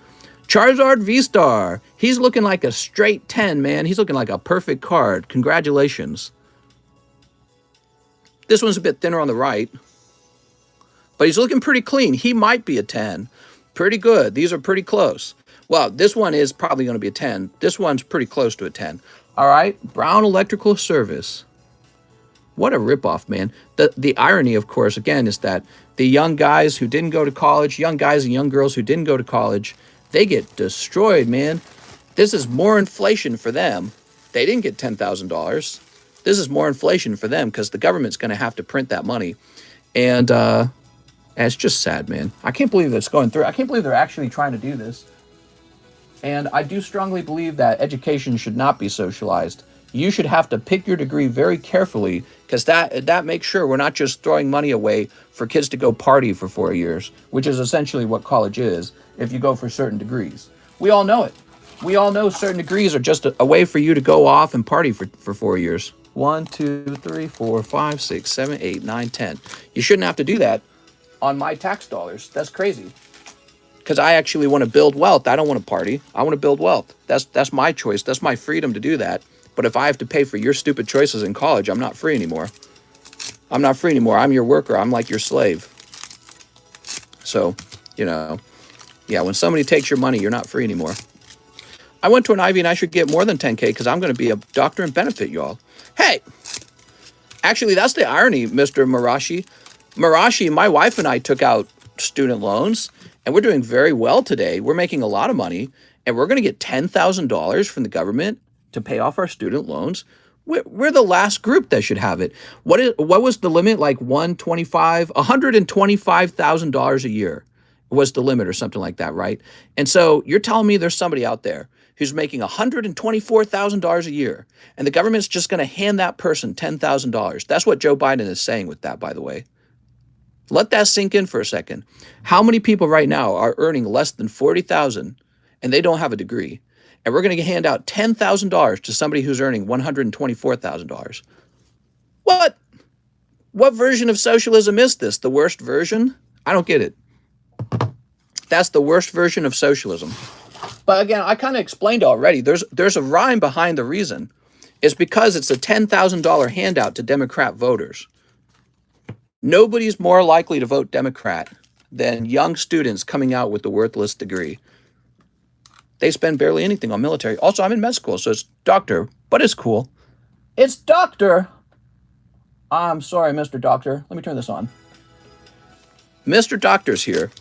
Charizard V-Star. He's looking like a straight 10, man. He's looking like a perfect card. Congratulations. This one's a bit thinner on the right, but he's looking pretty clean. He might be a 10. Pretty good. These are pretty close. Well, this one is probably going to be a 10. This one's pretty close to a 10. All right, Brown Electrical Service. What a ripoff, man. The irony, of course, again, is that the young guys who didn't go to college, young guys and young girls who didn't go to college, they get destroyed, man. This is more inflation for them. They didn't get $10,000. This is more inflation for them because the government's going to have to print that money. And it's just sad, man. I can't believe that's going through. I can't believe they're actually trying to do this. And I do strongly believe that education should not be socialized. You should have to pick your degree very carefully because that makes sure we're not just throwing money away for kids to go party for 4 years, which is essentially what college is if you go for certain degrees. We all know it. We all know certain degrees are just a way for you to go off and party for 4 years. 1, 2, 3, 4, 5, 6, 7, 8, 9, 10. You shouldn't have to do that on my tax dollars. That's crazy. Because I actually want to build wealth. I don't want to party. I want to build wealth. That's my choice. That's my freedom to do that. But if I have to pay for your stupid choices in college, I'm not free anymore. I'm not free anymore. I'm your worker. I'm like your slave. So, you know, yeah, when somebody takes your money, you're not free anymore. I went to an Ivy and I should get more than 10K because I'm going to be a doctor and benefit y'all. Hey, actually, that's the irony, Mr. Marashi. Marashi, my wife and I took out student loans, and we're doing very well today. We're making a lot of money, and we're going to get $10,000 from the government to pay off our student loans. We're the last group that should have it. What was the limit? Like $125,000 a year was the limit or something like that, right? And so you're telling me there's somebody out there who's making $124,000 a year, and the government's just going to hand that person $10,000. That's what Joe Biden is saying with that, by the way. Let that sink in for a second. How many people right now are earning less than $40,000 and they don't have a degree? And we're going to hand out $10,000 to somebody who's earning $124,000. What? What version of socialism is this? The worst version? I don't get it. That's the worst version of socialism. But again, I kind of explained already. There's a rhyme behind the reason. It's because it's a $10,000 handout to Democrat voters. Nobody's more likely to vote Democrat than young students coming out with a worthless degree. They spend barely anything on military. Also, I'm in med school, so it's doctor, but it's cool. It's doctor. I'm sorry, Mr. Doctor. Let me turn this on. Mr. Doctor's here.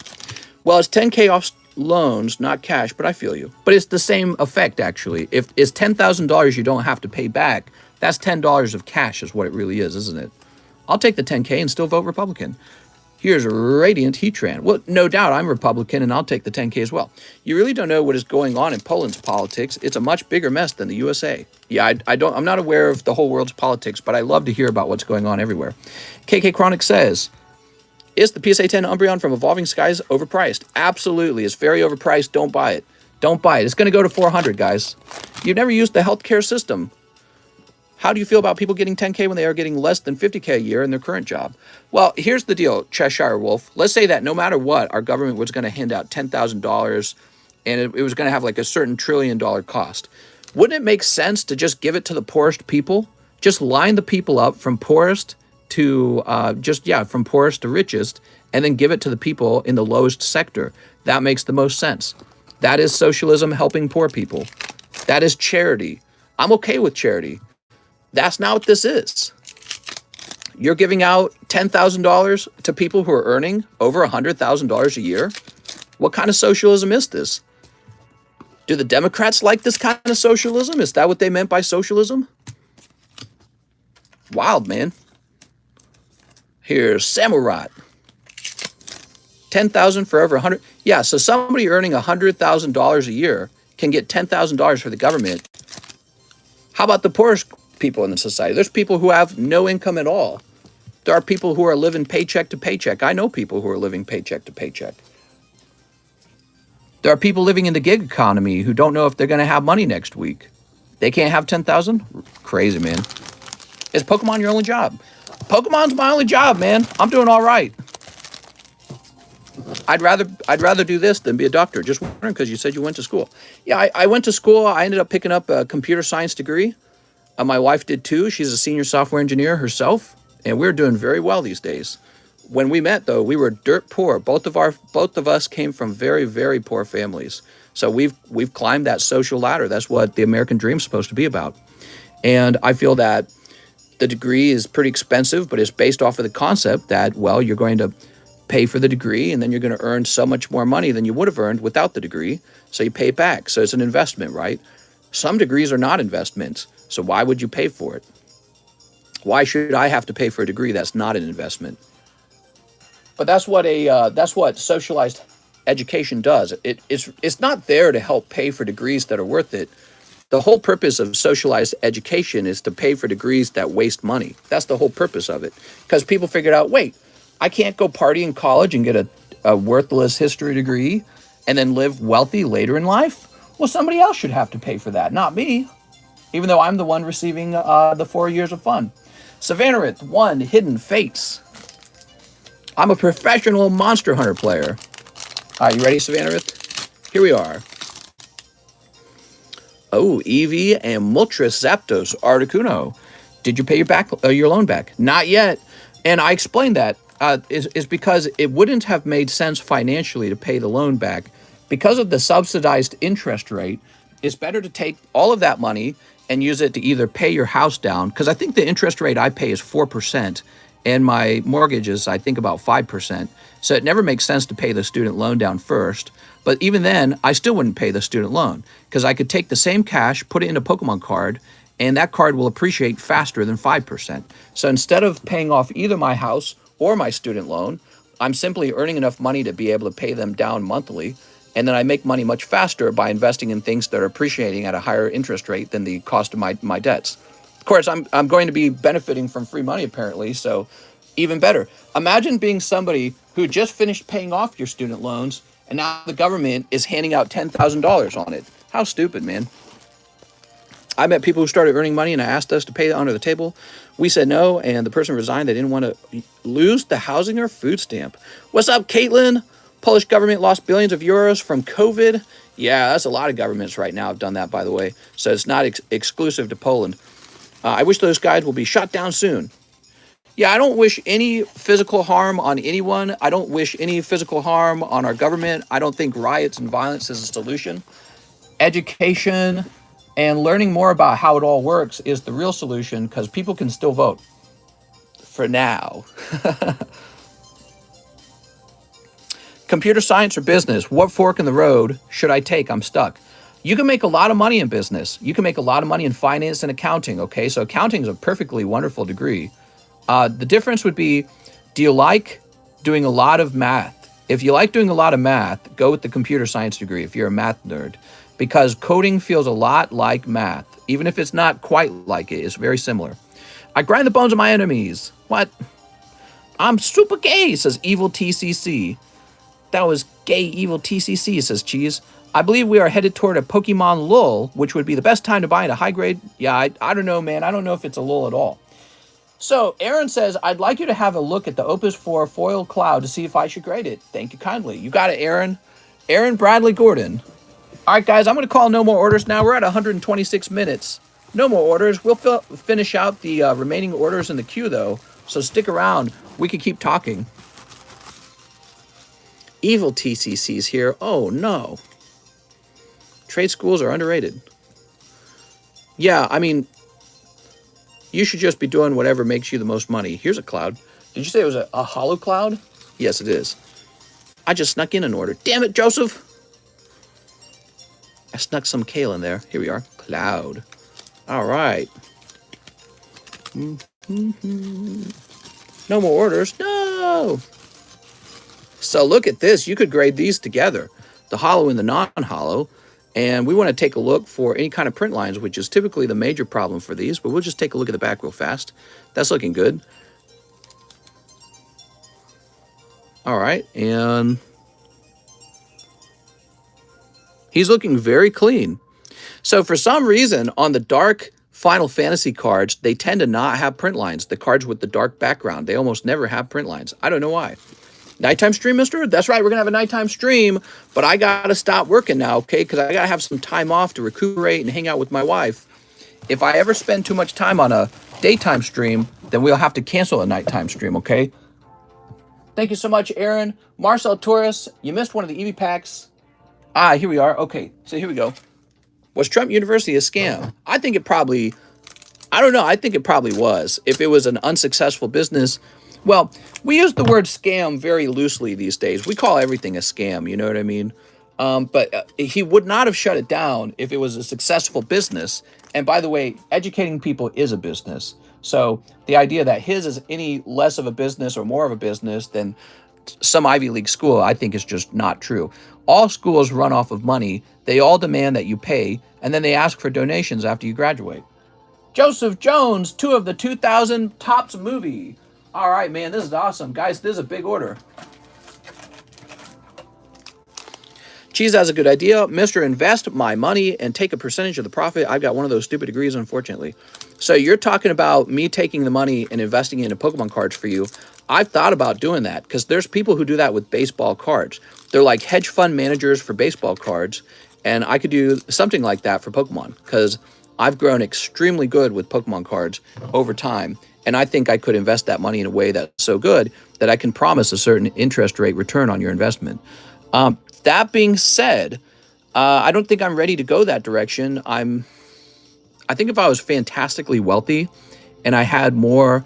Well, it's 10K off loans, not cash, but I feel you. But it's the same effect, actually. If it's $10,000 you don't have to pay back, that's $10 of cash is what it really is, isn't it? I'll take the 10K and still vote Republican. Here's a Radiant Heatran. Well, no doubt I'm Republican, and I'll take the 10K as well. You really don't know what is going on in Poland's politics. It's a much bigger mess than the USA. Yeah, I'm not aware of the whole world's politics, but I love to hear about what's going on everywhere. KK Chronic says, is the PSA 10 Umbreon from Evolving Skies overpriced? Absolutely. It's very overpriced. Don't buy it. Don't buy it. It's going to go to 400, guys. You've never used the healthcare system. How do you feel about people getting 10K when they are getting less than 50K a year in their current job? Well, here's the deal, Cheshire Wolf. Let's say that no matter what, our government was going to hand out $10,000 and it was going to have like a certain $1 trillion cost. Wouldn't it make sense to just give it to the poorest people? Just line the people up from poorest to from poorest to richest, and then give it to the people in the lowest sector. That makes the most sense. That is socialism helping poor people. That is charity. I'm okay with charity. That's not what this is. You're giving out $10,000 to people who are earning over $100,000 a year? What kind of socialism is this? Do the Democrats like this kind of socialism? Is that what they meant by socialism? Wild, man. Here's Samurai. 10,000 for over 100. Yeah, so somebody earning $100,000 a year can get $10,000 for the government. How about the poorest people in the society? There's people who have no income at all. There are people who are living paycheck to paycheck. I know people who are living paycheck to paycheck. There are people living in the gig economy who don't know if they're going to have money next week. They can't have 10,000? Crazy, man. Is Pokemon your only job? Pokemon's my only job, man. I'm doing all right. I'd rather do this than be a doctor. Just wondering because you said you went to school. Yeah, I went to school. I ended up picking up a computer science degree. My wife did too. She's a senior software engineer herself, and we're doing very well these days. When we met, though, we were dirt poor. Both of us came from very, very poor families. So we've climbed that social ladder. That's what the American dream is supposed to be about. And I feel that the degree is pretty expensive, but it's based off of the concept that, well, you're going to pay for the degree, and then you're going to earn so much more money than you would have earned without the degree. So you pay it back. So it's an investment, right? Some degrees are not investments. So why would you pay for it? Why should I have to pay for a degree that's not an investment? But that's what socialized education does. It's not there to help pay for degrees that are worth it. The whole purpose of socialized education is to pay for degrees that waste money. That's the whole purpose of it. Because people figured out, wait, I can't go party in college and get a worthless history degree and then live wealthy later in life. Well, somebody else should have to pay for that, not me. Even though I'm the one receiving the 4 years of fun. Savannarith, 1, Hidden Fates. I'm a professional Monster Hunter player. All right, you ready, Savannarith? Here we are. Oh, Eevee and Moltres Zapdos Articuno. Did you pay your loan back? Not yet. And I explained that is because it wouldn't have made sense financially to pay the loan back. Because of the subsidized interest rate, it's better to take all of that money and use it to either pay your house down, because I think the interest rate I pay is 4%, and my mortgage is, I think, about 5%. So it never makes sense to pay the student loan down first. But even then, I still wouldn't pay the student loan, because I could take the same cash, put it in a Pokemon card, and that card will appreciate faster than 5%. So instead of paying off either my house or my student loan, I'm simply earning enough money to be able to pay them down monthly. And then I make money much faster by investing in things that are appreciating at a higher interest rate than the cost of my debts. Of course, I'm going to be benefiting from free money, apparently, so even better. Imagine being somebody who just finished paying off your student loans, and now the government is handing out $10,000 on it. How stupid, man. I met people who started earning money, and I asked us to pay it under the table. We said no, and the person resigned. They didn't want to lose the housing or food stamp. What's up, Caitlin? Polish government lost billions of euros from COVID. Yeah, that's a lot of governments right now have done that, by the way. So it's not exclusive to Poland. I wish those guys will be shot down soon. Yeah, I don't wish any physical harm on anyone. I don't wish any physical harm on our government. I don't think riots and violence is a solution. Education and learning more about how it all works is the real solution, because people can still vote. For now. Computer science or business? What fork in the road should I take? I'm stuck. You can make a lot of money in business. You can make a lot of money in finance and accounting, okay? So accounting is a perfectly wonderful degree. The difference would be, do you like doing a lot of math? If you like doing a lot of math, go with the computer science degree if you're a math nerd, because coding feels a lot like math. Even if it's not quite like it, it's very similar. I grind the bones of my enemies. What? I'm super gay, says Evil TCC. That was gay Evil TCC, says Cheese. I believe we are headed toward a Pokemon lull, which would be the best time to buy it a high grade. Yeah, I don't know, man. I don't know if it's a lull at all. So Aaron says, I'd like you to have a look at the Opus 4 foil cloud to see if I should grade it. Thank you kindly. You got it, Aaron. Aaron Bradley Gordon. All right, guys, I'm going to call no more orders now. We're at 126 minutes. No more orders. We'll finish out the remaining orders in the queue, though. So stick around. We can keep talking. Evil TCC's here. Oh, no. Trade schools are underrated. Yeah, I mean, you should just be doing whatever makes you the most money. Here's a cloud. Did you say it was a hollow cloud? Yes, it is. I just snuck in an order. Damn it, Joseph. I snuck some kale in there. Here we are. Cloud. All right. No more orders. No. So look at this. You could grade these together, the hollow and the non-hollow. And we want to take a look for any kind of print lines, which is typically the major problem for these. But we'll just take a look at the back real fast. That's looking good. All right. And he's looking very clean. So for some reason, on the dark Final Fantasy cards, they tend to not have print lines. The cards with the dark background, they almost never have print lines. I don't know why. Nighttime stream, mister? That's right, we're going to have a nighttime stream, but I got to stop working now, okay? Because I got to have some time off to recuperate and hang out with my wife. If I ever spend too much time on a daytime stream, then we'll have to cancel a nighttime stream, okay? Thank you so much, Aaron. Marcel Torres, you missed one of the EV packs. Ah, here we are. Okay, so here we go. Was Trump University a scam? I think it probably, I don't know, I think it probably was. If it was an unsuccessful business. Well, we use the word scam very loosely these days. We call everything a scam, you know what I mean? But he would not have shut it down if it was a successful business. And by the way, educating people is a business. So the idea that his is any less of a business or more of a business than some Ivy League school, I think is just not true. All schools run off of money. They all demand that you pay, and then they ask for donations after you graduate. Joseph Jones, 2 of the 2000 Tops movie. All right, man, this is awesome. Guys, this is a big order. Cheese has a good idea. Mr. Invest my money and take a percentage of the profit. I've got one of those stupid degrees, unfortunately. So you're talking about me taking the money and investing into Pokemon cards for you. I've thought about doing that because there's people who do that with baseball cards. They're like hedge fund managers for baseball cards. And I could do something like that for Pokemon because I've grown extremely good with Pokemon cards over time. And I think I could invest that money in a way that's so good that I can promise a certain interest rate return on your investment. That being said, I don't think I'm ready to go that direction. I think if I was fantastically wealthy and I had more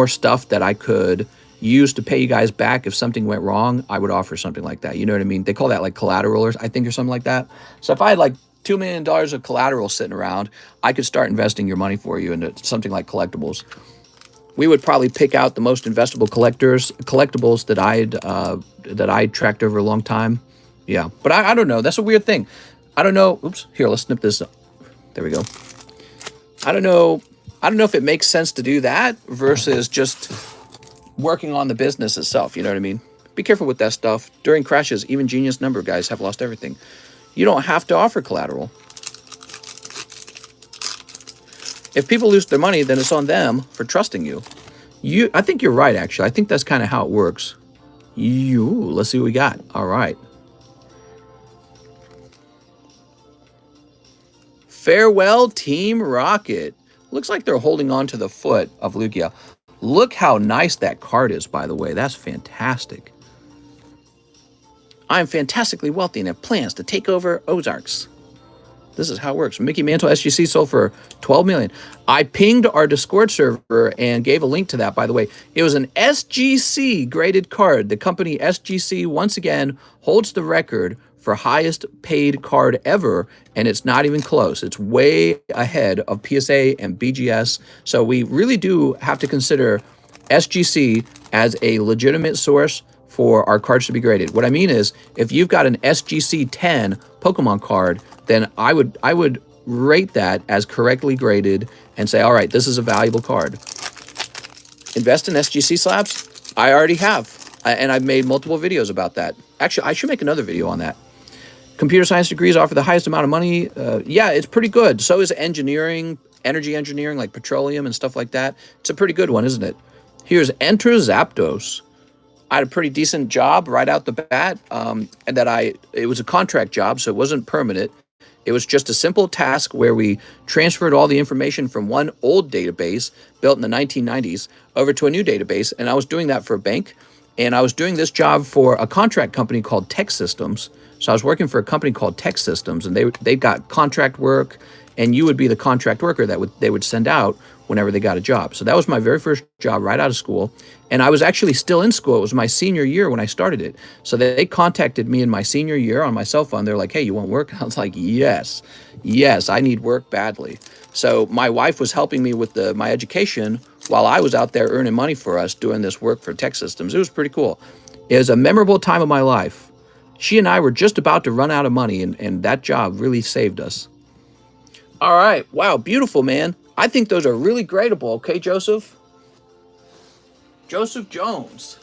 stuff that I could use to pay you guys back if something went wrong, I would offer something like that. You know what I mean? They call that like collateral, or I think, or something like that. So if I had like $2 million of collateral sitting around, I could start investing your money for you into something like collectibles. We would probably pick out the most investable collectibles that I'd tracked over a long time. Yeah, but I don't know. That's a weird thing. I don't know. Oops. Here, let's snip this up. There we go. I don't know if it makes sense to do that versus just working on the business itself. You know what I mean? Be careful with that stuff. During crashes, even genius number guys have lost everything. You don't have to offer collateral. If people lose their money, then it's on them for trusting you. I think you're right, actually. I think that's kind of how it works. Let's see what we got. All right. Farewell, Team Rocket. Looks like they're holding on to the foot of Lugia. Look how nice that card is, by the way. That's fantastic. I'm fantastically wealthy and have plans to take over Ozarks. This is how it works. Mickey Mantle SGC sold for $12 million. I pinged our Discord server and gave a link to that, by the way. It was an SGC graded card. The company SGC, once again, holds the record for highest paid card ever, and it's not even close. It's way ahead of PSA and BGS. So we really do have to consider SGC as a legitimate source for our cards to be graded. What I mean is, if you've got an SGC 10 Pokemon card, then I would rate that as correctly graded and say, all right, this is a valuable card. Invest in SGC slabs? I already have, and I've made multiple videos about that. Actually, I should make another video on that. Computer science degrees offer the highest amount of money. Yeah, it's pretty good. So is engineering, energy engineering, like petroleum and stuff like that. It's a pretty good one, isn't it? Here's Enter Zapdos. I had a pretty decent job right out the bat, and it was a contract job, so it wasn't permanent. It was just a simple task where we transferred all the information from one old database built in the 1990s over to a new database, and I was doing that for a bank, and I was doing this job for a contract company called Tech Systems. So I was working for a company called Tech Systems, and they got contract work, and you would be the contract worker that they would send out whenever they got a job. So that was my very first job right out of school. And I was actually still in school. It was my senior year when I started it. So they contacted me in my senior year on my cell phone. They're like, hey, you want work? I was like, yes, I need work badly. So my wife was helping me with my education while I was out there earning money for us doing this work for Tech Systems. It was pretty cool. It was a memorable time of my life. She and I were just about to run out of money, and that job really saved us. All right. Wow, beautiful, man. I think those are really gradable, okay, Joseph? Joseph Jones.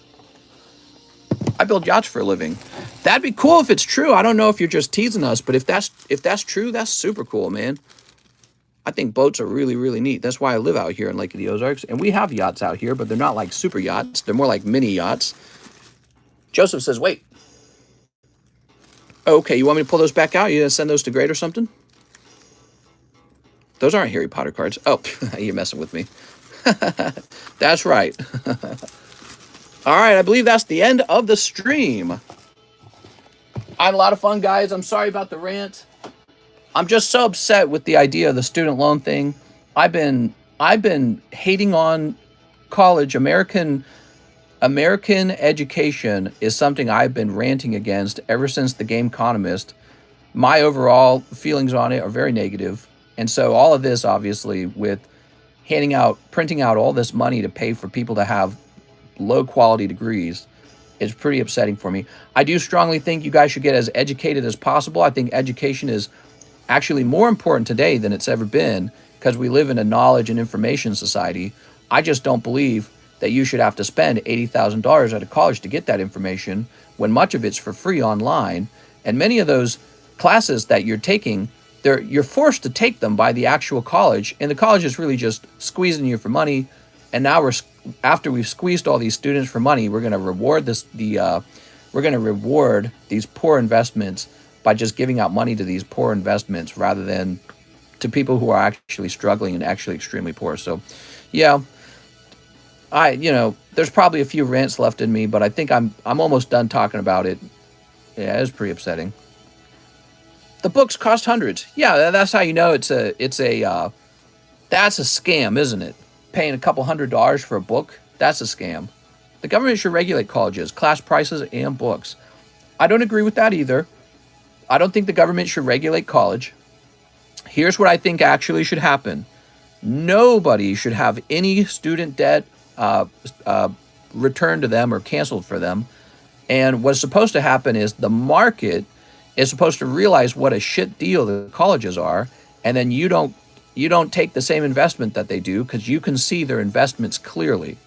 I build yachts for a living. That'd be cool if it's true. I don't know if you're just teasing us, but if that's true, that's super cool, man. I think boats are really, really neat. That's why I live out here in Lake of the Ozarks. And we have yachts out here, but they're not like super yachts. They're more like mini yachts. Joseph says, wait. Okay, you want me to pull those back out? You gonna send those to grade or something? Those aren't Harry Potter cards. Oh, you're messing with me. That's right. All right, I believe that's the end of the stream. I had a lot of fun, guys. I'm sorry about the rant. I'm just so upset with the idea of the student loan thing. I've been hating on college. American education is something I've been ranting against ever since the Gameconomist. My overall feelings on it are very negative. And so all of this, obviously, with printing out all this money to pay for people to have low quality degrees, is pretty upsetting for me. I do strongly think you guys should get as educated as possible. I think education is actually more important today than it's ever been because we live in a knowledge and information society. I just don't believe that you should have to spend $80,000 at a college to get that information when much of it's for free online. And many of those classes that you're taking, you're forced to take them by the actual college, and the college is really just squeezing you for money. And now after we've squeezed all these students for money, we're going to reward these poor investments by just giving out money to these poor investments rather than to people who are actually struggling and actually extremely poor. So, yeah, there's probably a few rants left in me, but I think I'm almost done talking about it. Yeah, it's pretty upsetting. The books cost hundreds. Yeah, that's how you know that's a scam, isn't it? Paying a couple $100s for a book, that's a scam. The government should regulate colleges, class prices, and books. I don't agree with that either. I don't think the government should regulate college. Here's what I think actually should happen. Nobody should have any student debt returned to them or canceled for them. And what's supposed to happen is the market is supposed to realize what a shit deal the colleges are, and then you don't take the same investment that they do because you can see their investments clearly.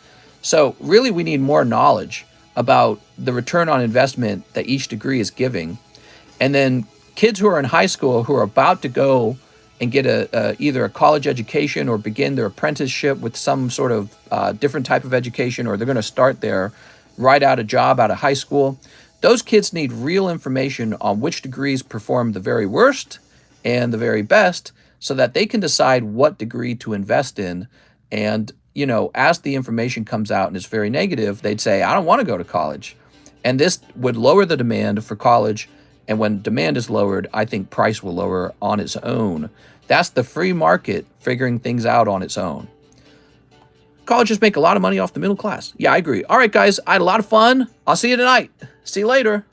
So really we need more knowledge about the return on investment that each degree is giving. And then kids who are in high school who are about to go and get either a college education or begin their apprenticeship with some sort of different type of education, or they're going to start their right out of job out of high school. Those kids need real information on which degrees perform the very worst and the very best so that they can decide what degree to invest in. And, you know, as the information comes out and is very negative, they'd say, I don't want to go to college. And this would lower the demand for college. And when demand is lowered, I think price will lower on its own. That's the free market figuring things out on its own. Colleges make a lot of money off the middle class. Yeah, I agree. All right, guys, I had a lot of fun. I'll see you tonight. See you later.